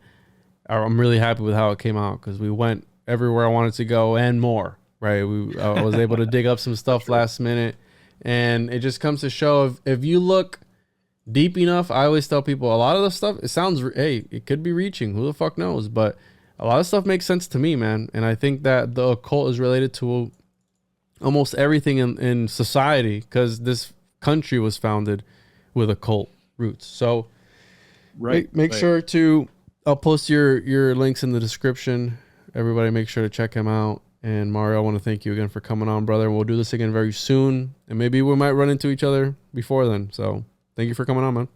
I'm really happy with how it came out because we went everywhere I wanted to go and more. Right, I was able to dig up some stuff last minute, and it just comes to show if you look deep enough. I always tell people a lot of the stuff, it sounds, hey, it could be reaching. Who the fuck knows? But a lot of stuff makes sense to me, man. And I think that the occult is related to almost everything in society because this country was founded with occult roots. So make sure to, I'll post your links in the description. Everybody make sure to check him out. And Mario, I want to thank you again for coming on, brother. We'll do this again very soon. And maybe we might run into each other before then. So thank you for coming on, man.